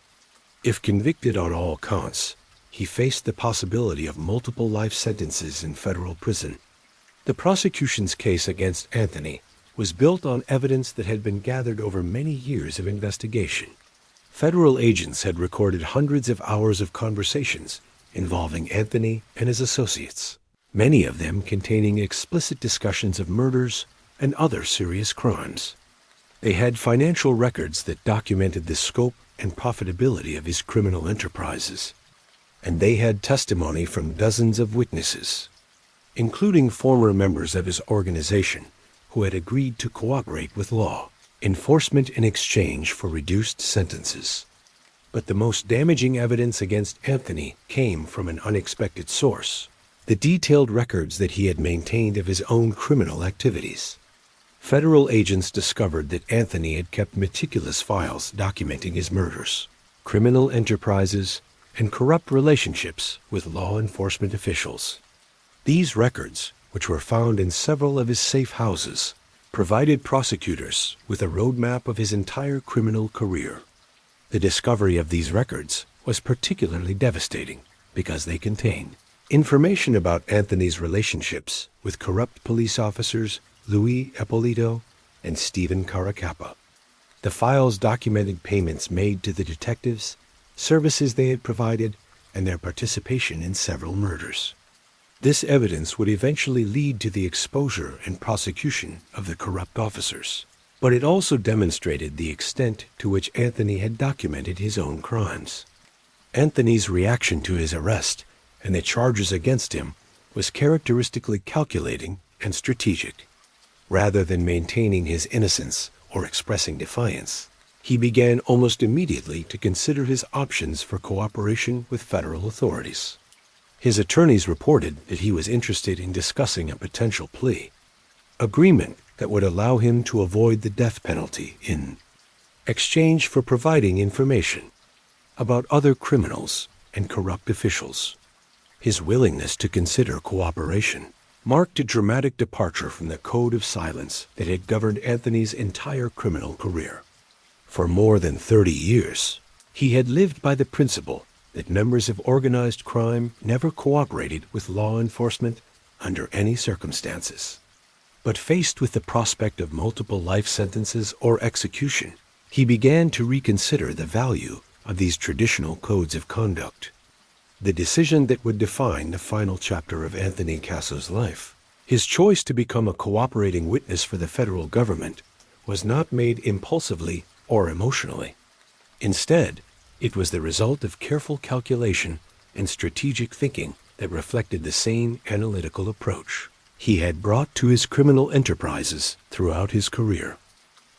If convicted on all counts, he faced the possibility of multiple life sentences in federal prison. The prosecution's case against Anthony was built on evidence that had been gathered over many years of investigation. Federal agents had recorded hundreds of hours of conversations involving Anthony and his associates, many of them containing explicit discussions of murders and other serious crimes. They had financial records that documented the scope and profitability of his criminal enterprises, and they had testimony from dozens of witnesses, including former members of his organization who had agreed to cooperate with law enforcement in exchange for reduced sentences. But the most damaging evidence against Anthony came from an unexpected source: the detailed records that he had maintained of his own criminal activities. Federal agents discovered that Anthony had kept meticulous files documenting his murders, criminal enterprises, and corrupt relationships with law enforcement officials. These records, which were found in several of his safe houses, provided prosecutors with a roadmap of his entire criminal career. The discovery of these records was particularly devastating because they contained information about Anthony's relationships with corrupt police officers Louis Ippolito and Stephen Caracappa. The files documented payments made to the detectives, services they had provided, and their participation in several murders. This evidence would eventually lead to the exposure and prosecution of the corrupt officers, but it also demonstrated the extent to which Anthony had documented his own crimes. Anthony's reaction to his arrest and the charges against him was characteristically calculating and strategic. Rather than maintaining his innocence or expressing defiance, he began almost immediately to consider his options for cooperation with federal authorities. His attorneys reported that he was interested in discussing a potential plea agreement that would allow him to avoid the death penalty in exchange for providing information about other criminals and corrupt officials. His willingness to consider cooperation marked a dramatic departure from the code of silence that had governed Anthony's entire criminal career. For more than 30 years, he had lived by the principle that members of organized crime never cooperated with law enforcement under any circumstances. But faced with the prospect of multiple life sentences or execution, he began to reconsider the value of these traditional codes of conduct. The decision that would define the final chapter of Anthony Casso's life, his choice to become a cooperating witness for the federal government, was not made impulsively or emotionally. Instead, it was the result of careful calculation and strategic thinking that reflected the same analytical approach he had brought to his criminal enterprises throughout his career.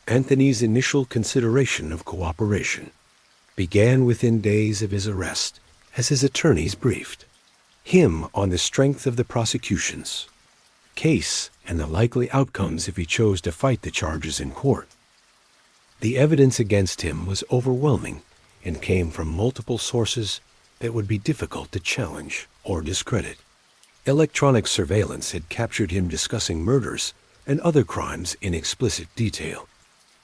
Anthony's initial consideration of cooperation began within days of his arrest, as his attorneys briefed him on the strength of the prosecution's case and the likely outcomes if he chose to fight the charges in court. The evidence against him was overwhelming and came from multiple sources that would be difficult to challenge or discredit. Electronic surveillance had captured him discussing murders and other crimes in explicit detail.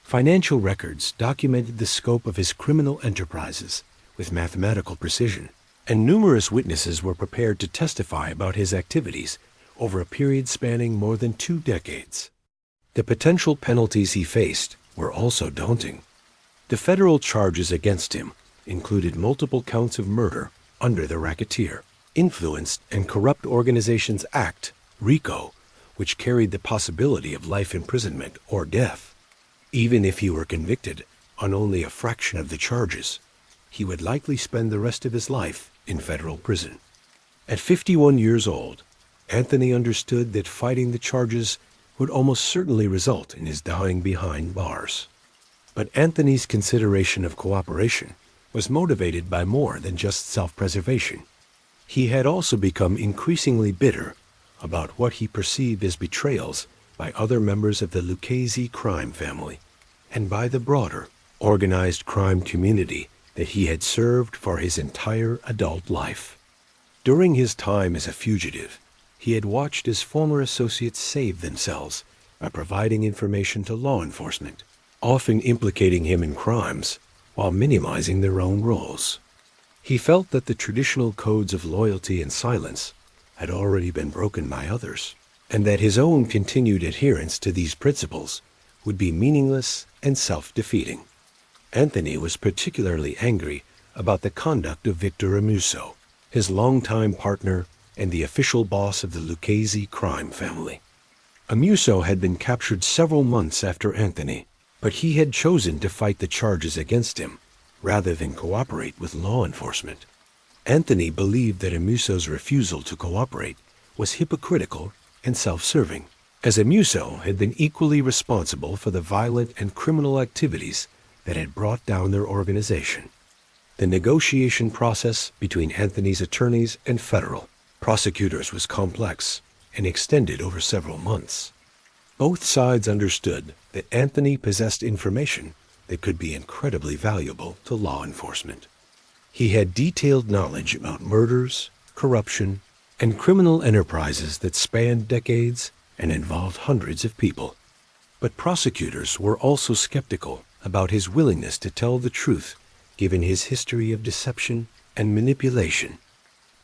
Financial records documented the scope of his criminal enterprises with mathematical precision, and numerous witnesses were prepared to testify about his activities over a period spanning more than 2 decades. The potential penalties he faced were also daunting. The federal charges against him included multiple counts of murder under the Racketeer, Influenced and Corrupt Organizations Act, RICO, which carried the possibility of life imprisonment or death. Even if he were convicted on only a fraction of the charges, he would likely spend the rest of his life in federal prison. At 51 years old, Anthony understood that fighting the charges would almost certainly result in his dying behind bars. But Anthony's consideration of cooperation was motivated by more than just self-preservation. He had also become increasingly bitter about what he perceived as betrayals by other members of the Lucchese crime family and by the broader, organized crime community that he had served for his entire adult life. During his time as a fugitive, he had watched his former associates save themselves by providing information to law enforcement, often implicating him in crimes while minimizing their own roles. He felt that the traditional codes of loyalty and silence had already been broken by others, and that his own continued adherence to these principles would be meaningless and self-defeating. Anthony was particularly angry about the conduct of Victor Amuso, his longtime partner and the official boss of the Lucchese crime family. Amuso had been captured several months after Anthony, but he had chosen to fight the charges against him rather than cooperate with law enforcement. Anthony believed that Amuso's refusal to cooperate was hypocritical and self-serving, as Amuso had been equally responsible for the violent and criminal activities that had brought down their organization. The negotiation process between Anthony's attorneys and federal prosecutors was complex and extended over several months. Both sides understood that Anthony possessed information that could be incredibly valuable to law enforcement. He had detailed knowledge about murders, corruption, and criminal enterprises that spanned decades and involved hundreds of people. But prosecutors were also skeptical about his willingness to tell the truth, given his history of deception and manipulation.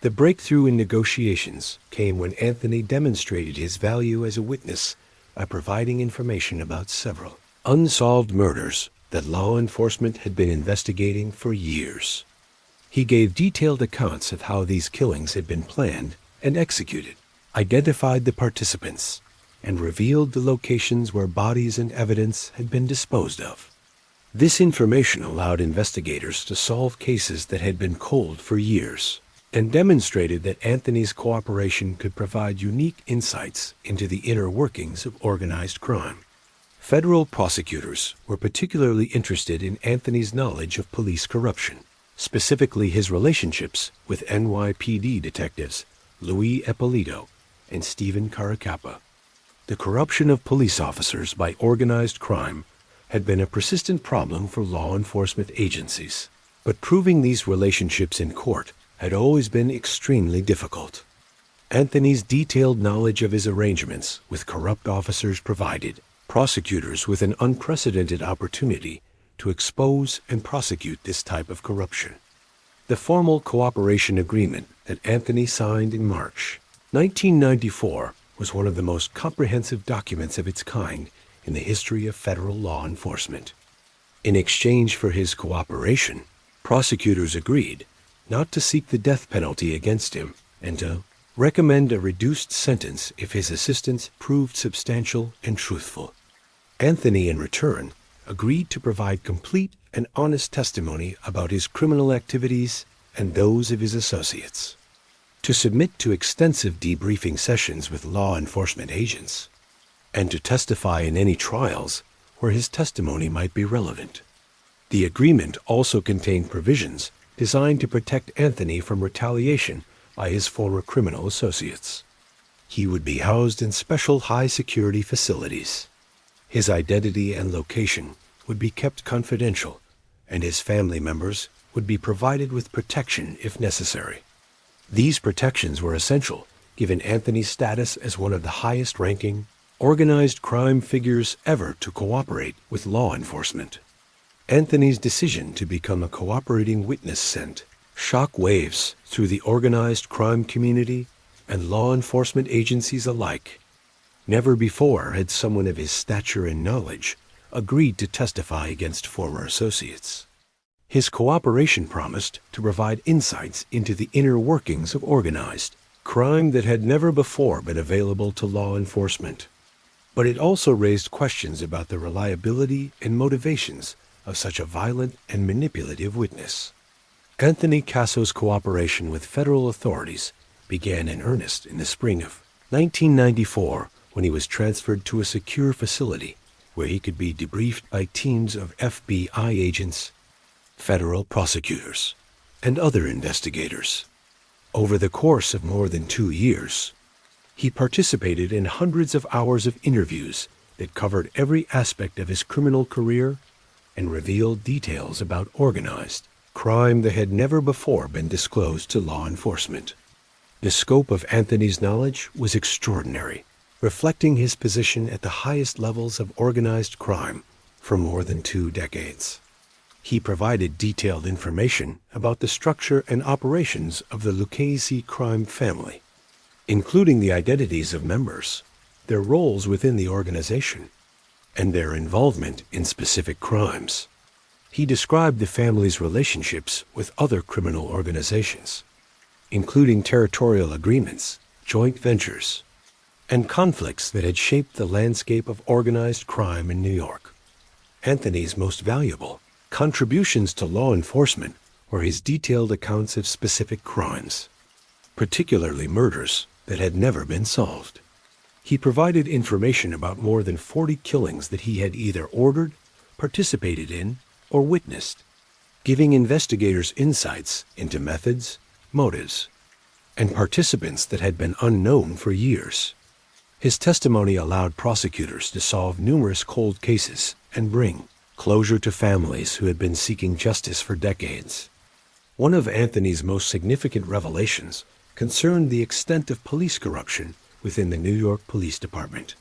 The breakthrough in negotiations came when Anthony demonstrated his value as a witness by providing information about several unsolved murders that law enforcement had been investigating for years. He gave detailed accounts of how these killings had been planned and executed, identified the participants, and revealed the locations where bodies and evidence had been disposed of. This information allowed investigators to solve cases that had been cold for years, and demonstrated that Anthony's cooperation could provide unique insights into the inner workings of organized crime. Federal prosecutors were particularly interested in Anthony's knowledge of police corruption, specifically his relationships with NYPD detectives Louis Eppolito and Stephen Caracappa. The corruption of police officers by organized crime had been a persistent problem for law enforcement agencies, but proving these relationships in court had always been extremely difficult. Anthony's detailed knowledge of his arrangements with corrupt officers provided prosecutors with an unprecedented opportunity to expose and prosecute this type of corruption. The formal cooperation agreement that Anthony signed in March 1994 was one of the most comprehensive documents of its kind in the history of federal law enforcement. In exchange for his cooperation, prosecutors agreed not to seek the death penalty against him and to recommend a reduced sentence if his assistance proved substantial and truthful. Anthony, in return, agreed to provide complete and honest testimony about his criminal activities and those of his associates, to submit to extensive debriefing sessions with law enforcement agents, and to testify in any trials where his testimony might be relevant. The agreement also contained provisions designed to protect Anthony from retaliation by his former criminal associates. He would be housed in special high-security facilities. His identity and location would be kept confidential, and his family members would be provided with protection if necessary. These protections were essential, given Anthony's status as one of the highest-ranking, organized crime figures ever to cooperate with law enforcement. Anthony's decision to become a cooperating witness sent shock waves through the organized crime community and law enforcement agencies alike. Never before had someone of his stature and knowledge agreed to testify against former associates. His cooperation promised to provide insights into the inner workings of organized crime that had never before been available to law enforcement. But it also raised questions about the reliability and motivations of such a violent and manipulative witness. Anthony Casso's cooperation with federal authorities began in earnest in the spring of 1994 when he was transferred to a secure facility where he could be debriefed by teams of FBI agents, federal prosecutors, and other investigators. Over the course of more than 2 years, he participated in hundreds of hours of interviews that covered every aspect of his criminal career and revealed details about organized crime that had never before been disclosed to law enforcement. The scope of Anthony's knowledge was extraordinary, reflecting his position at the highest levels of organized crime for more than 2 decades. He provided detailed information about the structure and operations of the Lucchese crime family, including the identities of members, their roles within the organization, and their involvement in specific crimes. He described the family's relationships with other criminal organizations, including territorial agreements, joint ventures, and conflicts that had shaped the landscape of organized crime in New York. Anthony's most valuable contributions to law enforcement were his detailed accounts of specific crimes, particularly murders that had never been solved. He provided information about more than 40 killings that he had either ordered, participated in, or witnessed, giving investigators insights into methods, motives, and participants that had been unknown for years. His testimony allowed prosecutors to solve numerous cold cases and bring closure to families who had been seeking justice for decades. One of Anthony's most significant revelations concerned the extent of police corruption within the New York Police Department.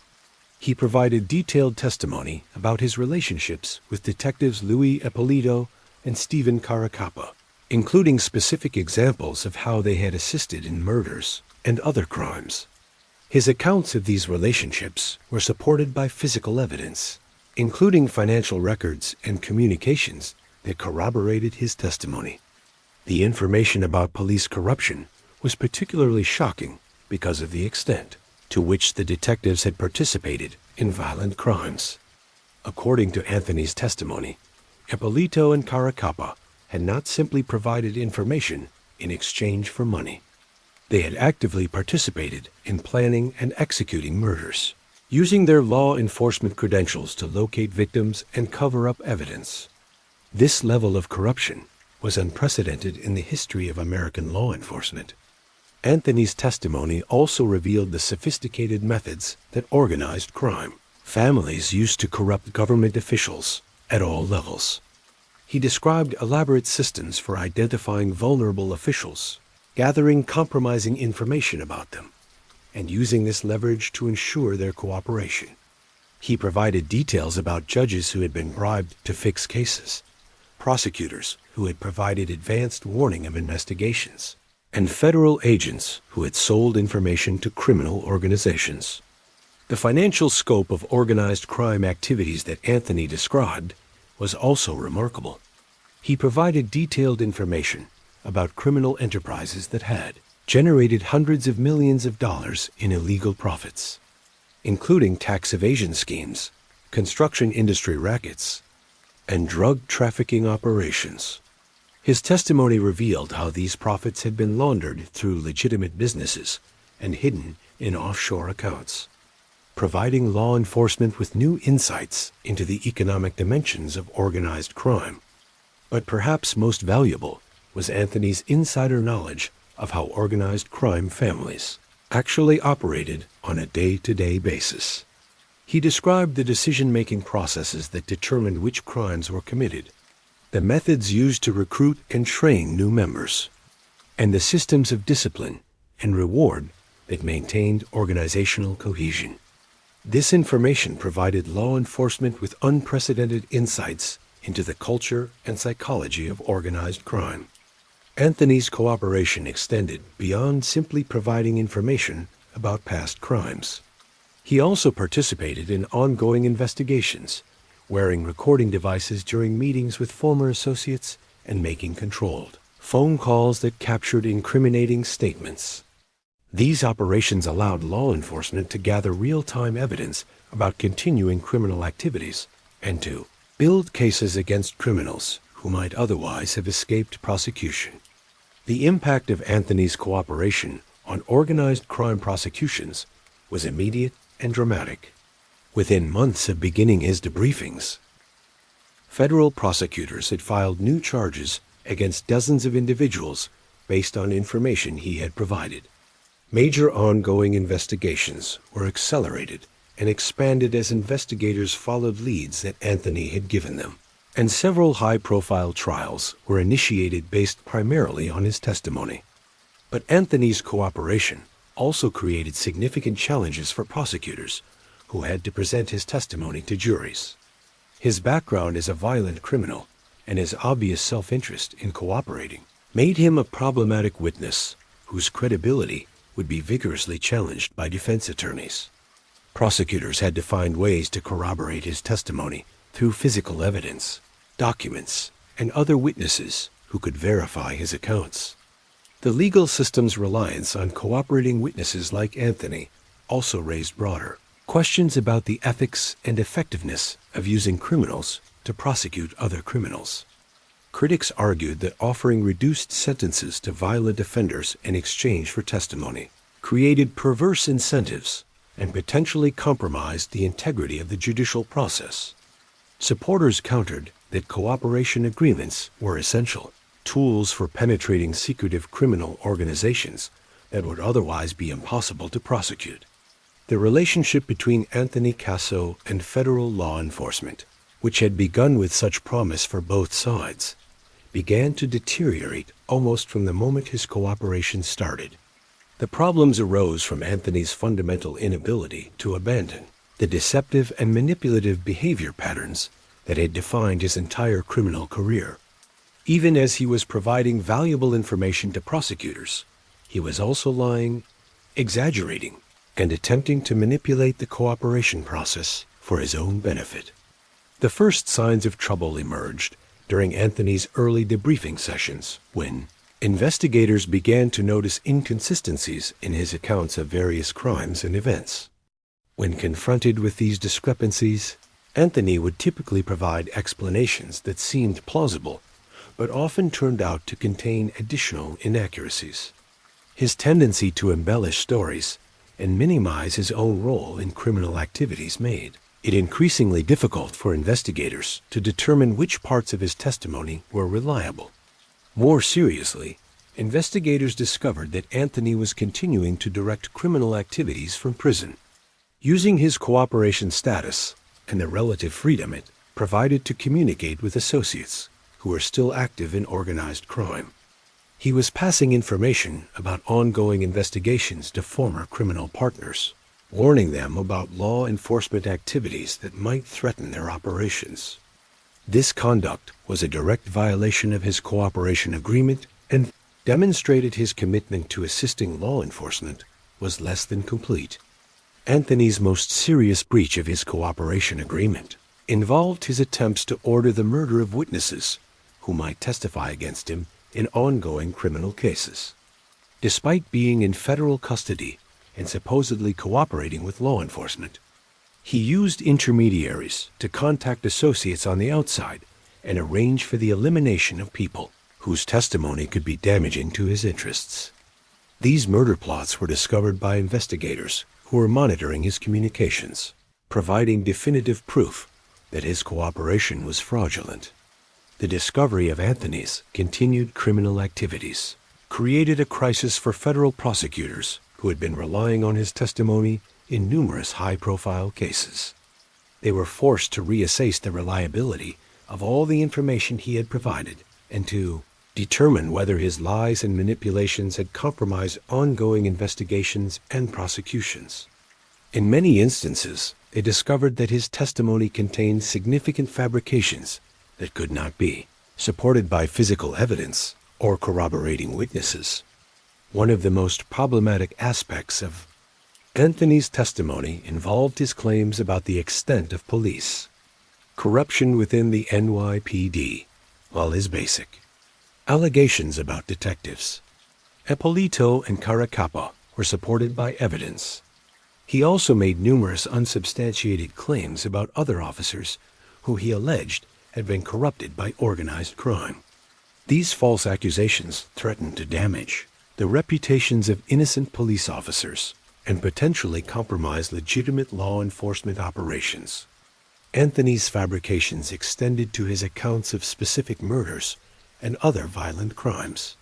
He provided detailed testimony about his relationships with detectives Louis Ippolito and Stephen Caracappa, including specific examples of how they had assisted in murders and other crimes. His accounts of these relationships were supported by physical evidence, including financial records and communications that corroborated his testimony. The information about police corruption was particularly shocking because of the extent to which the detectives had participated in violent crimes. According to Anthony's testimony, Ippolito and Caracappa had not simply provided information in exchange for money. They had actively participated in planning and executing murders, using their law enforcement credentials to locate victims and cover up evidence. This level of corruption was unprecedented in the history of American law enforcement. Anthony's testimony also revealed the sophisticated methods that organized crime families used to corrupt government officials at all levels. He described elaborate systems for identifying vulnerable officials, gathering compromising information about them, and using this leverage to ensure their cooperation. He provided details about judges who had been bribed to fix cases, prosecutors who had provided advanced warning of investigations, and federal agents who had sold information to criminal organizations. The financial scope of organized crime activities that Anthony described was also remarkable. He provided detailed information about criminal enterprises that had generated hundreds of millions of dollars in illegal profits, including tax evasion schemes, construction industry rackets, and drug trafficking operations. His testimony revealed how these profits had been laundered through legitimate businesses and hidden in offshore accounts, providing law enforcement with new insights into the economic dimensions of organized crime. But perhaps most valuable was Anthony's insider knowledge of how organized crime families actually operated on a day-to-day basis. He described the decision-making processes that determined which crimes were committed, the methods used to recruit and train new members, and the systems of discipline and reward that maintained organizational cohesion. This information provided law enforcement with unprecedented insights into the culture and psychology of organized crime. Anthony's cooperation extended beyond simply providing information about past crimes. He also participated in ongoing investigations, wearing recording devices during meetings with former associates and making controlled phone calls that captured incriminating statements. These operations allowed law enforcement to gather real-time evidence about continuing criminal activities and to build cases against criminals who might otherwise have escaped prosecution. The impact of Anthony's cooperation on organized crime prosecutions was immediate and dramatic. Within months of beginning his debriefings, federal prosecutors had filed new charges against dozens of individuals based on information he had provided. Major ongoing investigations were accelerated and expanded as investigators followed leads that Anthony had given them, and several high-profile trials were initiated based primarily on his testimony. But Anthony's cooperation also created significant challenges for prosecutors who had to present his testimony to juries. His background as a violent criminal and his obvious self-interest in cooperating made him a problematic witness whose credibility would be vigorously challenged by defense attorneys. Prosecutors had to find ways to corroborate his testimony through physical evidence, documents, and other witnesses who could verify his accounts. The legal system's reliance on cooperating witnesses like Anthony also raised broader questions about the ethics and effectiveness of using criminals to prosecute other criminals. Critics argued that offering reduced sentences to violent offenders in exchange for testimony created perverse incentives and potentially compromised the integrity of the judicial process. Supporters countered that cooperation agreements were essential tools for penetrating secretive criminal organizations that would otherwise be impossible to prosecute. The relationship between Anthony Casso and federal law enforcement, which had begun with such promise for both sides, began to deteriorate almost from the moment his cooperation started. The problems arose from Anthony's fundamental inability to abandon the deceptive and manipulative behavior patterns that had defined his entire criminal career. Even as he was providing valuable information to prosecutors, he was also lying, exaggerating, and attempting to manipulate the cooperation process for his own benefit. The first signs of trouble emerged during Anthony's early debriefing sessions when investigators began to notice inconsistencies in his accounts of various crimes and events. When confronted with these discrepancies, Anthony would typically provide explanations that seemed plausible, but often turned out to contain additional inaccuracies. His tendency to embellish stories and minimize his own role in criminal activities made it increasingly difficult for investigators to determine which parts of his testimony were reliable. More seriously, investigators discovered that Anthony was continuing to direct criminal activities from prison, using his cooperation status and the relative freedom it provided to communicate with associates who were still active in organized crime. He was passing information about ongoing investigations to former criminal partners, warning them about law enforcement activities that might threaten their operations. This conduct was a direct violation of his cooperation agreement and demonstrated his commitment to assisting law enforcement was less than complete. Anthony's most serious breach of his cooperation agreement involved his attempts to order the murder of witnesses who might testify against him in ongoing criminal cases. Despite being in federal custody and supposedly cooperating with law enforcement, he used intermediaries to contact associates on the outside and arrange for the elimination of people whose testimony could be damaging to his interests. These murder plots were discovered by investigators who were monitoring his communications, providing definitive proof that his cooperation was fraudulent. The discovery of Anthony's continued criminal activities created a crisis for federal prosecutors who had been relying on his testimony in numerous high-profile cases. They were forced to reassess the reliability of all the information he had provided and to determine whether his lies and manipulations had compromised ongoing investigations and prosecutions. In many instances, they discovered that his testimony contained significant fabrications that could not be supported by physical evidence or corroborating witnesses. One of the most problematic aspects of Anthony's testimony involved his claims about the extent of police corruption within the NYPD, while his basic allegations about detectives Ippolito and Capo were supported by evidence. He also made numerous unsubstantiated claims about other officers who he alleged had been corrupted by organized crime. These false accusations threatened to damage the reputations of innocent police officers and potentially compromise legitimate law enforcement operations. Anthony's fabrications extended to his accounts of specific murders and other violent crimes.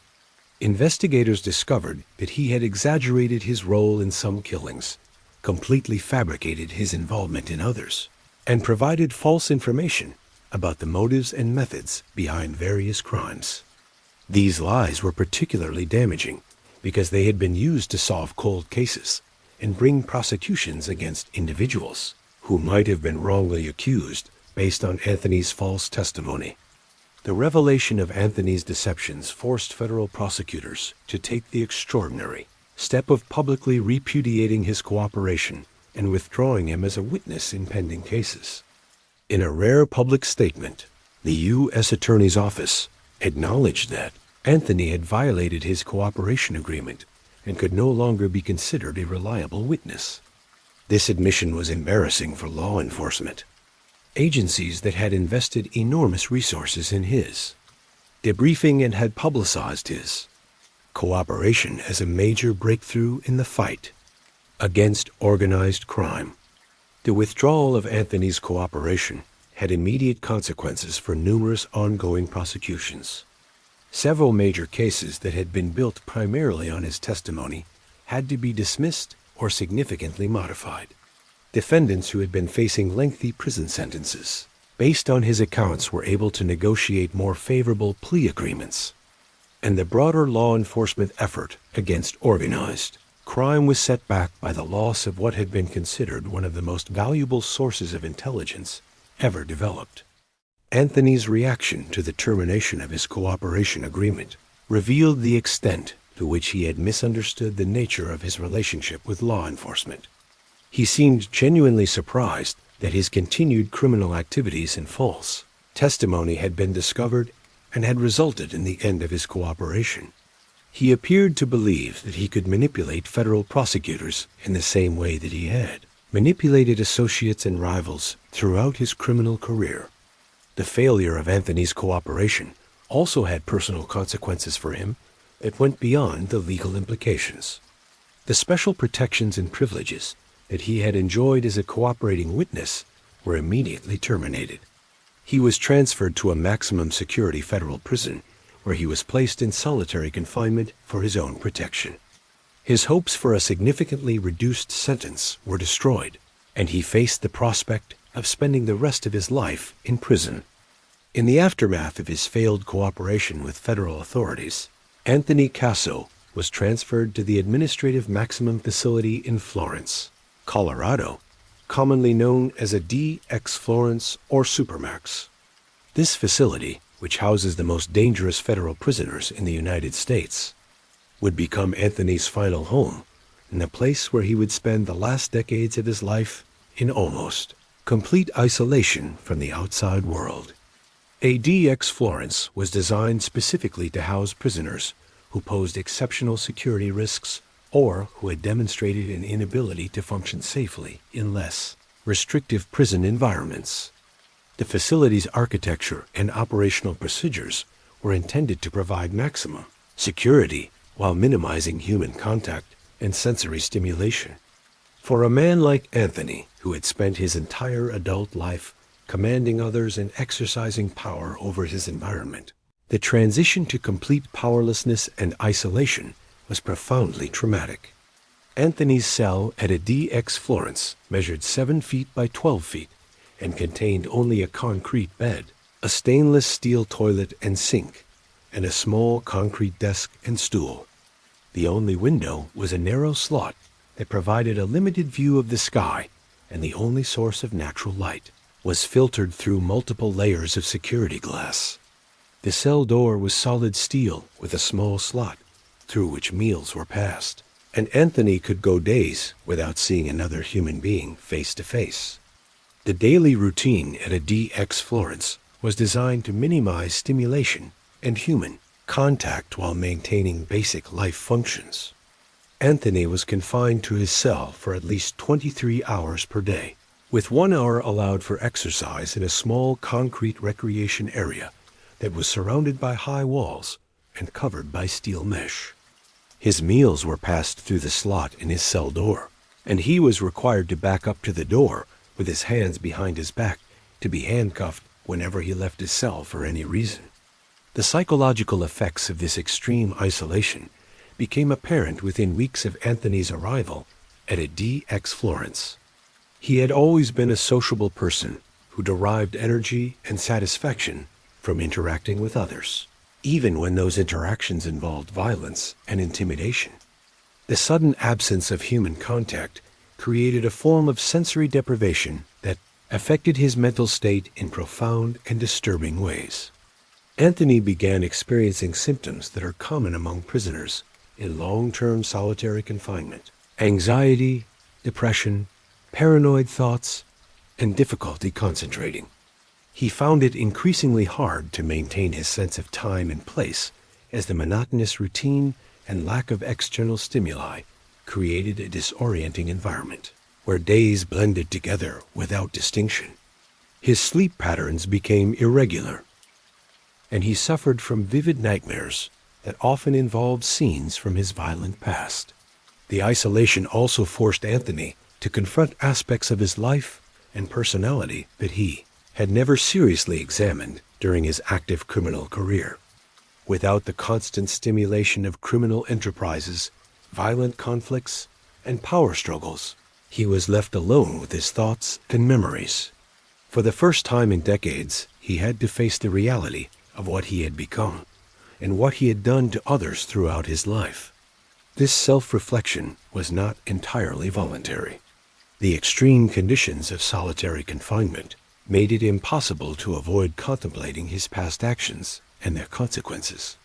Investigators discovered that he had exaggerated his role in some killings, completely fabricated his involvement in others, and provided false information about the motives and methods behind various crimes. These lies were particularly damaging because they had been used to solve cold cases and bring prosecutions against individuals who might have been wrongly accused based on Anthony's false testimony. The revelation of Anthony's deceptions forced federal prosecutors to take the extraordinary step of publicly repudiating his cooperation and withdrawing him as a witness in pending cases. In a rare public statement, the U.S. Attorney's Office acknowledged that Anthony had violated his cooperation agreement and could no longer be considered a reliable witness. This admission was embarrassing for law enforcement, agencies that had invested enormous resources in his debriefing and had publicized his cooperation as a major breakthrough in the fight against organized crime. The withdrawal of Anthony's cooperation had immediate consequences for numerous ongoing prosecutions. Several major cases that had been built primarily on his testimony had to be dismissed or significantly modified. Defendants who had been facing lengthy prison sentences based on his accounts were able to negotiate more favorable plea agreements, and the broader law enforcement effort against organized crime was set back by the loss of what had been considered one of the most valuable sources of intelligence ever developed. Anthony's reaction to the termination of his cooperation agreement revealed the extent to which he had misunderstood the nature of his relationship with law enforcement. He seemed genuinely surprised that his continued criminal activities and false testimony had been discovered and had resulted in the end of his cooperation. He appeared to believe that he could manipulate federal prosecutors in the same way that he had manipulated associates and rivals throughout his criminal career. The failure of Anthony's cooperation also had personal consequences for him that went beyond the legal implications. The special protections and privileges that he had enjoyed as a cooperating witness were immediately terminated. He was transferred to a maximum security federal prison where he was placed in solitary confinement for his own protection. His hopes for a significantly reduced sentence were destroyed, and he faced the prospect of spending the rest of his life in prison. In the aftermath of his failed cooperation with federal authorities, Anthony Casso was transferred to the administrative maximum facility in Florence, Colorado, commonly known as a DX Florence or Supermax. This facility, which houses the most dangerous federal prisoners in the United States, would become Anthony's final home and the place where he would spend the last decades of his life in almost complete isolation from the outside world. A DX Florence was designed specifically to house prisoners who posed exceptional security risks or who had demonstrated an inability to function safely in less restrictive prison environments. The facility's architecture and operational procedures were intended to provide maximum security while minimizing human contact and sensory stimulation. For a man like Anthony, who had spent his entire adult life commanding others and exercising power over his environment, the transition to complete powerlessness and isolation was profoundly traumatic. Anthony's cell at a DX Florence measured 7 feet by 12 feet and contained only a concrete bed, a stainless steel toilet and sink, and a small concrete desk and stool. The only window was a narrow slot that provided a limited view of the sky, and the only source of natural light was filtered through multiple layers of security glass. The cell door was solid steel with a small slot through which meals were passed, and Anthony could go days without seeing another human being face to face. The daily routine at a DX Florence was designed to minimize stimulation and human contact while maintaining basic life functions. Anthony was confined to his cell for at least 23 hours per day, with 1 hour allowed for exercise in a small concrete recreation area that was surrounded by high walls and covered by steel mesh. His meals were passed through the slot in his cell door, and he was required to back up to the door with his hands behind his back to be handcuffed whenever he left his cell for any reason. The psychological effects of this extreme isolation became apparent within weeks of Anthony's arrival at a DX Florence. He had always been a sociable person who derived energy and satisfaction from interacting with others, even when those interactions involved violence and intimidation. The sudden absence of human contact created a form of sensory deprivation that affected his mental state in profound and disturbing ways. Anthony began experiencing symptoms that are common among prisoners in long-term solitary confinement: anxiety, depression, paranoid thoughts, and difficulty concentrating. He found it increasingly hard to maintain his sense of time and place as the monotonous routine and lack of external stimuli created a disorienting environment where days blended together without distinction. His sleep patterns became irregular, and he suffered from vivid nightmares that often involved scenes from his violent past. The isolation also forced Anthony to confront aspects of his life and personality that he had never seriously examined during his active criminal career. Without the constant stimulation of criminal enterprises, violent conflicts, and power struggles, he was left alone with his thoughts and memories. For the first time in decades, he had to face the reality of what he had become and what he had done to others throughout his life. This self-reflection was not entirely voluntary. The extreme conditions of solitary confinement made it impossible to avoid contemplating his past actions and their consequences.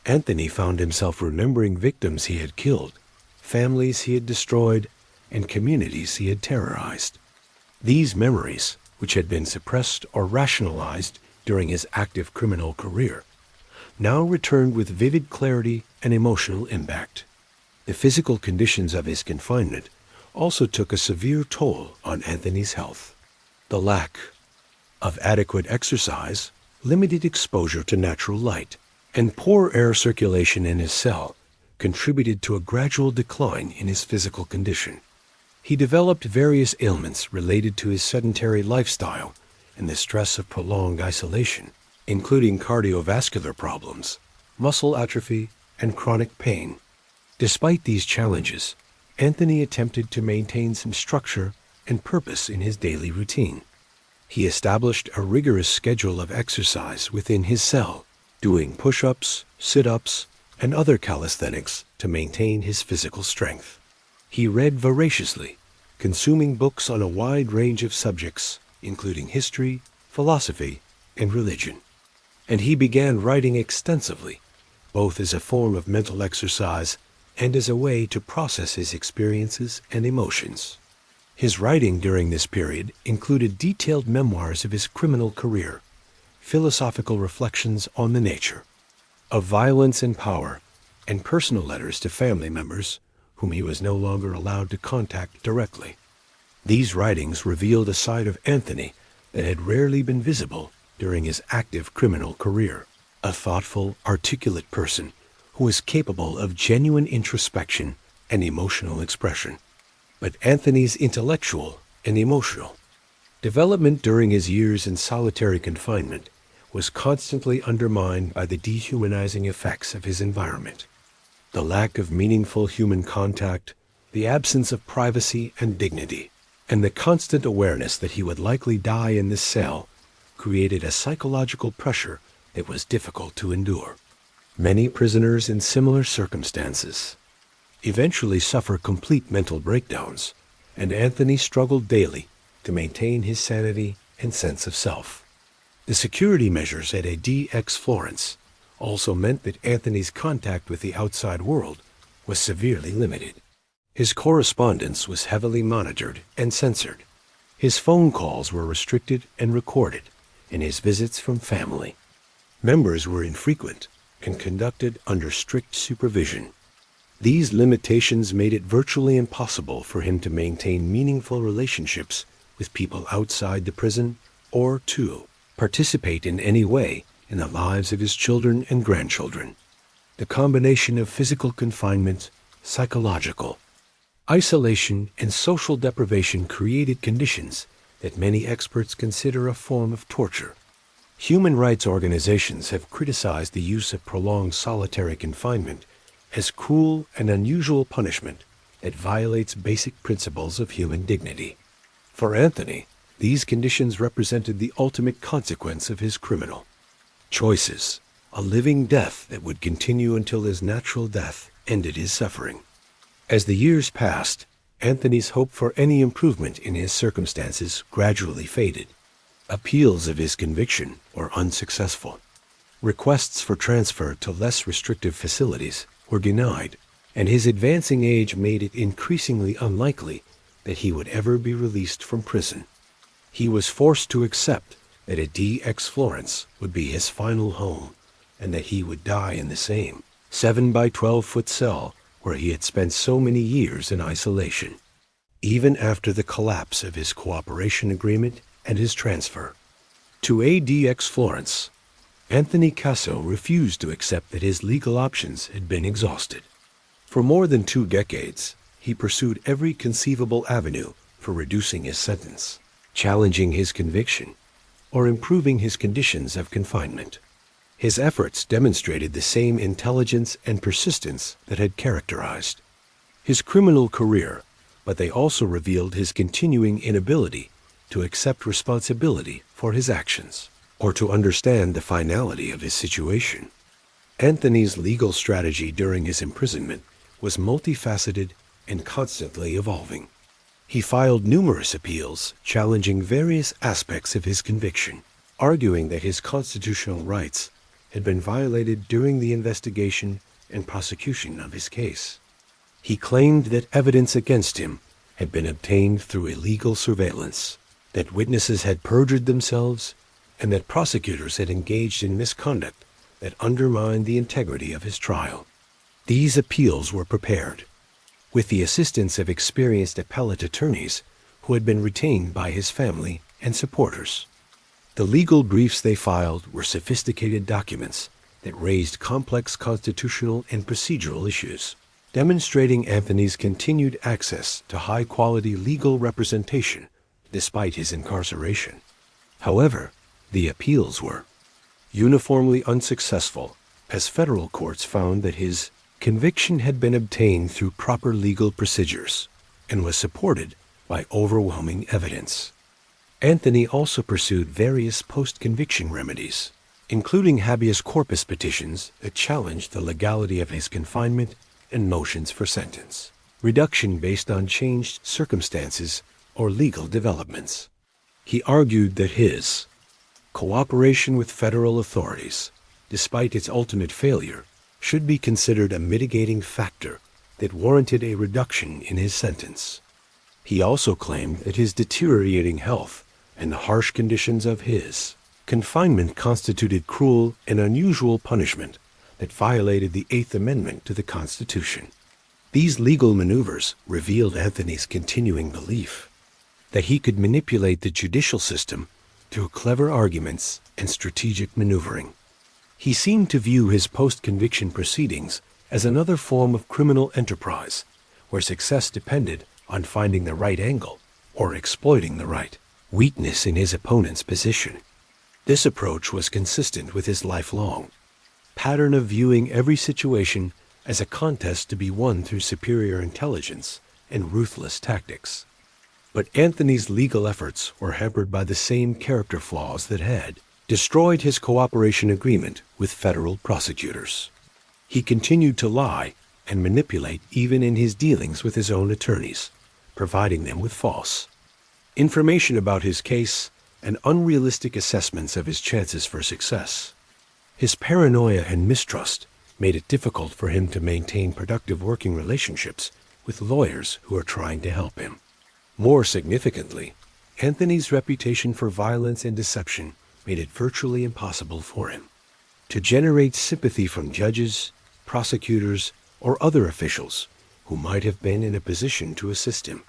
Anthony found himself remembering victims he had killed, families he had destroyed, and communities he had terrorized. These memories, which had been suppressed or rationalized during his active criminal career, now returned with vivid clarity and emotional impact. The physical conditions of his confinement also took a severe toll on Anthony's health. The lack of adequate exercise, limited exposure to natural light, and poor air circulation in his cell contributed to a gradual decline in his physical condition. He developed various ailments related to his sedentary lifestyle and the stress of prolonged isolation, including cardiovascular problems, muscle atrophy, and chronic pain. Despite these challenges, Anthony attempted to maintain some structure and purpose in his daily routine. He established a rigorous schedule of exercise within his cell, doing push-ups, sit-ups, and other calisthenics to maintain his physical strength. He read voraciously, consuming books on a wide range of subjects, including history, philosophy, and religion. And he began writing extensively, both as a form of mental exercise and as a way to process his experiences and emotions. His writing during this period included detailed memoirs of his criminal career, philosophical reflections on the nature of violence and power, and personal letters to family members whom he was no longer allowed to contact directly. These writings revealed a side of Anthony that had rarely been visible during his active criminal career, a thoughtful, articulate person who was capable of genuine introspection and emotional expression. But Anthony's intellectual and emotional development during his years in solitary confinement was constantly undermined by the dehumanizing effects of his environment. The lack of meaningful human contact, the absence of privacy and dignity, and the constant awareness that he would likely die in this cell created a psychological pressure that was difficult to endure. Many prisoners in similar circumstances eventually suffer complete mental breakdowns, and Anthony struggled daily to maintain his sanity and sense of self. The security measures at ADX Florence also meant that Anthony's contact with the outside world was severely limited. His correspondence was heavily monitored and censored. His phone calls were restricted and recorded, and his visits from family members were infrequent and conducted under strict supervision. These limitations made it virtually impossible for him to maintain meaningful relationships with people outside the prison or to participate in any way in the lives of his children and grandchildren. The combination of physical confinement, psychological isolation, and social deprivation created conditions that many experts consider a form of torture. Human rights organizations have criticized the use of prolonged solitary confinement as cruel and unusual punishment that violates basic principles of human dignity. For Anthony, these conditions represented the ultimate consequence of his criminal choices, a living death that would continue until his natural death ended his suffering. As the years passed, Anthony's hope for any improvement in his circumstances gradually faded. Appeals of his conviction were unsuccessful. Requests for transfer to less restrictive facilities were denied, and his advancing age made it increasingly unlikely that he would ever be released from prison. He was forced to accept that a DX Florence would be his final home, and that he would die in the same 7 by 12-foot cell where he had spent so many years in isolation. Even after the collapse of his cooperation agreement and his transfer to ADX Florence, Anthony Casso refused to accept that his legal options had been exhausted. For more than 2 decades, he pursued every conceivable avenue for reducing his sentence, challenging his conviction, or improving his conditions of confinement. His efforts demonstrated the same intelligence and persistence that had characterized his criminal career, but they also revealed his continuing inability to accept responsibility for his actions or to understand the finality of his situation. Anthony's legal strategy during his imprisonment was multifaceted and constantly evolving. He filed numerous appeals challenging various aspects of his conviction, arguing that his constitutional rights had been violated during the investigation and prosecution of his case. He claimed that evidence against him had been obtained through illegal surveillance, that witnesses had perjured themselves, and that prosecutors had engaged in misconduct that undermined the integrity of his trial. These appeals were prepared with the assistance of experienced appellate attorneys who had been retained by his family and supporters. The legal briefs they filed were sophisticated documents that raised complex constitutional and procedural issues, demonstrating Anthony's continued access to high-quality legal representation despite his incarceration. However, the appeals were uniformly unsuccessful, as federal courts found that his conviction had been obtained through proper legal procedures and was supported by overwhelming evidence. Anthony also pursued various post-conviction remedies, including habeas corpus petitions that challenged the legality of his confinement and motions for sentence reduction based on changed circumstances or legal developments. He argued that his cooperation with federal authorities, despite its ultimate failure, should be considered a mitigating factor that warranted a reduction in his sentence. He also claimed that his deteriorating health and the harsh conditions of his confinement constituted cruel and unusual punishment that violated the Eighth Amendment to the Constitution. These legal maneuvers revealed Anthony's continuing belief that he could manipulate the judicial system through clever arguments and strategic maneuvering. He seemed to view his post-conviction proceedings as another form of criminal enterprise, where success depended on finding the right angle or exploiting the right weakness in his opponent's position. This approach was consistent with his lifelong pattern of viewing every situation as a contest to be won through superior intelligence and ruthless tactics. But Anthony's legal efforts were hampered by the same character flaws that had destroyed his cooperation agreement with federal prosecutors. He continued to lie and manipulate even in his dealings with his own attorneys, providing them with false information about his case and unrealistic assessments of his chances for success. His paranoia and mistrust made it difficult for him to maintain productive working relationships with lawyers who are trying to help him. More significantly, Anthony's reputation for violence and deception made it virtually impossible for him to generate sympathy from judges, prosecutors, or other officials who might have been in a position to assist him.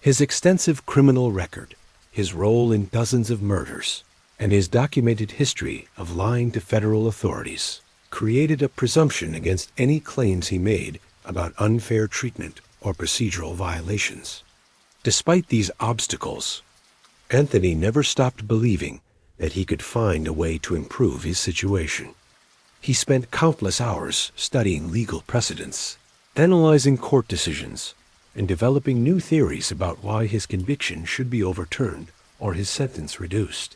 His extensive criminal record, his role in dozens of murders, and his documented history of lying to federal authorities created a presumption against any claims he made about unfair treatment or procedural violations. Despite these obstacles, Anthony never stopped believing that he could find a way to improve his situation. He spent countless hours studying legal precedents, analyzing court decisions, and developing new theories about why his conviction should be overturned or his sentence reduced.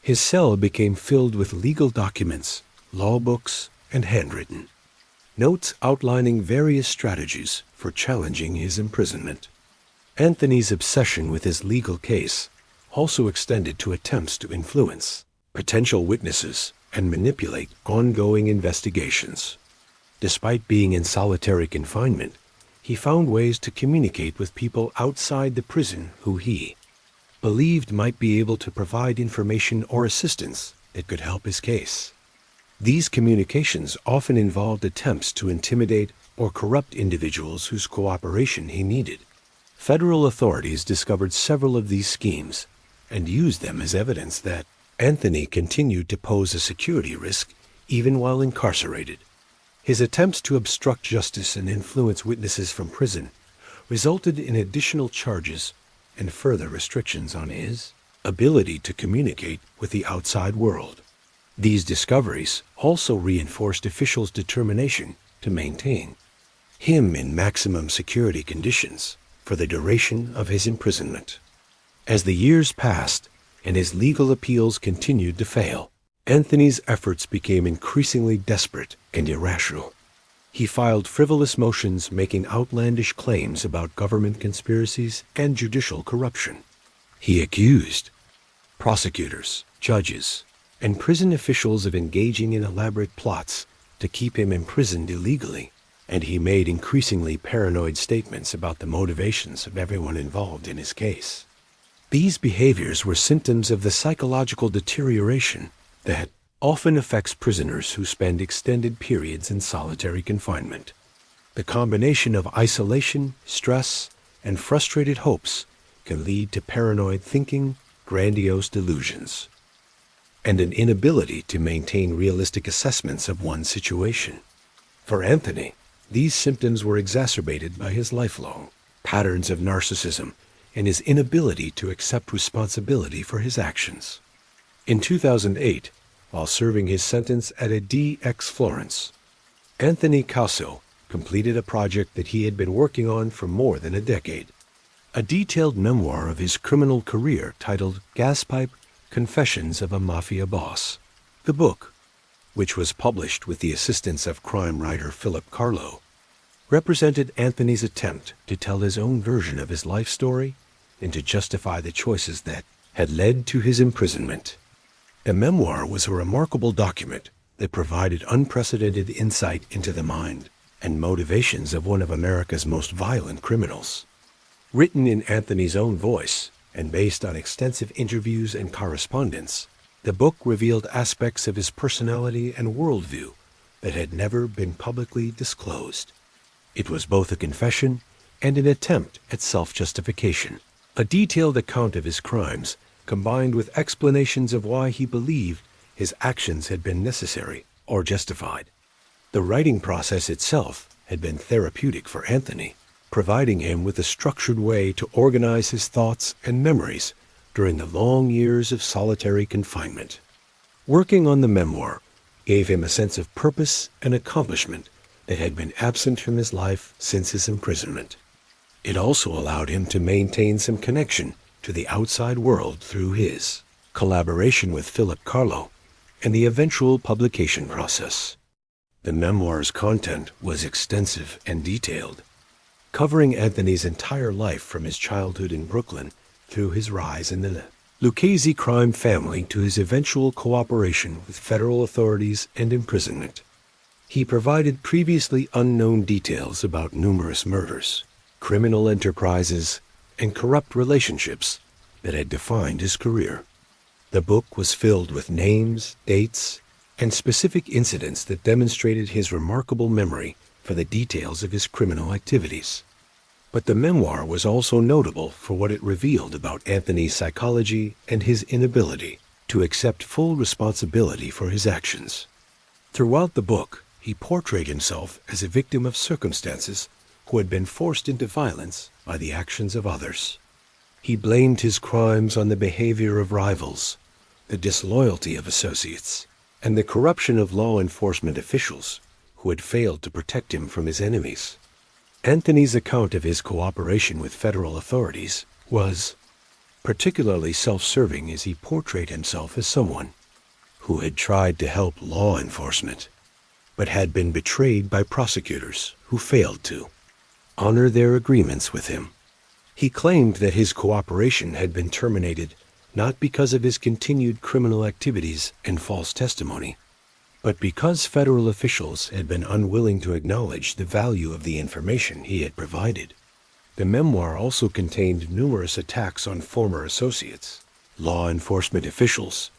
His cell became filled with legal documents, law books, and handwritten notes outlining various strategies for challenging his imprisonment. Anthony's obsession with his legal case also extended to attempts to influence potential witnesses and manipulate ongoing investigations. Despite being in solitary confinement, he found ways to communicate with people outside the prison who he believed might be able to provide information or assistance that could help his case. These communications often involved attempts to intimidate or corrupt individuals whose cooperation he needed. Federal authorities discovered several of these schemes and used them as evidence that Anthony continued to pose a security risk even while incarcerated. His attempts to obstruct justice and influence witnesses from prison resulted in additional charges and further restrictions on his ability to communicate with the outside world. These discoveries also reinforced officials' determination to maintain him in maximum security conditions for the duration of his imprisonment. As the years passed and his legal appeals continued to fail, Anthony's efforts became increasingly desperate and irrational. He filed frivolous motions making outlandish claims about government conspiracies and judicial corruption. He accused prosecutors, judges, and prison officials of engaging in elaborate plots to keep him imprisoned illegally, and he made increasingly paranoid statements about the motivations of everyone involved in his case. These behaviors were symptoms of the psychological deterioration that often affects prisoners who spend extended periods in solitary confinement. The combination of isolation, stress, and frustrated hopes can lead to paranoid thinking, grandiose delusions, and an inability to maintain realistic assessments of one's situation. For Anthony, these symptoms were exacerbated by his lifelong patterns of narcissism and his inability to accept responsibility for his actions. In 2008, while serving his sentence at a DX Florence, Anthony Casso completed a project that he had been working on for more than a decade, a detailed memoir of his criminal career titled Gaspipe, Confessions of a Mafia Boss. The book, which was published with the assistance of crime writer Philip Carlo, represented Anthony's attempt to tell his own version of his life story and to justify the choices that had led to his imprisonment. A memoir was a remarkable document that provided unprecedented insight into the mind and motivations of one of America's most violent criminals. Written in Anthony's own voice and based on extensive interviews and correspondence, the book revealed aspects of his personality and worldview that had never been publicly disclosed. It was both a confession and an attempt at self-justification, a detailed account of his crimes combined with explanations of why he believed his actions had been necessary or justified. The writing process itself had been therapeutic for Anthony, providing him with a structured way to organize his thoughts and memories during the long years of solitary confinement. Working on the memoir gave him a sense of purpose and accomplishment that had been absent from his life since his imprisonment. It also allowed him to maintain some connection to the outside world through his collaboration with Philip Carlo and the eventual publication process. The memoir's content was extensive and detailed, covering Anthony's entire life from his childhood in Brooklyn through his rise in the Lucchese crime family to his eventual cooperation with federal authorities and imprisonment. He provided previously unknown details about numerous murders, criminal enterprises, and corrupt relationships that had defined his career. The book was filled with names, dates, and specific incidents that demonstrated his remarkable memory for the details of his criminal activities. But the memoir was also notable for what it revealed about Anthony's psychology and his inability to accept full responsibility for his actions. Throughout the book, he portrayed himself as a victim of circumstances who had been forced into violence by the actions of others. He blamed his crimes on the behavior of rivals, the disloyalty of associates, and the corruption of law enforcement officials who had failed to protect him from his enemies. Anthony's account of his cooperation with federal authorities was particularly self-serving as he portrayed himself as someone who had tried to help law enforcement, but had been betrayed by prosecutors who failed to honor their agreements with him. He claimed that his cooperation had been terminated not because of his continued criminal activities and false testimony, but because federal officials had been unwilling to acknowledge the value of the information he had provided. The memoir also contained numerous attacks on former associates, law enforcement officials,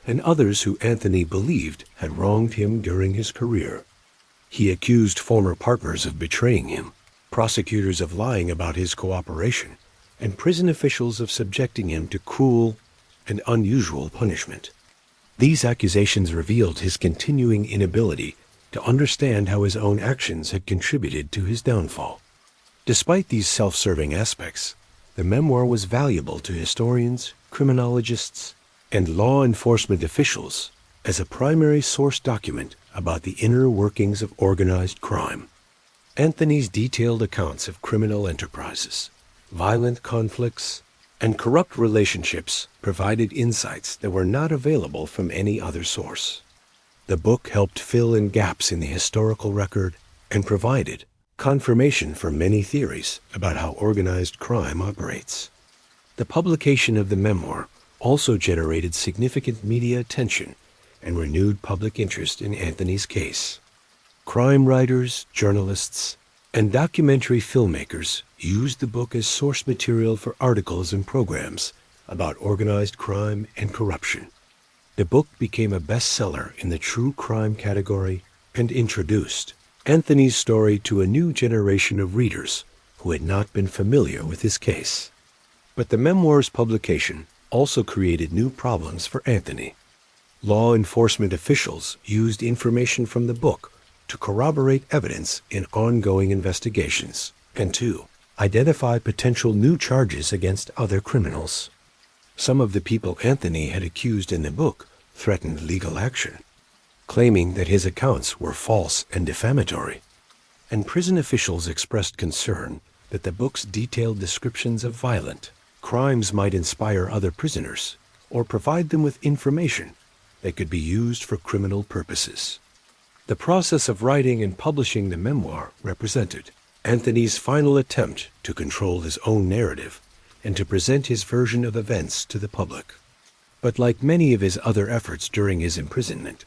and others who Anthony believed had wronged him during his career. He accused former partners of betraying him, prosecutors of lying about his cooperation, and prison officials of subjecting him to cruel and unusual punishment. These accusations revealed his continuing inability to understand how his own actions had contributed to his downfall. Despite these self-serving aspects, the memoir was valuable to historians, criminologists, and law enforcement officials as a primary source document about the inner workings of organized crime. Anthony's detailed accounts of criminal enterprises, violent conflicts, and corrupt relationships provided insights that were not available from any other source. The book helped fill in gaps in the historical record and provided confirmation for many theories about how organized crime operates. The publication of the memoir also generated significant media attention and renewed public interest in Anthony's case. Crime writers, journalists, and documentary filmmakers used the book as source material for articles and programs about organized crime and corruption. The book became a bestseller in the true crime category and introduced Anthony's story to a new generation of readers who had not been familiar with his case. But the memoir's publication also created new problems for Anthony. Law enforcement officials used information from the book to corroborate evidence in ongoing investigations and to identify potential new charges against other criminals. Some of the people Anthony had accused in the book threatened legal action, claiming that his accounts were false and defamatory. And prison officials expressed concern that the book's detailed descriptions of violent crimes might inspire other prisoners or provide them with information that could be used for criminal purposes. The process of writing and publishing the memoir represented Anthony's final attempt to control his own narrative and to present his version of events to the public. But like many of his other efforts during his imprisonment,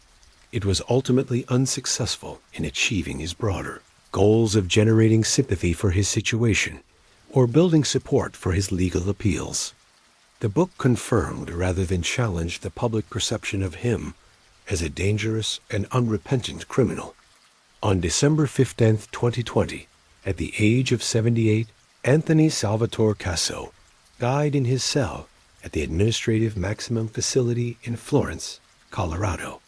it was ultimately unsuccessful in achieving his broader goals of generating sympathy for his situation or building support for his legal appeals. The book confirmed rather than challenged the public perception of him as a dangerous and unrepentant criminal. On December 15, 2020, at the age of 78, Anthony Salvatore Casso died in his cell at the Administrative Maximum Facility in Florence, Colorado.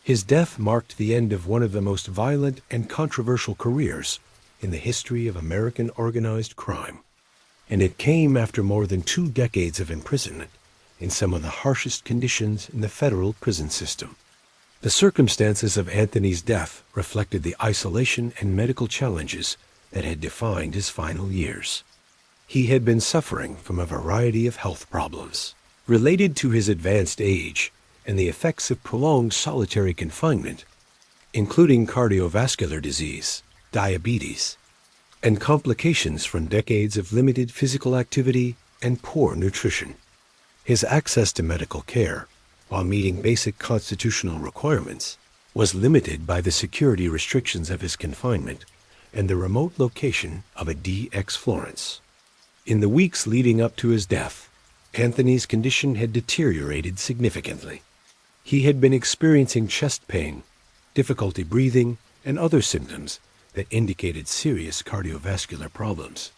His death marked the end of one of the most violent and controversial careers in the history of American organized crime. And it came after more than 2 decades of imprisonment in some of the harshest conditions in the federal prison system. The circumstances of Anthony's death reflected the isolation and medical challenges that had defined his final years. He had been suffering from a variety of health problems related to his advanced age and the effects of prolonged solitary confinement, including cardiovascular disease, diabetes, and complications from decades of limited physical activity and poor nutrition. His access to medical care, while meeting basic constitutional requirements, was limited by the security restrictions of his confinement and the remote location of a DX Florence. In the weeks leading up to his death, Anthony's condition had deteriorated significantly. He had been experiencing chest pain, difficulty breathing, and other symptoms that indicated serious cardiovascular problems.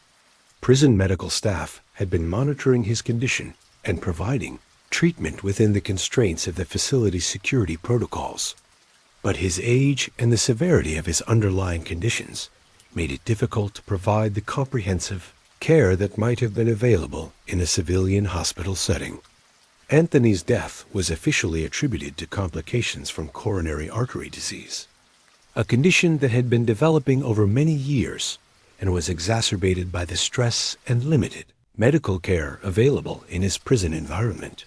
Prison medical staff had been monitoring his condition and providing treatment within the constraints of the facility's security protocols. But his age and the severity of his underlying conditions made it difficult to provide the comprehensive care that might have been available in a civilian hospital setting. Anthony's death was officially attributed to complications from coronary artery disease, a condition that had been developing over many years and was exacerbated by the stress and limited medical care available in his prison environment.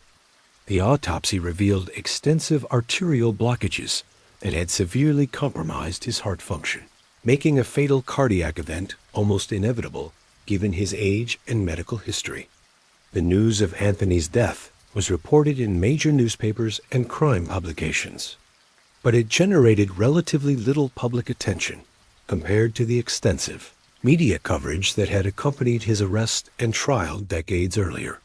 The autopsy revealed extensive arterial blockages that had severely compromised his heart function, making a fatal cardiac event almost inevitable given his age and medical history. The news of Anthony's death was reported in major newspapers and crime publications, but it generated relatively little public attention compared to the extensive media coverage that had accompanied his arrest and trial decades earlier.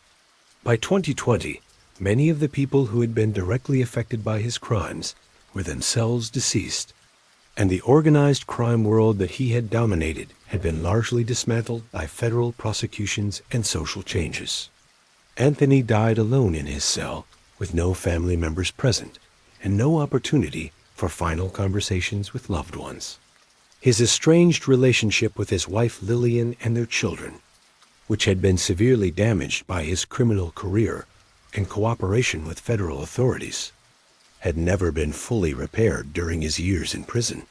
By 2020, many of the people who had been directly affected by his crimes were themselves deceased, and the organized crime world that he had dominated had been largely dismantled by federal prosecutions and social changes. Anthony died alone in his cell, with no family members present, and no opportunity for final conversations with loved ones. His estranged relationship with his wife Lillian and their children, which had been severely damaged by his criminal career and cooperation with federal authorities, had never been fully repaired during his years in prison.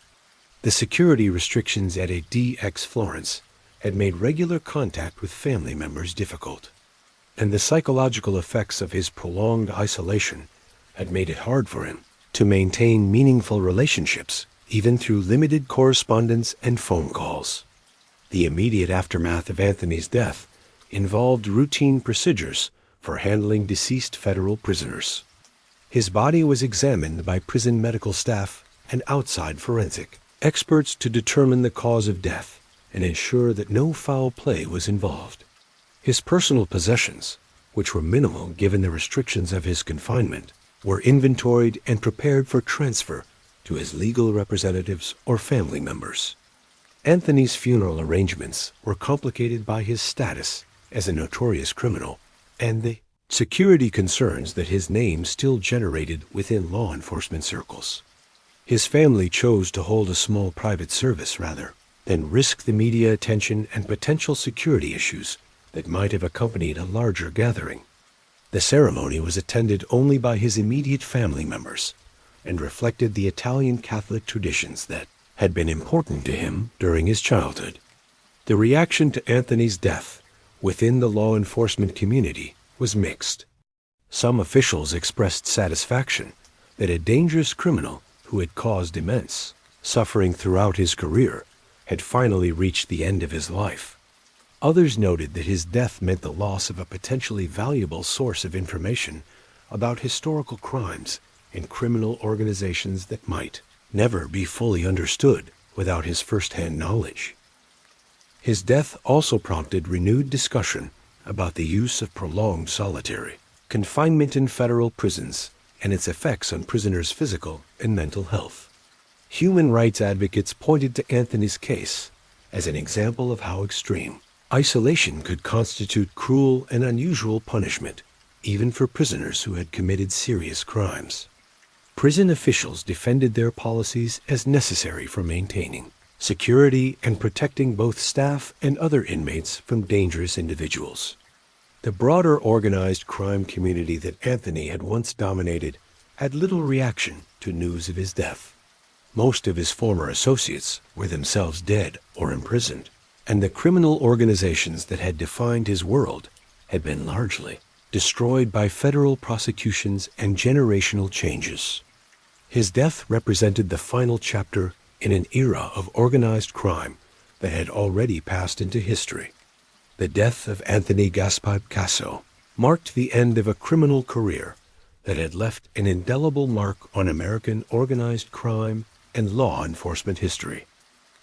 The security restrictions at a DX Florence had made regular contact with family members difficult, and the psychological effects of his prolonged isolation had made it hard for him to maintain meaningful relationships, even through limited correspondence and phone calls. The immediate aftermath of Anthony's death involved routine procedures for handling deceased federal prisoners. His body was examined by prison medical staff and outside forensic experts to determine the cause of death and ensure that no foul play was involved. His personal possessions, which were minimal given the restrictions of his confinement, were inventoried and prepared for transfer to his legal representatives or family members. Anthony's funeral arrangements were complicated by his status as a notorious criminal and the security concerns that his name still generated within law enforcement circles. His family chose to hold a small private service rather than risk the media attention and potential security issues that might have accompanied a larger gathering. The ceremony was attended only by his immediate family members and reflected the Italian Catholic traditions that had been important to him during his childhood. The reaction to Anthony's death within the law enforcement community was mixed. Some officials expressed satisfaction that a dangerous criminal who had caused immense suffering throughout his career had finally reached the end of his life. Others noted that his death meant the loss of a potentially valuable source of information about historical crimes and criminal organizations that might never be fully understood without his first-hand knowledge. His death also prompted renewed discussion about the use of prolonged solitary confinement in federal prisons and its effects on prisoners' physical and mental health. Human rights advocates pointed to Anthony's case as an example of how extreme isolation could constitute cruel and unusual punishment, even for prisoners who had committed serious crimes. Prison officials defended their policies as necessary for maintaining security and protecting both staff and other inmates from dangerous individuals. The broader organized crime community that Anthony had once dominated had little reaction to news of his death. Most of his former associates were themselves dead or imprisoned, and the criminal organizations that had defined his world had been largely destroyed by federal prosecutions and generational changes. His death represented the final chapter in an era of organized crime that had already passed into history. The death of Anthony Gaspipe Casso marked the end of a criminal career that had left an indelible mark on American organized crime and law enforcement history.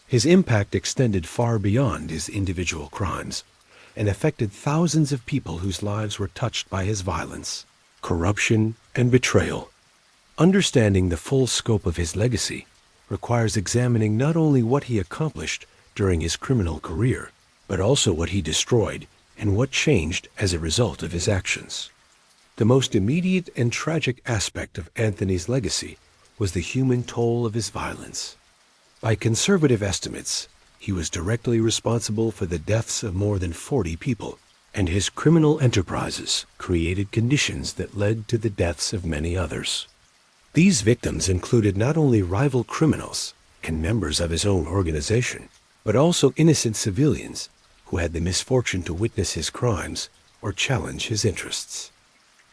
His impact extended far beyond his individual crimes and affected thousands of people whose lives were touched by his violence, corruption, and betrayal. Understanding the full scope of his legacy requires examining not only what he accomplished during his criminal career, but also what he destroyed and what changed as a result of his actions. The most immediate and tragic aspect of Anthony's legacy was the human toll of his violence. By conservative estimates, he was directly responsible for the deaths of more than 40 people, and his criminal enterprises created conditions that led to the deaths of many others. These victims included not only rival criminals and members of his own organization, but also innocent civilians who had the misfortune to witness his crimes or challenge his interests.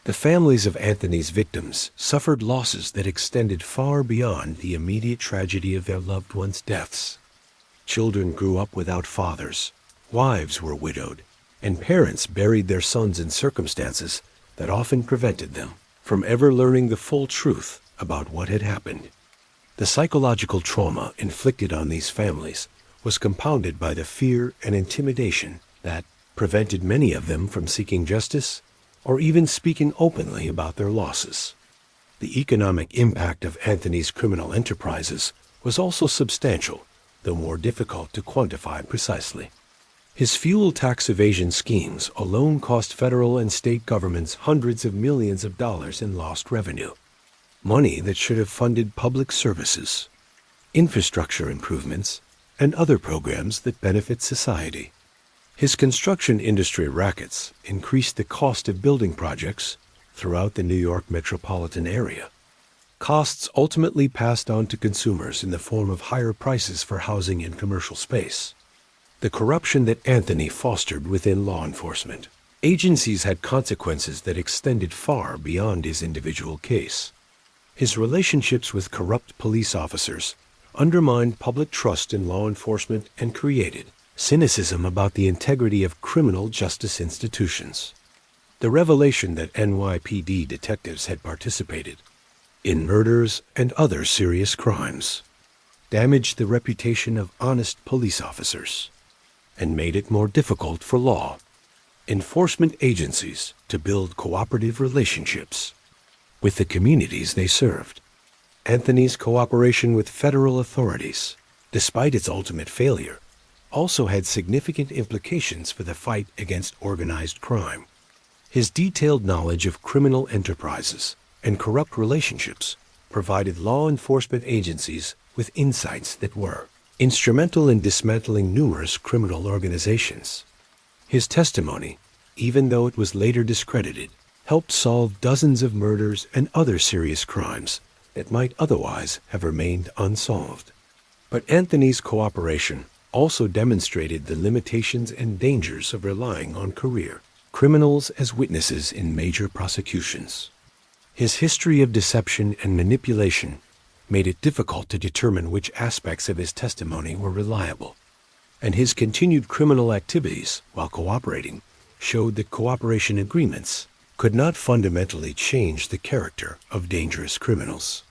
The families of Anthony's victims suffered losses that extended far beyond the immediate tragedy of their loved ones' deaths. Children grew up without fathers, wives were widowed, and parents buried their sons in circumstances that often prevented them from ever learning the full truth about what had happened. The psychological trauma inflicted on these families was compounded by the fear and intimidation that prevented many of them from seeking justice or even speaking openly about their losses. The economic impact of Anthony's criminal enterprises was also substantial, though more difficult to quantify precisely. His fuel tax evasion schemes alone cost federal and state governments hundreds of millions of dollars in lost revenue, money that should have funded public services, infrastructure improvements, and other programs that benefit society. His construction industry rackets increased the cost of building projects throughout the New York metropolitan area. Costs ultimately passed on to consumers in the form of higher prices for housing and commercial space. The corruption that Anthony fostered within law enforcement agencies had consequences that extended far beyond his individual case. His relationships with corrupt police officers undermined public trust in law enforcement and created cynicism about the integrity of criminal justice institutions. The revelation that NYPD detectives had participated in murders and other serious crimes damaged the reputation of honest police officers and made it more difficult for law enforcement agencies to build cooperative relationships with the communities they served. Anthony's cooperation with federal authorities, despite its ultimate failure, also had significant implications for the fight against organized crime. His detailed knowledge of criminal enterprises and corrupt relationships provided law enforcement agencies with insights that were instrumental in dismantling numerous criminal organizations. His testimony, even though it was later discredited, helped solve dozens of murders and other serious crimes that might otherwise have remained unsolved. But Anthony's cooperation also demonstrated the limitations and dangers of relying on career criminals as witnesses in major prosecutions. His history of deception and manipulation made it difficult to determine which aspects of his testimony were reliable, and his continued criminal activities while cooperating showed that cooperation agreements could not fundamentally change the character of dangerous criminals.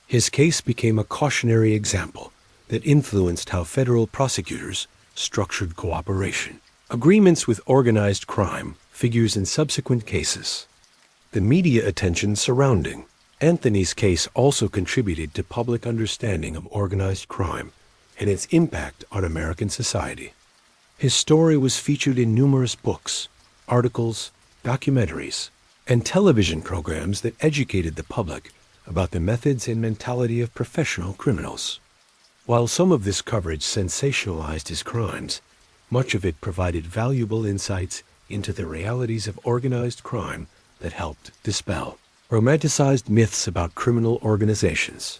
His case became a cautionary example that influenced how federal prosecutors structured cooperation. Agreements with organized crime figures in subsequent cases. The media attention surrounding Anthony's case also contributed to public understanding of organized crime and its impact on American society. His story was featured in numerous books, articles, documentaries, and television programs that educated the public about the methods and mentality of professional criminals. While some of this coverage sensationalized his crimes, much of it provided valuable insights into the realities of organized crime that helped dispel romanticized myths about criminal organizations.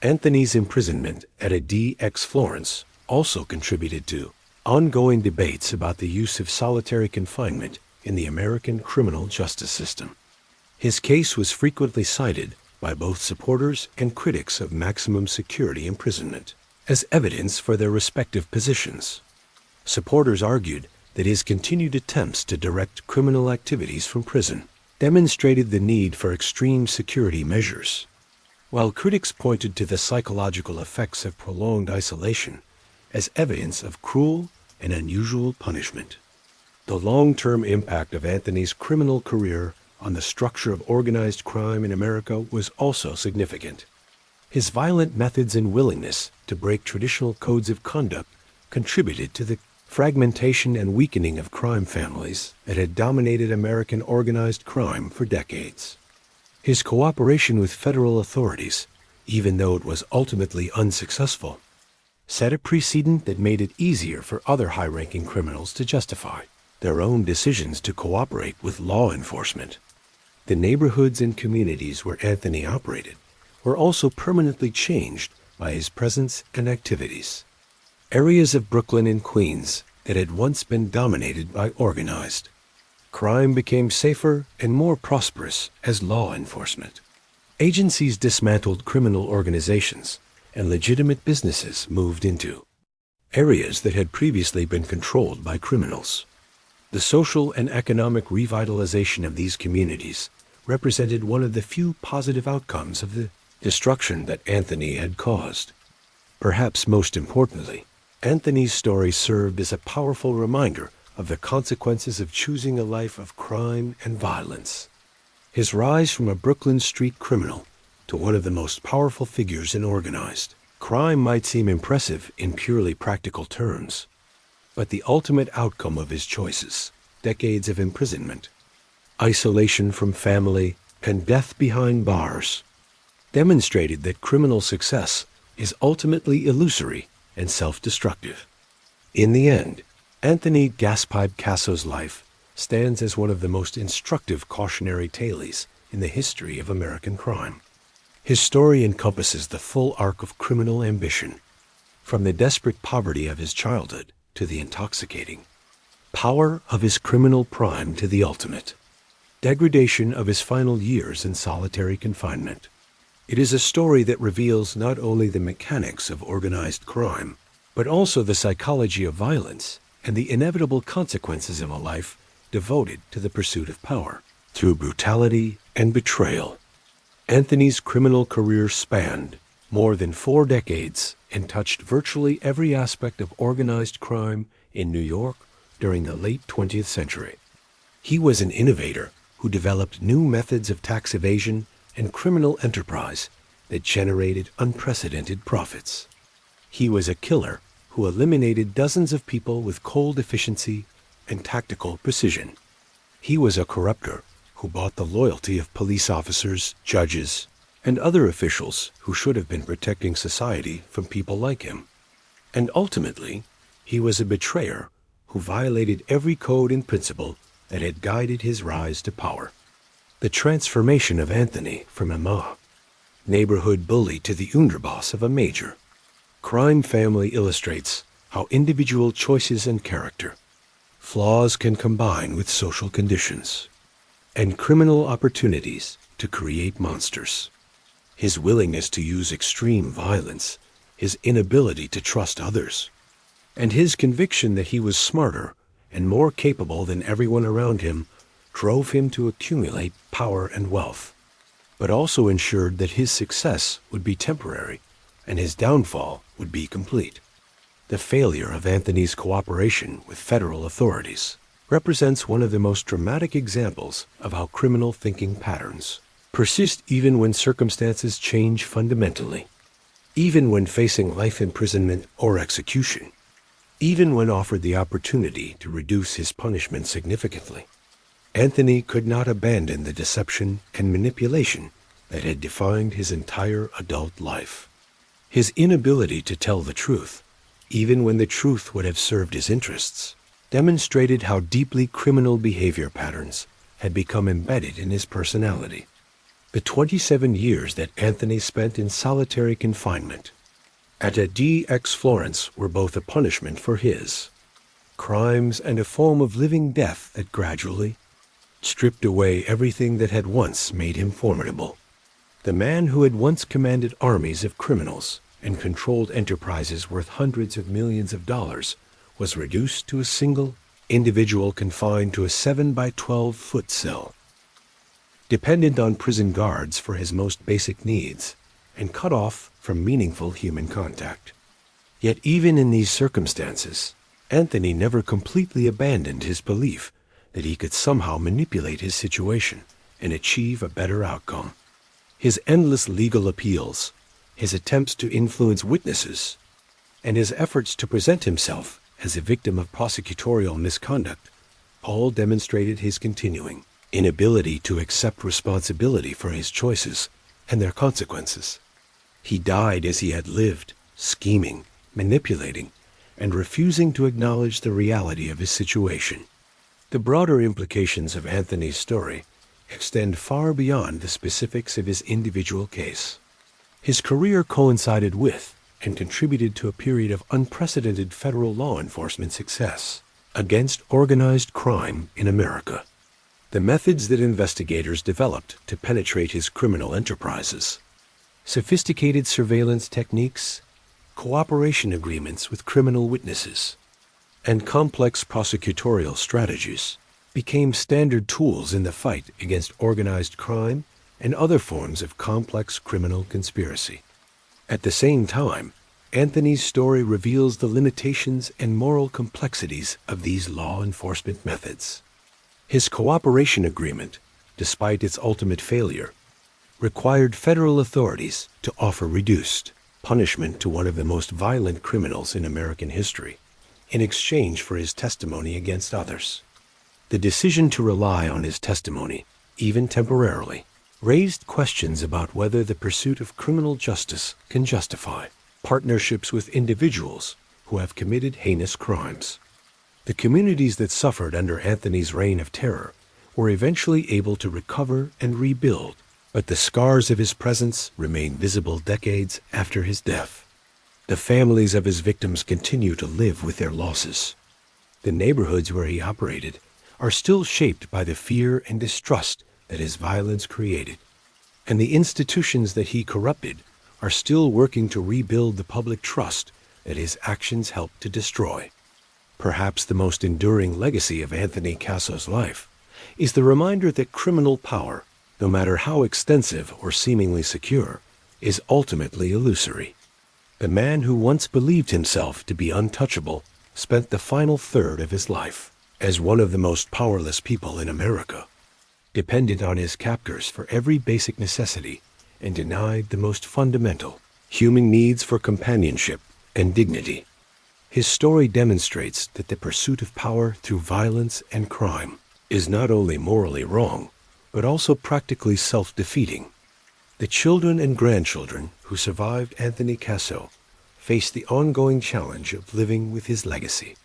Anthony's imprisonment at a DX Florence also contributed to ongoing debates about the use of solitary confinement in the American criminal justice system. His case was frequently cited by both supporters and critics of maximum security imprisonment as evidence for their respective positions. Supporters argued that his continued attempts to direct criminal activities from prison demonstrated the need for extreme security measures, while critics pointed to the psychological effects of prolonged isolation as evidence of cruel and unusual punishment. The long-term impact of Anthony's criminal career on the structure of organized crime in America was also significant. His violent methods and willingness to break traditional codes of conduct contributed to the fragmentation and weakening of crime families that had dominated American organized crime for decades. His cooperation with federal authorities, even though it was ultimately unsuccessful, set a precedent that made it easier for other high-ranking criminals to justify their own decisions to cooperate with law enforcement. The neighborhoods and communities where Anthony operated were also permanently changed by his presence and activities. Areas of Brooklyn and Queens that had once been dominated by organized crime became safer and more prosperous as law enforcement agencies dismantled criminal organizations and legitimate businesses moved into areas that had previously been controlled by criminals. The social and economic revitalization of these communities represented one of the few positive outcomes of the destruction that Anthony had caused. Perhaps most importantly, Anthony's story served as a powerful reminder of the consequences of choosing a life of crime and violence. His rise from a Brooklyn street criminal to one of the most powerful figures in organized crime might seem impressive in purely practical terms, but the ultimate outcome of his choices, decades of imprisonment, isolation from family, and death behind bars, demonstrated that criminal success is ultimately illusory and self-destructive. In the end, Anthony Gaspipe Casso's life stands as one of the most instructive cautionary tales in the history of American crime. His story encompasses the full arc of criminal ambition, from the desperate poverty of his childhood to the intoxicating power of his criminal prime to the ultimate degradation of his final years in solitary confinement. It is a story that reveals not only the mechanics of organized crime, but also the psychology of violence and the inevitable consequences of a life devoted to the pursuit of power through brutality and betrayal. Anthony's criminal career spanned more than 4 decades and touched virtually every aspect of organized crime in New York during the late 20th century. He was an innovator who developed new methods of tax evasion and criminal enterprise that generated unprecedented profits. He was a killer who eliminated dozens of people with cold efficiency and tactical precision. He was a corrupter who bought the loyalty of police officers, judges, and other officials who should have been protecting society from people like him. And ultimately, he was a betrayer who violated every code and principle that had guided his rise to power. The transformation of Anthony from a neighborhood bully to the underboss of a major crime family illustrates how individual choices and character flaws can combine with social conditions. and criminal opportunities to create monsters. His willingness to use extreme violence, his inability to trust others, and his conviction that he was smarter and more capable than everyone around him drove him to accumulate power and wealth, but also ensured that his success would be temporary and his downfall would be complete. The failure of Anthony's cooperation with federal authorities represents one of the most dramatic examples of how criminal thinking patterns persist even when circumstances change fundamentally, even when facing life imprisonment or execution, even when offered the opportunity to reduce his punishment significantly. Anthony could not abandon the deception and manipulation that had defined his entire adult life. His inability to tell the truth, even when the truth would have served his interests, demonstrated how deeply criminal behavior patterns had become embedded in his personality. The 27 years that Anthony spent in solitary confinement at a DX Florence were both a punishment for his crimes and a form of living death that gradually stripped away everything that had once made him formidable. The man who had once commanded armies of criminals and controlled enterprises worth hundreds of millions of dollars was reduced to a single individual confined to a 7 by 12-foot cell, dependent on prison guards for his most basic needs, and cut off from meaningful human contact. Yet even in these circumstances, Anthony never completely abandoned his belief that he could somehow manipulate his situation and achieve a better outcome. His endless legal appeals, his attempts to influence witnesses, and his efforts to present himself as a victim of prosecutorial misconduct all demonstrated his continuing inability to accept responsibility for his choices and their consequences. He died as he had lived, scheming, manipulating, and refusing to acknowledge the reality of his situation. The broader implications of Anthony's story extend far beyond the specifics of his individual case. His career coincided with and contributed to a period of unprecedented federal law enforcement success against organized crime in America. The methods that investigators developed to penetrate his criminal enterprises, sophisticated surveillance techniques, cooperation agreements with criminal witnesses, and complex prosecutorial strategies became standard tools in the fight against organized crime and other forms of complex criminal conspiracy. At the same time, Anthony's story reveals the limitations and moral complexities of these law enforcement methods. His cooperation agreement, despite its ultimate failure, required federal authorities to offer reduced punishment to one of the most violent criminals in American history in exchange for his testimony against others. The decision to rely on his testimony, even temporarily, raised questions about whether the pursuit of criminal justice can justify partnerships with individuals who have committed heinous crimes. The communities that suffered under Anthony's reign of terror were eventually able to recover and rebuild, but the scars of his presence remain visible decades after his death. The families of his victims continue to live with their losses. The neighborhoods where he operated are still shaped by the fear and distrust that his violence created, and the institutions that he corrupted are still working to rebuild the public trust that his actions helped to destroy. Perhaps the most enduring legacy of Anthony Casso's life is the reminder that criminal power, no matter how extensive or seemingly secure, is ultimately illusory. The man who once believed himself to be untouchable spent the final third of his life as one of the most powerless people in America, dependent on his captors for every basic necessity and denied the most fundamental human needs for companionship and dignity. His story demonstrates that the pursuit of power through violence and crime is not only morally wrong, but also practically self-defeating. The children and grandchildren who survived Anthony Casso face the ongoing challenge of living with his legacy.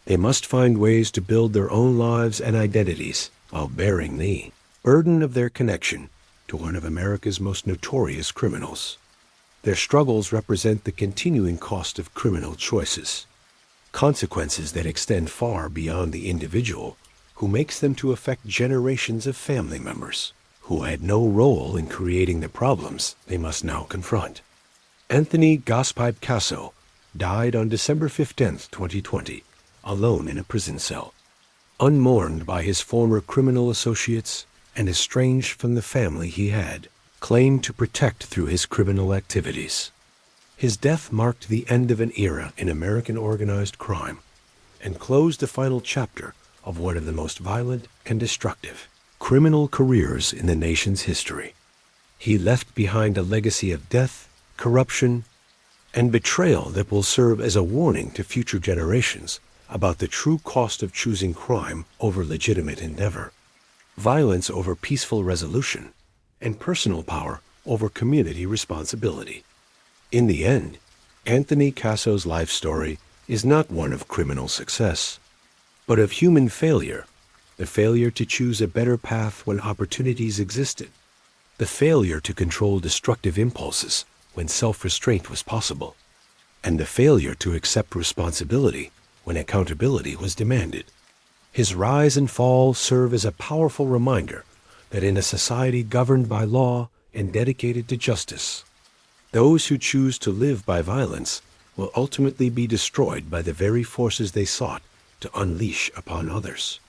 They must find ways to build their own lives and identities while bearing the burden of their connection to one of America's most notorious criminals. Their struggles represent the continuing cost of criminal choices, consequences that extend far beyond the individual who makes them to affect generations of family members who had no role in creating the problems they must now confront. Anthony Gaspipe Casso died on December 15th, 2020, alone in a prison cell, unmourned by his former criminal associates and estranged from the family he had claimed to protect through his criminal activities. His death marked the end of an era in American organized crime and closed the final chapter of one of the most violent and destructive criminal careers in the nation's history. He left behind a legacy of death, corruption, and betrayal that will serve as a warning to future generations about the true cost of choosing crime over legitimate endeavor, violence over peaceful resolution, and personal power over community responsibility. In the end, Anthony Casso's life story is not one of criminal success, but of human failure, the failure to choose a better path when opportunities existed, the failure to control destructive impulses when self-restraint was possible, and the failure to accept responsibility when accountability was demanded. His rise and fall serve as a powerful reminder that in a society governed by law and dedicated to justice, those who choose to live by violence will ultimately be destroyed by the very forces they sought to unleash upon others.